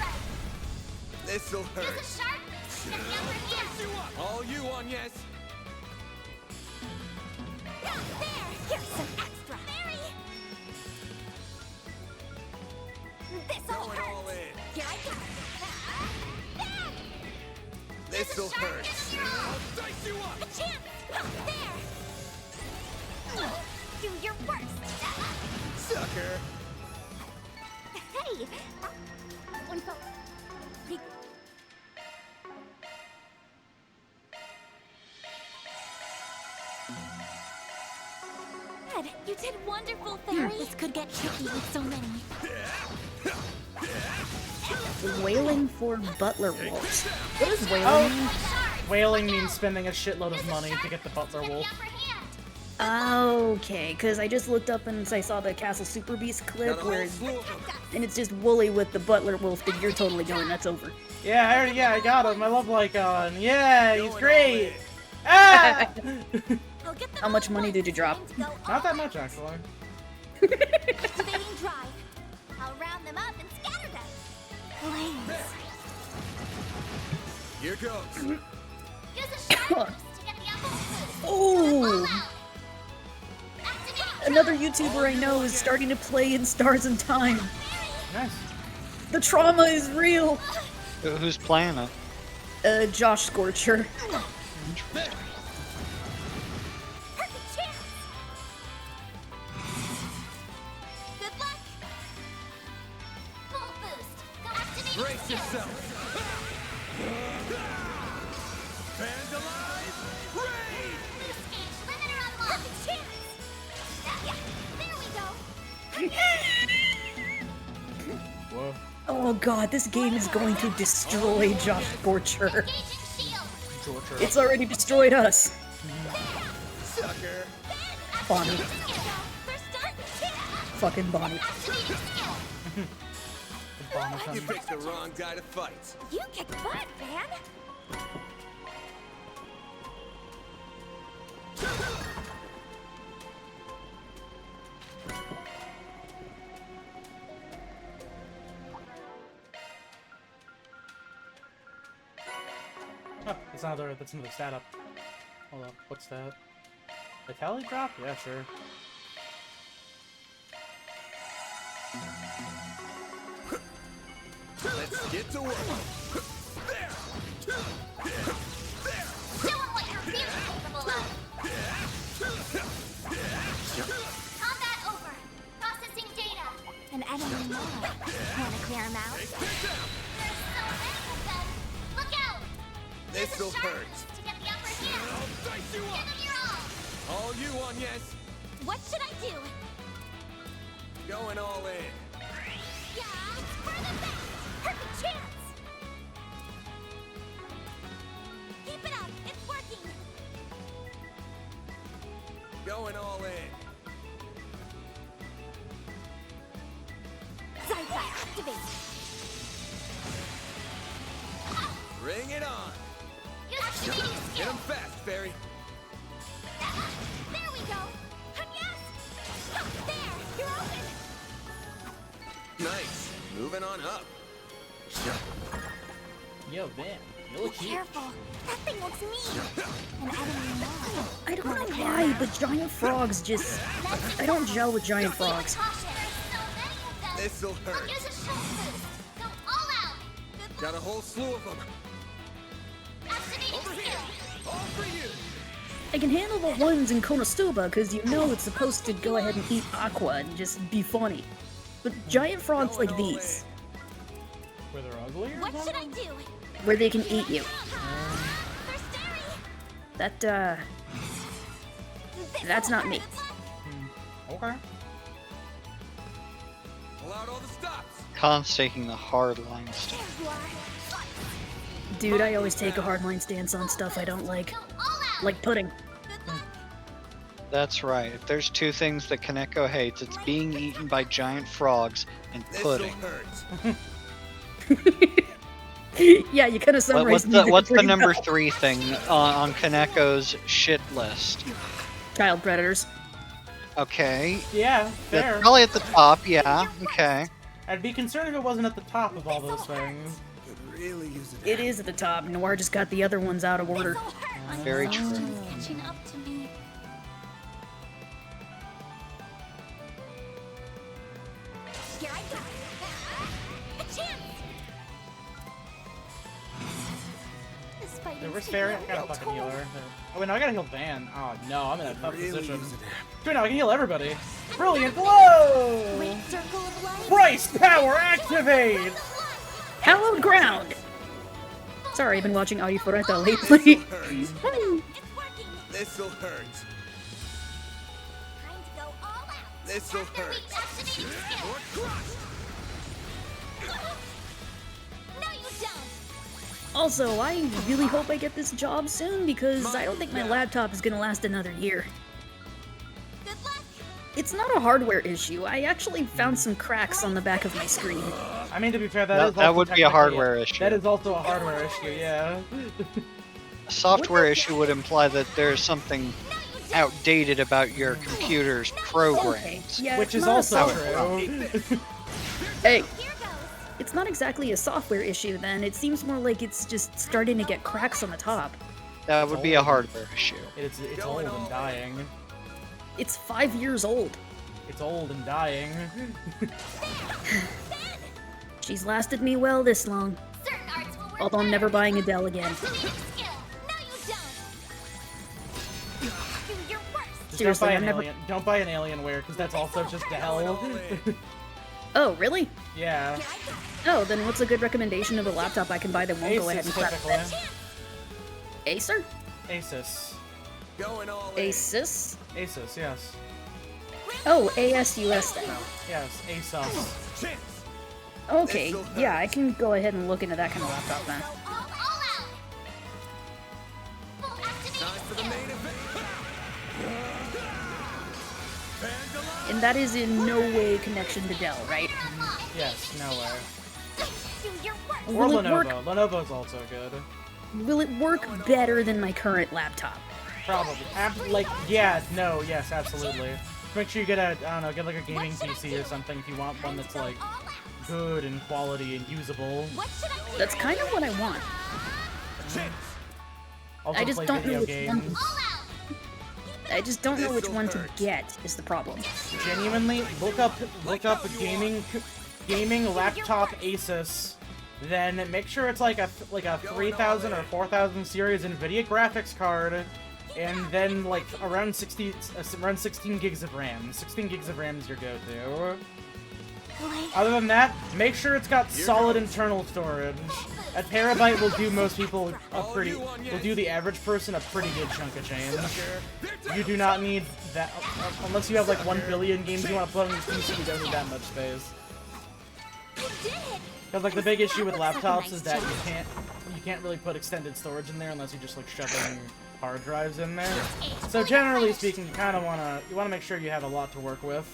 This'll hurt. Use a shark. Get the upper hand. All you on, yes. There. Here's some extra. Mary. This'll Going hurt. all in. Here I go. This'll hurt. I'll dice you up. A chance. There. Do your worst. Sucker. Hey. That one felt pretty. Ed, you did wonderful, Fairy. This could get tricky with so many. Wailing for butler wolves. What is wailing? Whaling means spending a shitload of money to get the butler wolf. Okay, because I just looked up and I saw the Castle Super Beast clip where, and it's just Wooly with the butler wolf that you're totally going nuts over. Yeah, I got him. I love Lycon. Yeah, he's great. Ah! How much money did you drop? Not that much, actually. Activating drive. I'll round them up and scatter them. Please. Here goes. Use a shark to get the upper boost. Oh! Another YouTuber I know is starting to play in Stars in Time. Nice. The trauma is real. Who's playing it? Josh Scorcher. Perfect chance. Good luck. Full boost. Activate Brace yourself. Fans alive. Raid. Boost gauge limiter unlocked. Perfect chance. Yeah, there we go. Whoa. Oh god, this game is going to destroy Josh Scorcher. Engaging shield. It's already destroyed us. Sucker. Bonnie. First start. Fucking Bonnie. Activating skill. You picked the wrong guy to fight. You kicked butt, man. Oh, that's another stat up. Hold up, what's that? Vitality drop? Yeah, sure. Let's get to work. There. Show 'em what you're really capable of. Combat over. Processing data. An enemy mod. Wanna clear him out? There's so many of them. Look out! This'll hurt. To get the upper hand. I'll dice you Give up. them your all. All you on, yes. What should I do? Going all in. Yeah, for the best! Perfect chance! Keep it up, it's working! Going all in. Sci-fi, activate! Bring it on. Activating Hit skill! him fast, Fairy. There we go! Yes! There, you're open! Nice. Moving on up. Yo, man, you Be look huge. careful! That thing looks mean! An enemy now. I don't know why, but giant frogs just... I don't gel with giant frogs. This'll hurt. Use a short boost. Go all out. Got a whole slew of them. Activating skill. All for you. I can handle the ones in Konosuba because you know it's supposed to go ahead and eat aqua and just be funny. But giant frogs like these, Where they're ugly? What should I do? where they can eat you, that, that's not me. Okay. Pull out all the stops. Khan's taking the hard line stance. Dude, I always take a hardline stance on stuff I don't like pudding. That's right. If there's two things that Kaneko hates, it's being eaten by giant frogs and pudding. Yeah, you kind of What's summarized me what's the pretty number well. 3 thing on Kaneko's shit list? Child predators. Okay. Yeah, fair. That's probably at the top, yeah. Okay. I'd be concerned if it wasn't at the top of all those things. Really use it. It is at the top. Noir just got the other ones out of order. Very true. Catching up to me. Here I go. A chance. This fight There is was Fairy. I taking a gotta real fucking heal toll. her. Oh wait, no, I gotta heal Van. Oh no, I'm in a tough Really position. use it. Dude, now I can heal everybody. Brilliant glow! Great circle of light. Bryce power activate! Hallowed ground! Sorry, I've been watching Audifureta lately. It's working. This'll hurt. Time to go all out. This'll hurt. Activating skill. Or crushed. No, you don't. Also, I really hope I get this job soon because I don't think my laptop is gonna last another year. Good luck. It's not a hardware issue. I actually found some cracks on the back of my screen. I mean, to be fair, That that would be a hardware issue. That is also a hardware issue, yeah. A software issue would imply that there's something outdated about your computer's programs. Yeah, Which it's is not a also software- true. Hey, it's not exactly a software issue then. It seems more like it's just starting to get cracks on the top. That would be a hardware issue. It's old and dying. It's 5 years old. It's old and dying. She's lasted me well this long. Certain arts will work Although I'm never buying Adele again. Activating skill. No, you don't. Do your worst. Just Seriously, don't buy I'm an never- alien. Don't buy an Alienware, because that's also just to hell. Oh, really? Yeah. Oh, then what's a good recommendation of a laptop I can buy that won't go ahead Asus and crap? typically. Acer? Asus. Going all in. Asus? Asus, yes. Oh, ASUS then. Yes, Asus. Chance. Okay, yeah, I can go ahead and look into that kind of laptop then. All out. Full activating Time for the skill. main event. Vandalize. And that is in no way connection to Dell, right? Yes, no way. Do your worst. Or Will it work? Lenovo. Lenovo's also good. Will it work better than my current laptop? Probably. Yeah, no, yes, absolutely. Make sure you get I don't know, get like a gaming PC or something if you want one that's like good and quality and usable. What should I do? That's kind of what I want. Also I just play don't know video which one. games. I just don't know which one to get. Is the problem? Genuinely, look up gaming laptop Asus. Then make sure it's like a 3000 or 4000 series NVIDIA graphics card, and then like around 16 gigs of RAM. 16 gigs of RAM is your go-to. Other than that, make sure it's got solid internal storage. A terabyte will do most people will do the average person a pretty good chunk of change. You do not need that, unless you have like 1 billion games you want to put on your PC, you don't need that much space. Because like the big issue with laptops is that you can't really put extended storage in there unless you're just like shoving hard drives in there. So generally speaking, you kind of wanna make sure you have a lot to work with.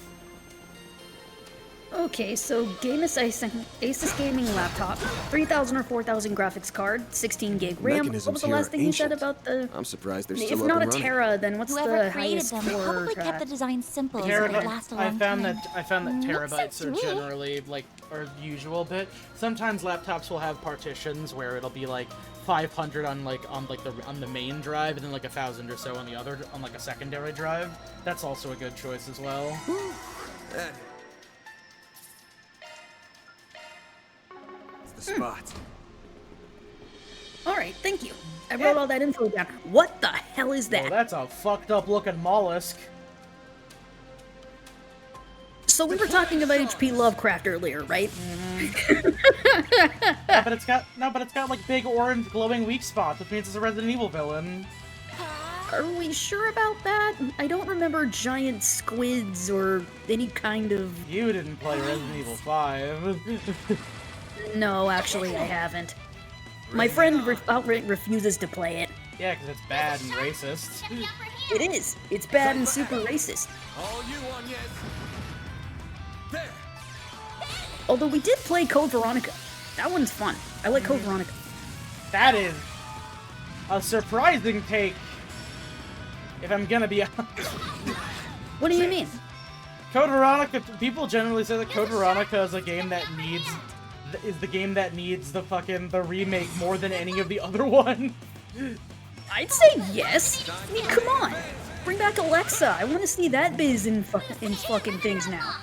Okay, so Asus Gaming laptop, 3000 or 4000 graphics card, 16 gig RAM. What was the last thing you said about the? I'm surprised they're If still up not a and running. tera, then what's Whoever the created highest them for? probably kept the design simple so they last a I long found time. that terabytes Makes are sense to me. generally like are usual, but sometimes laptops will have partitions where it'll be like 500 on the main drive and then like 1000 or so on the other on like a secondary drive. That's also a good choice as well. The spot. Alright, thank you. I wrote all that info down. What the hell is that? Oh, that's a fucked up looking mollusk. So we were talking about H.P. Lovecraft earlier, right? Yeah, but it's got like big orange glowing weak spots, which means it's a Resident Evil villain. Are we sure about that? I don't remember giant squids or any kind of... You didn't play Resident Evil 5. No, actually I haven't. My friend outright refuses to play it. Yeah, because it's bad and racist. It is. It's bad and super racist. All you want yet? There. Although we did play Code Veronica. That one's fun. I like Code Veronica. That is a surprising take, if I'm gonna be honest. What do you mean? Code Veronica, people generally say that Code Veronica is a game that needs the remake more than any of the other ones. I'd say yes. I mean, come on. Bring back Alexa. I want to see that biz in fucking things now.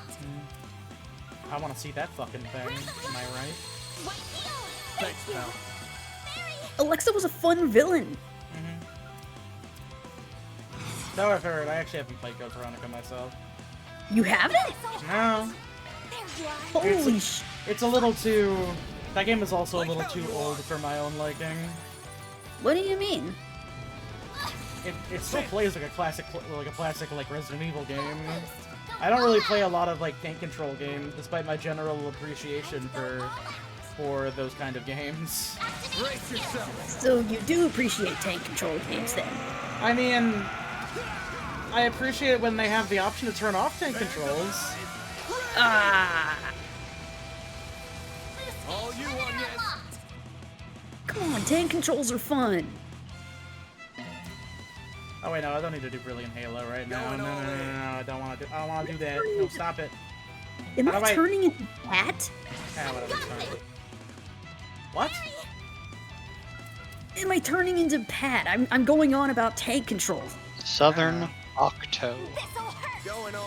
I want to see that fucking thing. Am I right? Thanks, pal. Alexa was a fun villain. So I've heard. I actually haven't played Code Veronica myself. You haven't? No. Holy sh... It's a little too... That game is also a little too old for my own liking. What do you mean? It still plays like a classic like Resident Evil game. I don't really play a lot of like tank control games, despite my general appreciation for those kind of games. Brace yourself. So you do appreciate tank control games then? I mean, I appreciate it when they have the option to turn off tank controls. Ah. All you want yet? Come on, tank controls are fun. Oh wait, no, I don't need to do Brilliant Halo right now. No, I don't want to do that. No, stop it. Am How I do I- turning into that? Whatever, it's fine. What? Am I turning into Pat? I'm going on about tank controls. Southern Octo.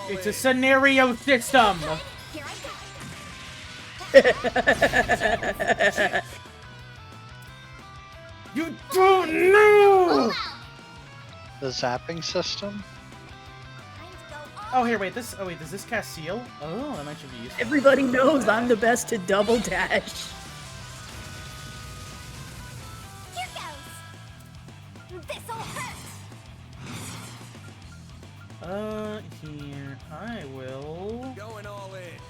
It's a scenario system. You don't know. The zapping system? Oh, here, wait. Is this Castile? Oh, that might should be useful. Everybody knows I'm the best to double dash. Here goes. This'll hurt. Here, I will... Going all in.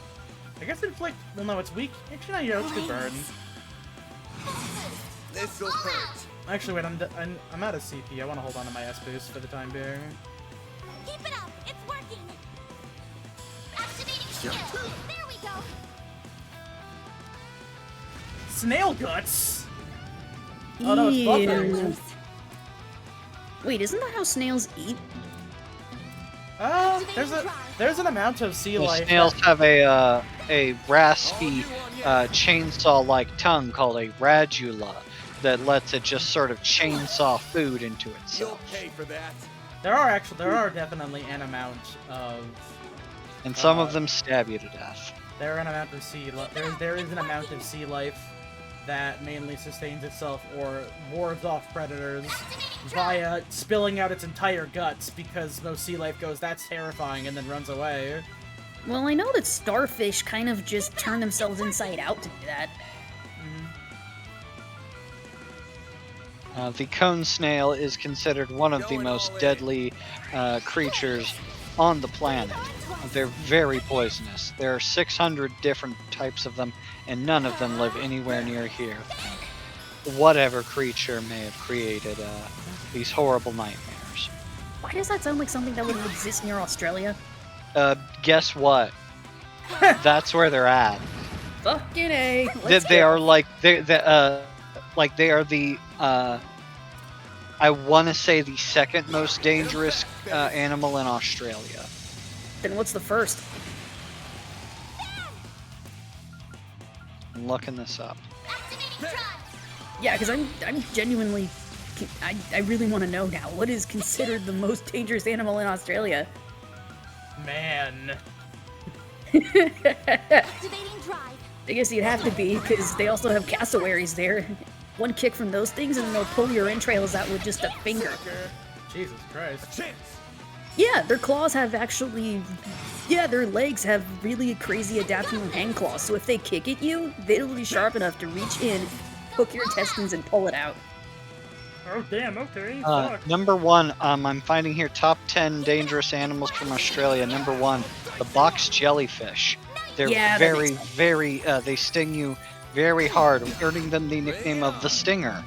I guess inflict... Well, no, it's weak. Actually, no, yeah, it's good burn. This'll hurt. Actually, wait, I'm out of CP. I want to hold on to my S boost for the time being. Keep it up. It's working. Activating shield. There we go. Snail guts? Oh, no, it's buffering. Ew. Wait, isn't that how snails eat? There's an amount of sea The life. snails have a raspy, chainsaw-like tongue called a radula that lets it just sort of chainsaw food into itself. You'll pay for that. There are definitely an amount of... And some of them stab you to death. There is an amount of sea life that mainly sustains itself or wards off predators via spilling out its entire guts, because most sea life goes, that's terrifying, and then runs away. Well, I know that starfish kind of just turn themselves inside out to do that. The cone snail is considered one of the most deadly creatures on the planet. They're very poisonous. There are 600 different types of them, and none of them live anywhere near here. Whatever creature may have created these horrible nightmares. Why does that sound like something that would exist near Australia? Guess what? That's where they're at. Fucking A. They are like they are the I want to say the second most dangerous animal in Australia. Then what's the first? I'm looking this up. Yeah, because I'm genuinely, I really want to know now. What is considered the most dangerous animal in Australia? Man. I guess you'd have to be, because they also have cassowaries there. One kick from those things and they'll pull your entrails out with just a finger. Jesus Christ. Yeah, their claws have actually... Yeah, their legs have really crazy adaptable hand claws, so if they kick at you, they'll be sharp enough to reach in, hook your intestines, and pull it out. Oh, damn, okay. Number 1, I'm finding here top 10 dangerous animals from Australia. Number 1, the box jellyfish. They're very, they sting you very hard, earning them the nickname of the Stinger,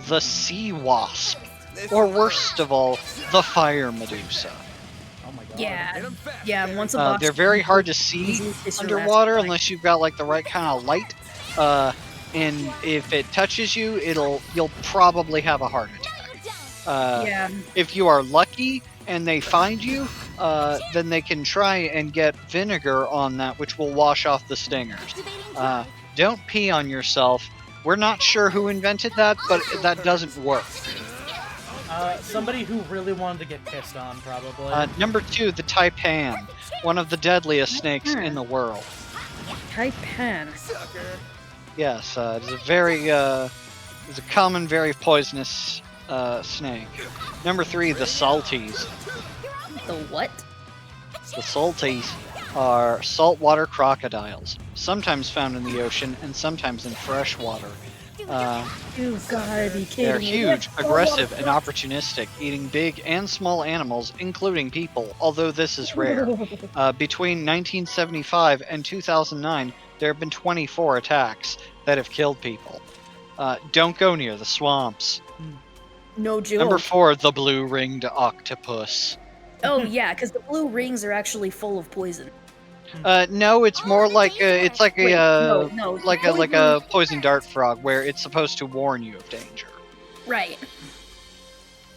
the Sea Wasp, or worst of all, the Fire Medusa. Oh my god. Yeah, once a box... They're very hard to see underwater unless you've got like the right kind of light. And if it touches you, you'll probably have a heart attack. If you are lucky and they find you, then they can try and get vinegar on that, which will wash off the stingers. Don't pee on yourself. We're not sure who invented that, but that doesn't work. Somebody who really wanted to get pissed on, probably. Number 2, the taipan, one of the deadliest snakes in the world. Taipan. Yes, it's a very, it's a common, very poisonous snake. Number 3, the salties. The what? The salties are saltwater crocodiles, sometimes found in the ocean and sometimes in fresh water. You gotta be kidding They're me. huge, aggressive, and opportunistic, eating big and small animals, including people, although this is rare. Between 1975 and 2009, there have been 24 attacks that have killed people. Don't go near the swamps. No joke. Number 4, the blue-ringed octopus. Oh yeah, because the blue rings are actually full of poison. No, it's more like it's like Wait, a no, like a poison dart frog where it's supposed to warn you of danger. Right.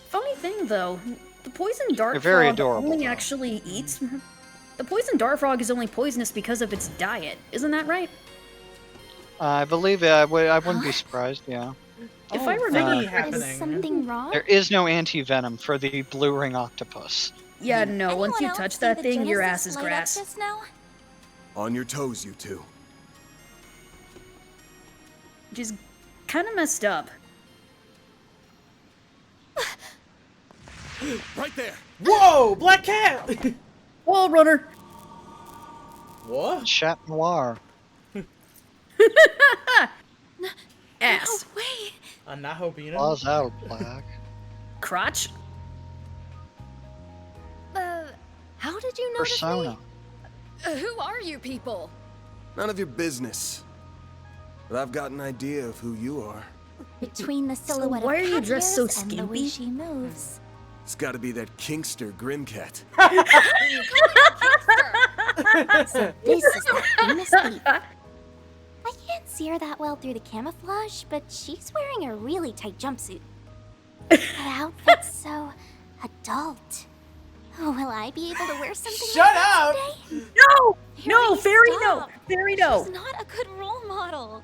Funny thing though, the poison dart They're very frog adorable, only actually eats. The poison dart frog is only poisonous because of its diet, isn't that right? I believe I wouldn't be surprised. Yeah. If I remember Is something wrong? There is no anti-venom for the blue ring octopus. Yeah, no. Once you touch that thing, your ass is light up grass. just now? On your toes, you two. Which is kind of messed up. Right there. Whoa, black cat! Wall runner. What? Chat noir. Ass. No way. A Nahobina? Claws out, black. Crotch. How did you notice Persona. me? Who are you people? None of your business. But I've got an idea of who you are. Between the silhouette why of are you cat dressed so ears and the way skimpy? she moves. It's gotta be that Kingster Grimcat. So this is the famous thief. I can't see her that well through the camouflage, but she's wearing a really tight jumpsuit. That outfit's so adult. Oh, will I be able to wear something Shut like that up! someday? No, Fairy, no, stop. Fairy, no. She's not a good role model.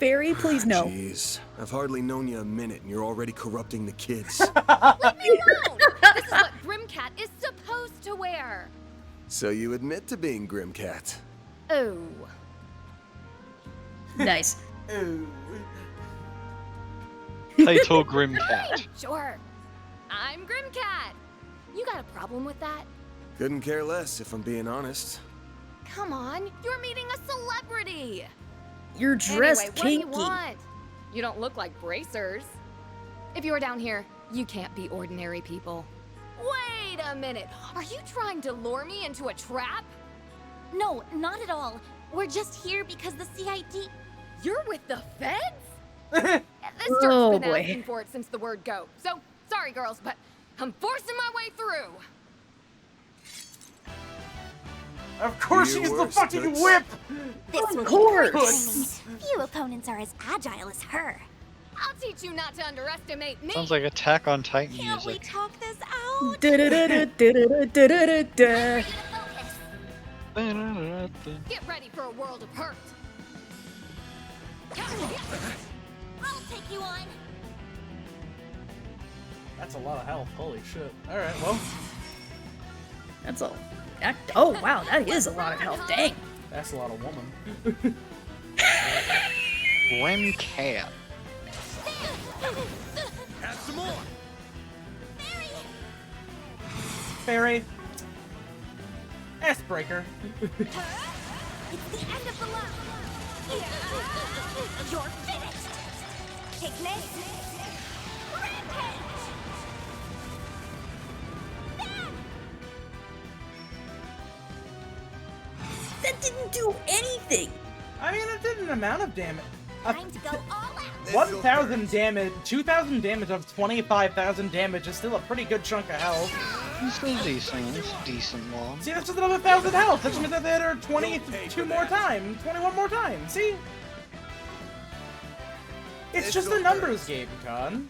Fairy, please no. Jeez, I've hardly known you a minute and you're already corrupting the kids. Leave me alone! This is what Grimcat is supposed to wear. So you admit to being Grimcat. Oh. Nice. Title Grimcat. Sure. I'm Grimcat. You got a problem with that? Couldn't care less, if I'm being honest. Come on, you're meeting a celebrity. You're dressed anyway, what do you kinky. want? You don't look like bracers. If you're down here, you can't be ordinary people. Wait a minute! Are you trying to lure me into a trap? No, not at all. We're just here because the CID... You're with the feds? This jerk's Oh, been boy. asking for it since the word go. So, sorry girls, but I'm forcing my way through. Of course, she's the fucking whip! This Of will be course. great. Few opponents are as agile as her. I'll teach you not to underestimate me. Sounds like Attack on Titan Can't we music. talk this out? Da-da-da-da-da-da-da-da. Get ready for a world of hurt. I'll take you on. That's a lot of health. Holy shit. Alright, well. That's all. Oh, wow, that is a lot of health. Dang. That's a lot of woman. Grim Cat. Have some more. Fairy. Icebreaker. It's the end of the line. You're finished. Take this. Rampage. That didn't do anything. I mean, it did an amount of damage. Time to go all out. 1,000 damage, 2,000 damage of 25,000 damage is still a pretty good chunk of health. It's still decent. It's a decent one. See, that's just another 1,000 health. That means that they hit her 22 more times, 21 more times. See? It's just a numbers game, Con.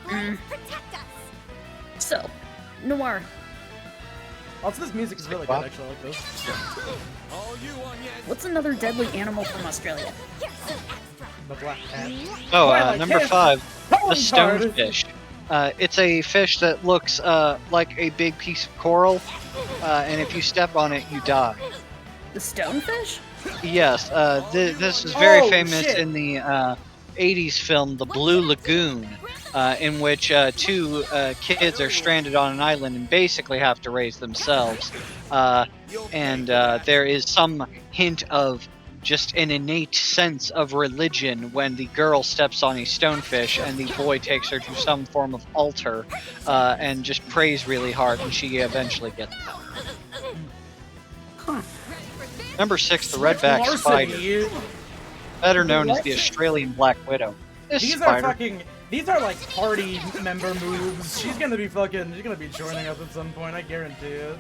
Protect us. So, Noir. Also, this music is really good, actually. I like this. All you on yes. What's another deadly animal from Australia? The black cat. Oh, Twilight number Kiss. 5, the Calling card. stonefish. It's a fish that looks like a big piece of coral, and if you step on it, you die. The stonefish? Yes, this is very Oh, famous shit. in the 80s film The Blue Lagoon, in which two kids are stranded on an island and basically have to raise themselves. And there is some hint of just an innate sense of religion when the girl steps on a stonefish and the boy takes her to some form of altar and just prays really hard, and she eventually gets out. Number 6, the redback spider, Larceny. better known as the Australian Black Widow. This These spider, are fucking. These are like party member moves. She's gonna be joining us at some point. I guarantee it.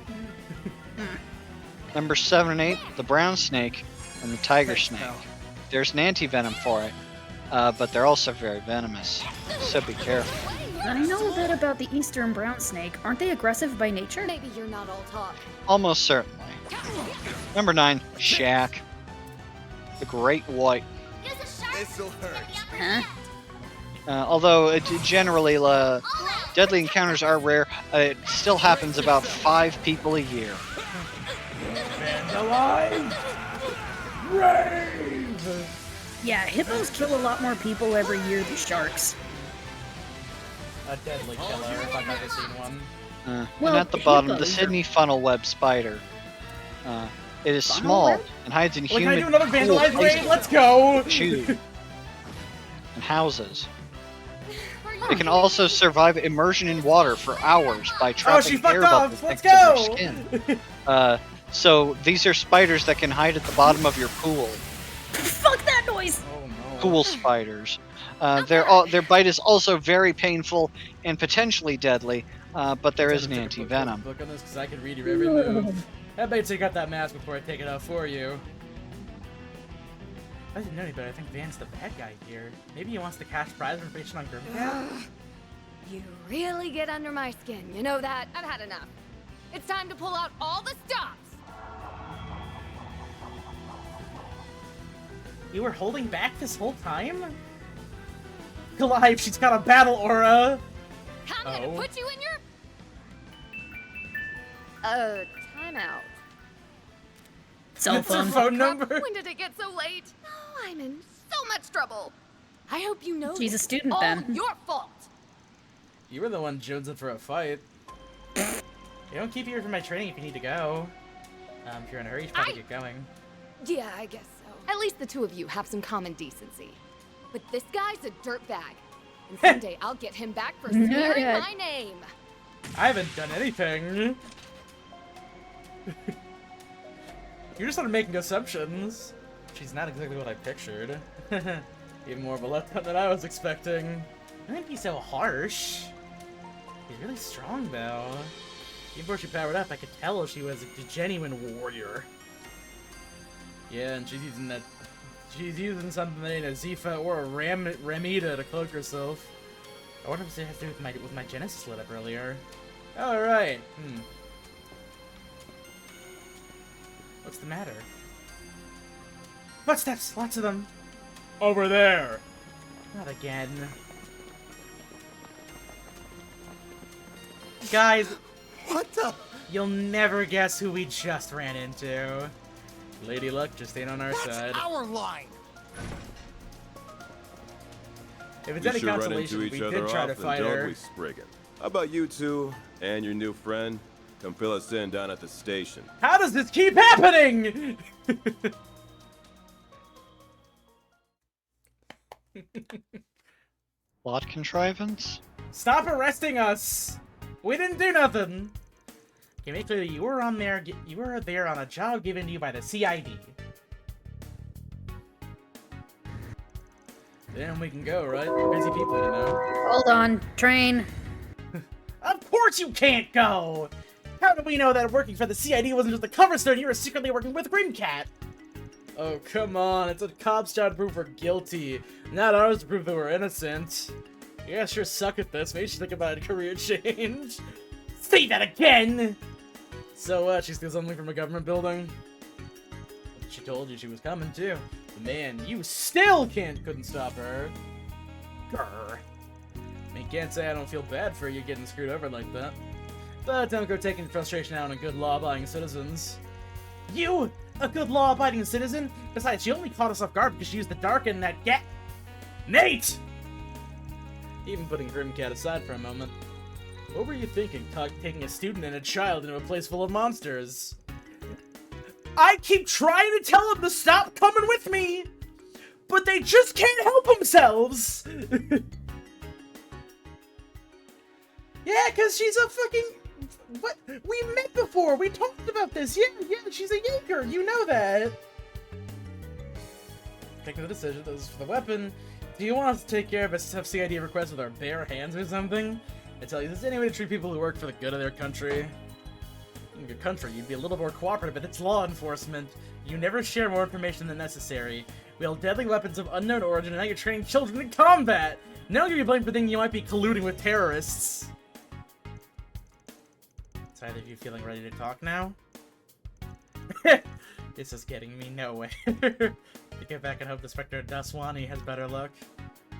Number 7 and 8, the brown snake and the tiger snake. There's an anti-venom for it, but they're also very venomous, so be careful. I know a bit about the eastern brown snake. Aren't they aggressive by nature? Maybe you're not all talk. Almost certainly. Number 9, Shaq, the great white. This'll hurt. Huh? Although generally deadly encounters are rare, it still happens about 5 people a year. Vandalize! Rave! Yeah, hippos kill a lot more people every year than sharks. A deadly killer, if I've ever seen one. Well, And at the bottom, the hippos are- Sydney funnel web spider. It is Funnel small web? and hides in Well, can I human do another pool vandalize places raid? Let's go! shoes and houses. It can also survive immersion in water for hours by trapping she fucked air off. bubbles Let's next to go. their skin. So these are spiders that can hide at the bottom of your pool. Fuck that noise! Oh no. Pool spiders. Their bite is also very painful and potentially deadly, but there is an anti-venom. Look on this, because I can read your every move. I bet you take out that mask before I take it off for you. I didn't know any better. I think Van's the bad guy here. Maybe he wants the cash prize information on Grimcat? You really get under my skin. You know that? I've had enough. It's time to pull out all the stops. You were holding back this whole time? Goliath, she's got a battle aura! I'm gonna put you in your... timeout. Cell That's her phone. phone number? When did it get so late? Oh, I'm in so much trouble. I hope you know She's a this. student All then. your fault. You were the one jonesing for a fight. You don't keep you here for my training if you need to go. If you're in a hurry, you should probably get going. Yeah, I guess so. At least the two of you have some common decency. But this guy's a dirtbag. And someday I'll get him back for smearing my name. I haven't done anything. You're just sort of making assumptions. She's not exactly what I pictured. Even more of a letdown than I was expecting. I wouldn't be so harsh. She's really strong, though. Even before she powered up, I could tell she was a genuine warrior. Yeah, and she's using that. She's using something that ain't a Zifa or a Ramita to cloak herself. I wonder if it has to do with my Genesis lit up earlier. All right. What's the matter? Footsteps! Lots of them! Over there! Not again. Guys! What the? You'll never guess who we just ran into. Lady Luck just ain't on our side. Our line. If it's We any should run consolation, into we each other did try to often, fight don't her. we, Spriggan? How about you two and your new friend come fill us in down at the station? How does this keep happening? Plot contrivance? Stop arresting us! We didn't do nothing! Okay, make clear that you were there on a job given to you by the CID. Then we can go, right? We're busy people, you know. Hold on, train. Of course you can't go! How do we know that working for the CID wasn't just a cover story, you were secretly working with Grimcat? Oh, come on, it's a cop's job to prove we're guilty, not ours to prove that we're innocent. You guys sure suck at this, maybe you should think about a career change. Say that again! So what, she steals something from a government building? She told you she was coming too. Man, you still couldn't stop her. Grr. I mean, can't say I don't feel bad for you getting screwed over like that. But don't go taking frustration out on good law-abiding citizens. You! A good law-abiding citizen? Besides, she only caught us off guard because she used the dark in that Nate! Even putting Grimcat aside for a moment. What were you thinking, taking a student and a child into a place full of monsters? I keep trying to tell them to stop coming with me! But they just can't help themselves! Yeah, because she's a fucking... What? We met before! We talked about this! Yeah, she's a Jaeger! You know that! Taking the decision, this is for the weapon. Do you want us to take care of a tough CID request with our bare hands or something? I tell you, is there any way to treat people who work for the good of their country? In your country, you'd be a little more cooperative, but it's law enforcement. You never share more information than necessary. We hold deadly weapons of unknown origin, and now you're training children in combat! Now you're blamed for thinking you might be colluding with terrorists. Is either of you feeling ready to talk now? This is getting me nowhere. To get back and hope the Spectre Daswani has better luck.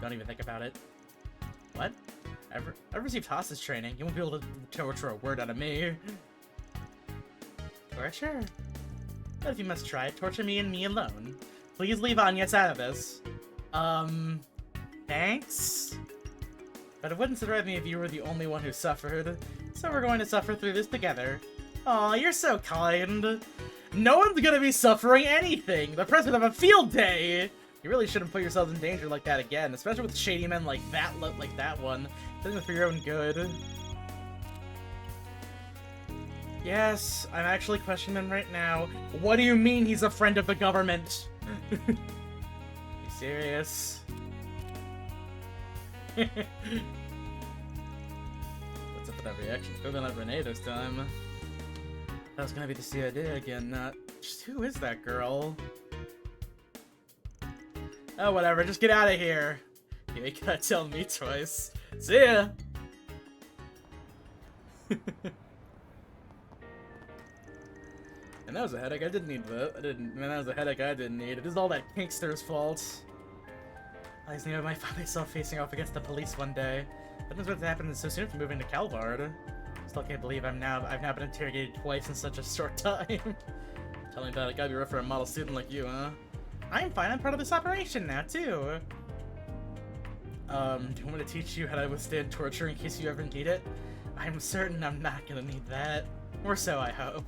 Don't even think about it. What? I've received hostage training. You won't be able to torture a word out of me. Torture? But if you must try, torture me and me alone. Please leave Agnes out of this. Thanks? But it wouldn't surprise me if you were the only one who suffered. So we're going to suffer through this together. Aw, you're so kind. No one's gonna be suffering anything. The president of a field day. You really shouldn't put yourselves in danger like that again, especially with shady men like that one. Doing it for your own good. Yes, I'm actually questioning him right now. What do you mean he's a friend of the government? You serious? What's up with that reaction? Clearly not Renee this time. That was gonna be the CID again, not... Just who is that girl? Oh, whatever, just get out of here. You ain't gotta tell me twice. See ya! And that was a headache I didn't need, though. That was a headache I didn't need. It is all that Kinkster's fault. I just knew I might find myself facing off against the police one day. That was what happened so soon after moving to Calvard. Still can't believe I've now been interrogated twice in such a short time. Tell me about it, gotta be rough for a model student like you, huh? I'm fine, I'm part of this operation now, too. Do you want me to teach you how to withstand torture in case you ever need it? I'm certain I'm not gonna need that. Or so I hope.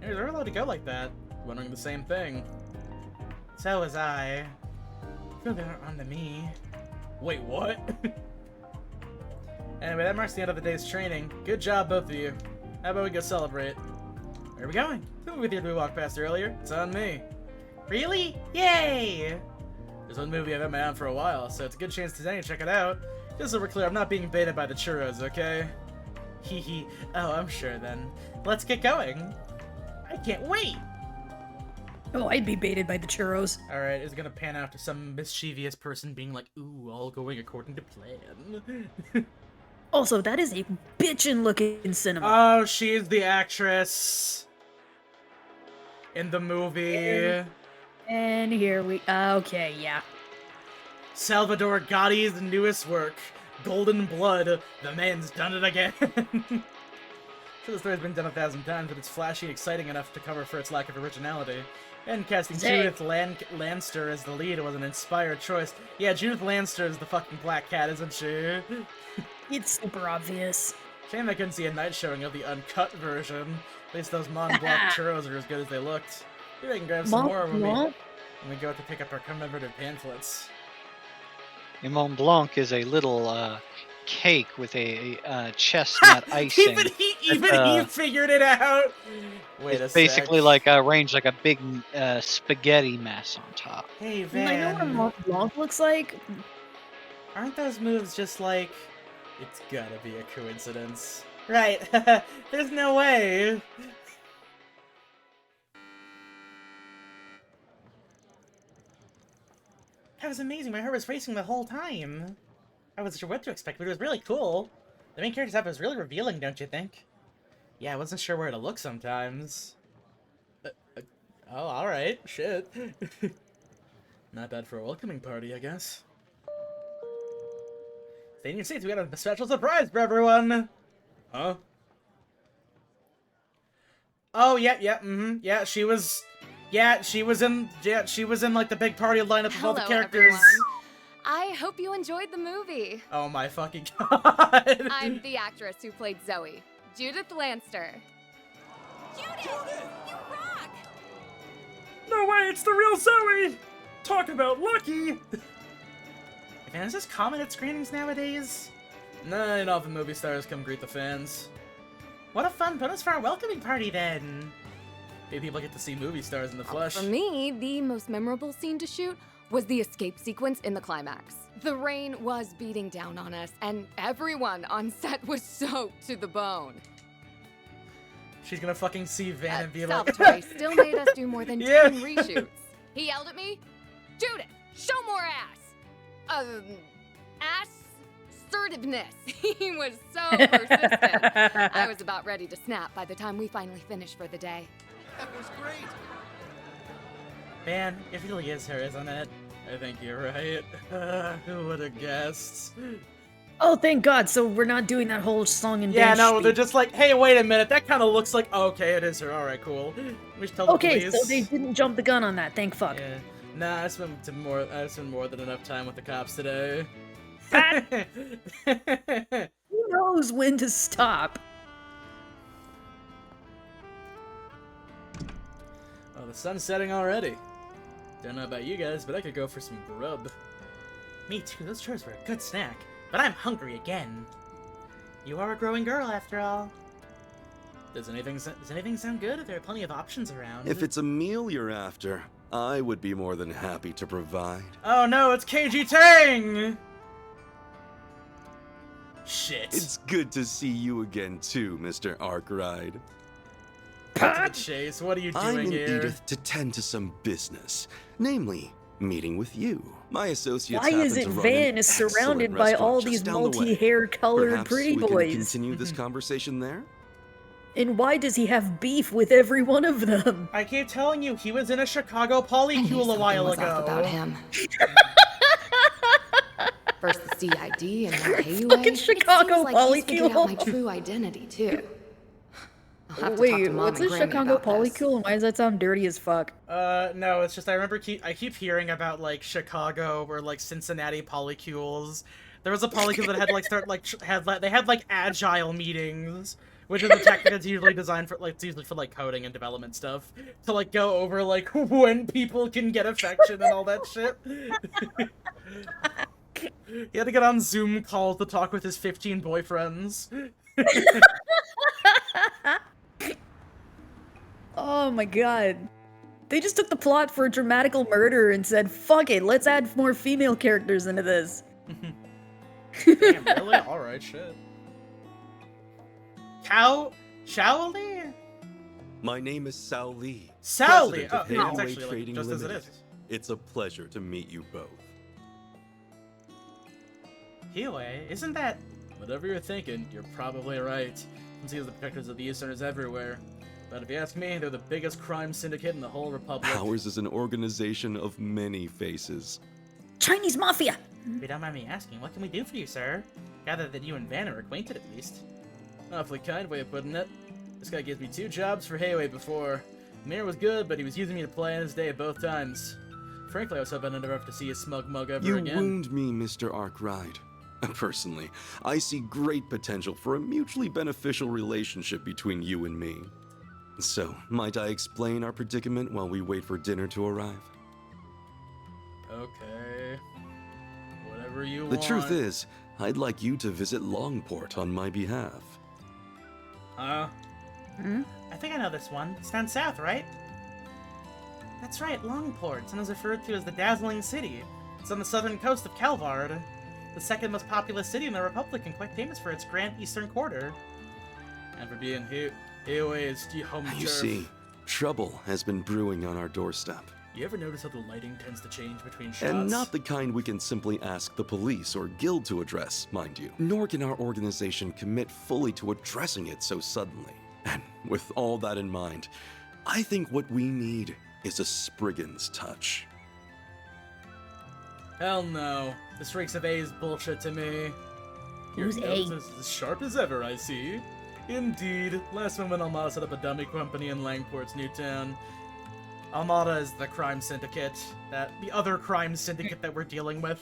Anyways, we're allowed to go like that. Wondering the same thing. So was I. I feel they aren't onto me. Wait, what? Anyway, that marks the end of the day's training. Good job, both of you. How about we go celebrate? Where are we going? The movie theater we walked past earlier. It's on me. Really? Yay! There's one movie I've had my eye on for a while, so it's a good chance today to check it out. Just so we're clear, I'm not being baited by the churros, okay? Hee hee. Oh, I'm sure then. Let's get going. I can't wait! Oh, I'd be baited by the churros. Alright, it's gonna pan out to some mischievous person being like, ooh, all going according to plan. Also, that is a bitchin' looking cinema. Oh, she's the actress in the movie. And here we... Okay, yeah. Salvador Gotti's newest work, Golden Blood. The man's done it again. So the story's been done 1,000 times, but it's flashy and exciting enough to cover for its lack of originality. And casting Judith Lanster as the lead was an inspired choice. Yeah, Judith Lanster is the fucking Black Cat, isn't she? It's super obvious. Shame I couldn't see a night showing of the uncut version. At least those Mont Blanc churros are as good as they looked. Maybe I can grab some more when we go out to pick up our commemorative pamphlets. A Mont Blanc is a little cake with a chestnut icing. Even he figured it out. Wait a It's basically sec. like arranged like a big spaghetti mess on top. Hey, I Van. know what a Mont Blanc looks like. Aren't those moves just like... It's gotta be a coincidence. Right. There's no way. That was amazing. My heart was racing the whole time. I wasn't sure what to expect, but it was really cool. The main character's outfit was really revealing, don't you think? Yeah, I wasn't sure where to look sometimes. Oh, alright. Shit. Not bad for a welcoming party, I guess. Stay in your seats, we got a special surprise for everyone! Huh? Oh, yeah, yeah, she was in, like, the big party lineup of all the characters. Everyone. I hope you enjoyed the movie. Oh my fucking god! I'm the actress who played Zoe, Judith Lanster. Judith! You rock! No way, it's the real Zoe! Talk about lucky! Man, is this common at screenings nowadays? Nah, not often movie stars come greet the fans. What a fun bonus for our welcoming party, then! Maybe people get to see movie stars in the flesh. For me, the most memorable scene to shoot was the escape sequence in the climax. The rain was beating down on us, and everyone on set was soaked to the bone. She's gonna fucking see Van and be like... Salvatore still made us do more than Yeah. 10 reshoots. He yelled at me, "Judith, show more ass!" Assertiveness. He was so persistent. I was about ready to snap by the time we finally finished for the day. That was great. Man, it really is her, isn't it? I think you're right. Who would have guessed? Oh, thank God, so we're not doing that whole song and Yeah, dance no, speech. they're just like, hey, wait a minute, that kind of looks like... Oh, okay, it is her. Alright, cool. We should tell the Okay, police. so they didn't jump the gun on that, thank fuck. Yeah. Nah, I spent more than enough time with the cops today. Who knows when to stop? Oh, the sun's setting already. Don't know about you guys, but I could go for some grub. Me too, those churros were a good snack. But I'm hungry again. You are a growing girl, after all. Does anything sound good? There are plenty of options around. If it's a meal you're after, I would be more than happy to provide. Oh no, it's KG Tang! Shit. It's good to see you again too, Mr. Arkwright. Cut to the chase, what are you doing I'm in here? Edith to tend to some business, namely, meeting with you. My associates Why happen is it to run Van an is excellent surrounded by all restaurant these just down the way. multi-hair colored Perhaps pretty we boys? can continue this conversation there? And why does he have beef with every one of them? I keep telling you, he was in a Chicago polycule a while was ago. off about him. First the CID and then KUA. Fucking Chicago it seems like he's figured out my polycule. true identity too. I'll have to talk Wait, to Mom what's and this Grammy Chicago about this. polycule and why does that sound dirty as fuck? No, it's just I remember I keep hearing about like Chicago or like Cincinnati polycules. There was a polycule that had like they had like agile meetings, which is a tactic that's usually designed for like it's usually for like coding and development stuff to like go over like when people can get affection and all that shit. He had to get on Zoom calls to talk with his 15 boyfriends. Oh my god. They just took the plot for a dramatical murder and said, fuck it, let's add more female characters into this. Damn, really? Alright, shit. Shao Li? My name is Sao Li. Sao Li! President of Oh, no, it's Hayway actually, like, Trading just as it Limited. is. It's a pleasure to meet you both. Heeway, isn't that... Whatever you're thinking, you're probably right. Since he has the protectors of the Easterners everywhere. But if you ask me, they're the biggest crime syndicate in the whole Republic. Ours is an organization of many faces. Chinese Mafia! If you don't mind me asking, what can we do for you, sir? Gather that you and Van are acquainted at least. Awfully kind way of putting it. This guy gives me 2 jobs for Hayway before. Mir was good, but he was using me to play in his day both times. Frankly, I was hoping I'd never have to see his smug mug ever You again. wound me, Mr. Arkwright. Personally, I see great potential for a mutually beneficial relationship between you and me. So, might I explain our predicament while we wait for dinner to arrive? Okay. Whatever you The want. truth is, I'd like you to visit Longport on my behalf. I think I know this one. It's down south, right? That's right, Longport, sometimes referred to as the Dazzling City. It's on the southern coast of Calvard, the second most populous city in the Republic and quite famous for its grand eastern quarter. And for being Hayway's home You turf. see, trouble has been brewing on our doorstep. You ever notice how the lighting tends to change between shots? And not the kind we can simply ask the police or guild to address, mind you. Nor can our organization commit fully to addressing it so suddenly. And with all that in mind, I think what we need is a Spriggan's touch. Hell no. This reeks of A's bullshit to me. Who's Your nose is as sharp as ever, I see. Indeed. Last moment Almada set up a dummy company in Langport's new town. Almada is the crime syndicate. The other crime syndicate that we're dealing with.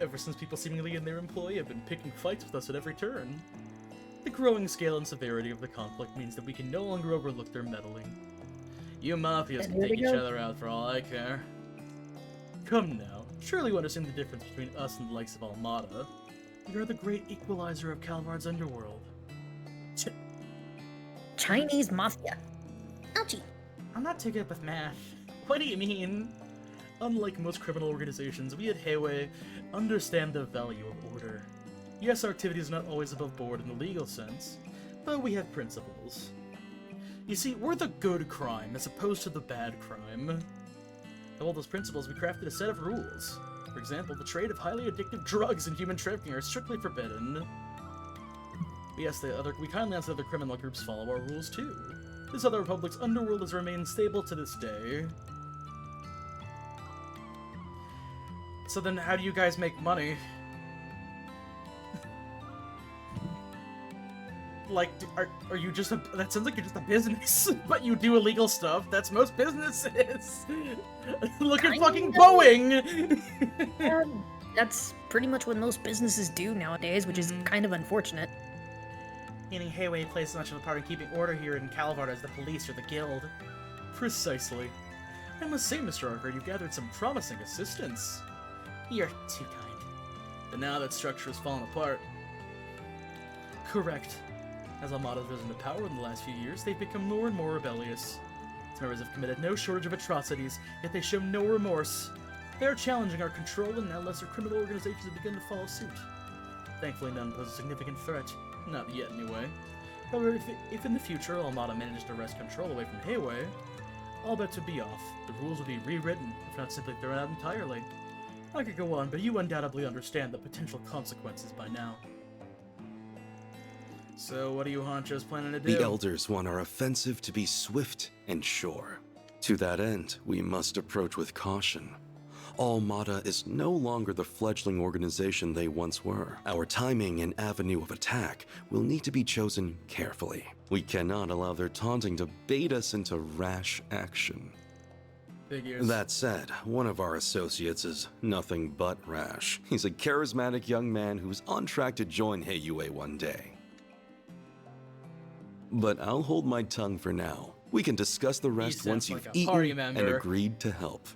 Ever since people seemingly in their employ have been picking fights with us at every turn. The growing scale and severity of the conflict means that we can no longer overlook their meddling. You mafias can take each other out for all I care. Come now, surely you understand the difference between us and the likes of Almada. We are the great equalizer of Calvard's underworld. Chinese Mafia. Ouchie. I'm not too good with math. What do you mean? Unlike most criminal organizations, we at Hayway understand the value of order. Yes, our activities are not always above board in the legal sense, but we have principles. You see, we're the good crime as opposed to the bad crime. Of all those principles, we crafted a set of rules. For example, the trade of highly addictive drugs and human trafficking are strictly forbidden. We kindly ask that other criminal groups follow our rules too. This other republic's underworld has remained stable to this day. So then how do you guys make money? Like, are you just that sounds like you're just a business, but you do illegal stuff. That's most businesses. Look at fucking Boeing! That's pretty much what most businesses do nowadays, which is kind of unfortunate. Meaning Hayway plays as much of a part in keeping order here in Calvard as the police or the guild. Precisely. I must say, Mr. Archer, you've gathered some promising assistants. You're too kind. But now that structure has fallen apart. Correct. As Almada's risen to power in the last few years, they've become more and more rebellious. Its members have committed no shortage of atrocities, yet they show no remorse. They are challenging our control, and now lesser criminal organizations have begun to follow suit. Thankfully, none pose a significant threat. Not yet, anyway. However, if in the future Almada manages to wrest control away from Hayway, all bets would be off. The rules would be rewritten, if not simply thrown out entirely. I could go on, but you undoubtedly understand the potential consequences by now. So, what are you honchos planning to do? The Elders want our offensive to be swift and sure. To that end, we must approach with caution. Almada is no longer the fledgling organization they once were. Our timing and avenue of attack will need to be chosen carefully. We cannot allow their taunting to bait us into rash action. Figures. That said, one of our associates is nothing but rash. He's a charismatic young man who's on track to join Hayway one day. But I'll hold my tongue for now. We can discuss the rest once you've like a party eaten and member. agreed to help.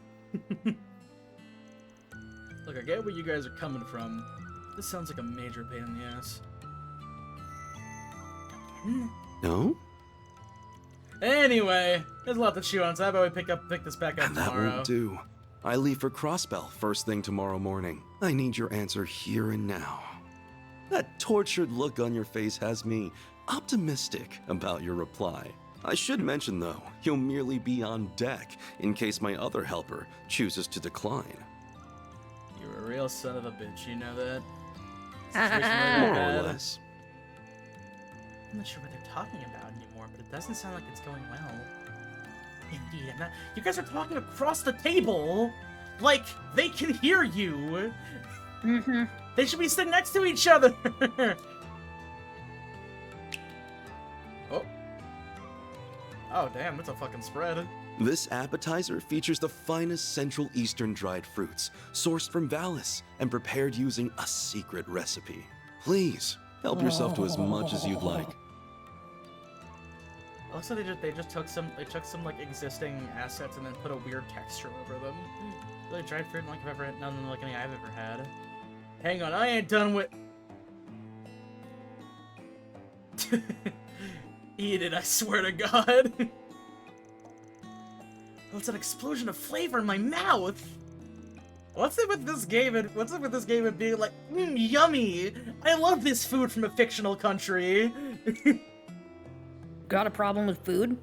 Look, I get where you guys are coming from. This sounds like a major pain in the ass. No? Anyway, there's a lot to chew on, so how about we pick this back up And that tomorrow? won't do. I leave for Crossbell first thing tomorrow morning. I need your answer here and now. That tortured look on your face has me optimistic about your reply. I should mention, though, you'll merely be on deck in case my other helper chooses to decline. You're a real son of a bitch, you know that? More or less. I'm not sure what they're talking about anymore, but it doesn't sound like it's going well. Indeed, I'm not. You guys are talking across the table! Like, they can hear you! Mm-hmm. They should be sitting next to each other! Oh. Oh, damn, that's a fucking spread. This appetizer features the finest Central Eastern dried fruits, sourced from Valis and prepared using a secret recipe. Please, help yourself to as much as you'd like. Also, they just took some like existing assets and then put a weird texture over them. Really dried fruit like I've ever nothing like any I've ever had. Hang on, I ain't done with. Eat it, I swear to God. Oh, it's an explosion of flavor in my mouth. What's it with this game and being like, yummy? I love this food from a fictional country. Got a problem with food?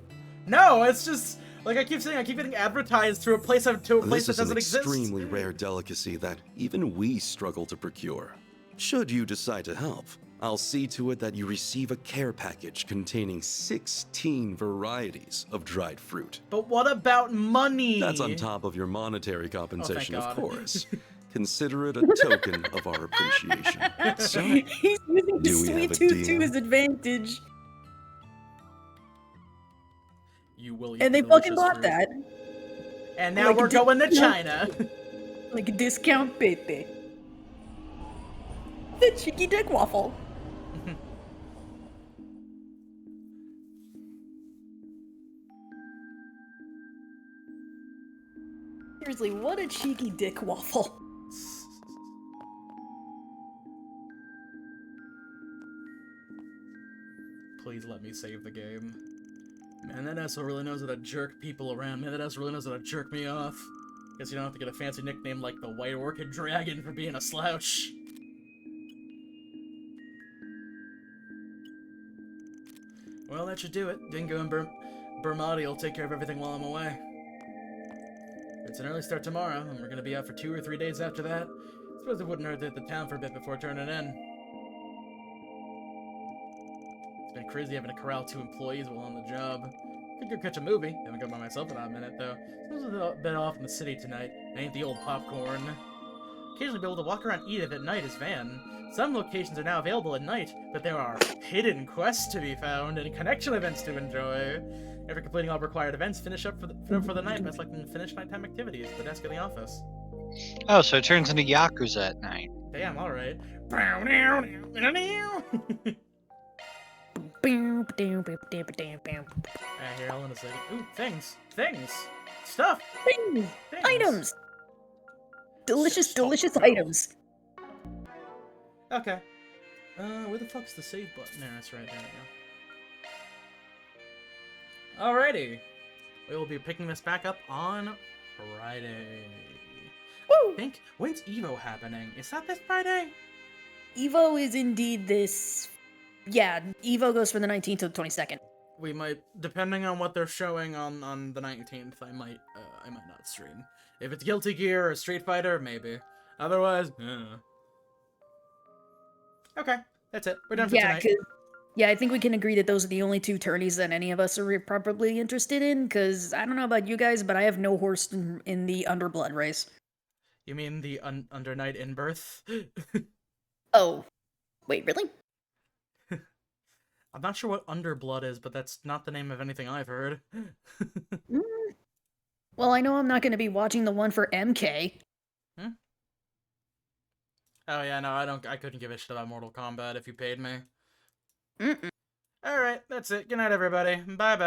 No, it's just like I keep getting advertised to a place that doesn't This is an exist. extremely rare delicacy that even we struggle to procure. Should you decide to help, I'll see to it that you receive a care package containing 16 varieties of dried fruit. But what about money? That's on top of your monetary compensation, of God. course. Consider it a token of our appreciation. So, He's using do his we have sweet a tooth deal? to his advantage. You will eat And they the fucking delicious bought fruit. that. And now Like a we're going to discount. China. Like a discount Pepe. The cheeky dick waffle. Seriously, what a cheeky dick waffle. Please let me save the game. Man, that asshole really knows how to jerk people around. Man, that asshole really knows how to jerk me off. Guess you don't have to get a fancy nickname like the White Orchid Dragon for being a slouch. Well, that should do it. Dingo and Bermati will take care of everything while I'm away. It's an early start tomorrow, and we're gonna be out for 2 or 3 days after that. Suppose it wouldn't hurt to hit the town for a bit before turning in. It's been crazy having to corral 2 employees while on the job. Could go catch a movie. Haven't gone by myself in a minute, though. Suppose I'm a bit off in the city tonight. I ain't the old popcorn. Occasionally be able to walk around Edith at night is Van. Some locations are now available at night, but there are hidden quests to be found and connection events to enjoy. After completing all required events, finish up for the night by selecting finish nighttime activities at the desk in the office. Oh, so it turns into Yakuza at night. Damn, alright. Here, hold on a second. Ooh, things! Stuff! Things! Items! Delicious items. Okay. Where the fuck's the save button? There, that's right, there we go. Alrighty. We will be picking this back up on Friday. Woo! I think, when's Evo happening? Is that this Friday? Evo is indeed this... Yeah, Evo goes from the 19th to the 22nd. We might, depending on what they're showing on the 19th, I might not stream. If it's Guilty Gear or Street Fighter, maybe. Otherwise, Okay, that's it. We're done for tonight. Yeah, I think we can agree that those are the only 2 tourneys that any of us are probably interested in, because I don't know about you guys, but I have no horse in the Underblood race. You mean the Under Night in Birth? Oh. Wait, really? I'm not sure what Underblood is, but that's not the name of anything I've heard. Well, I know I'm not going to be watching the one for MK. Oh yeah, no, I couldn't give a shit about Mortal Kombat if you paid me. Mm-mm. Alright, that's it. Good night, everybody. Bye-bye.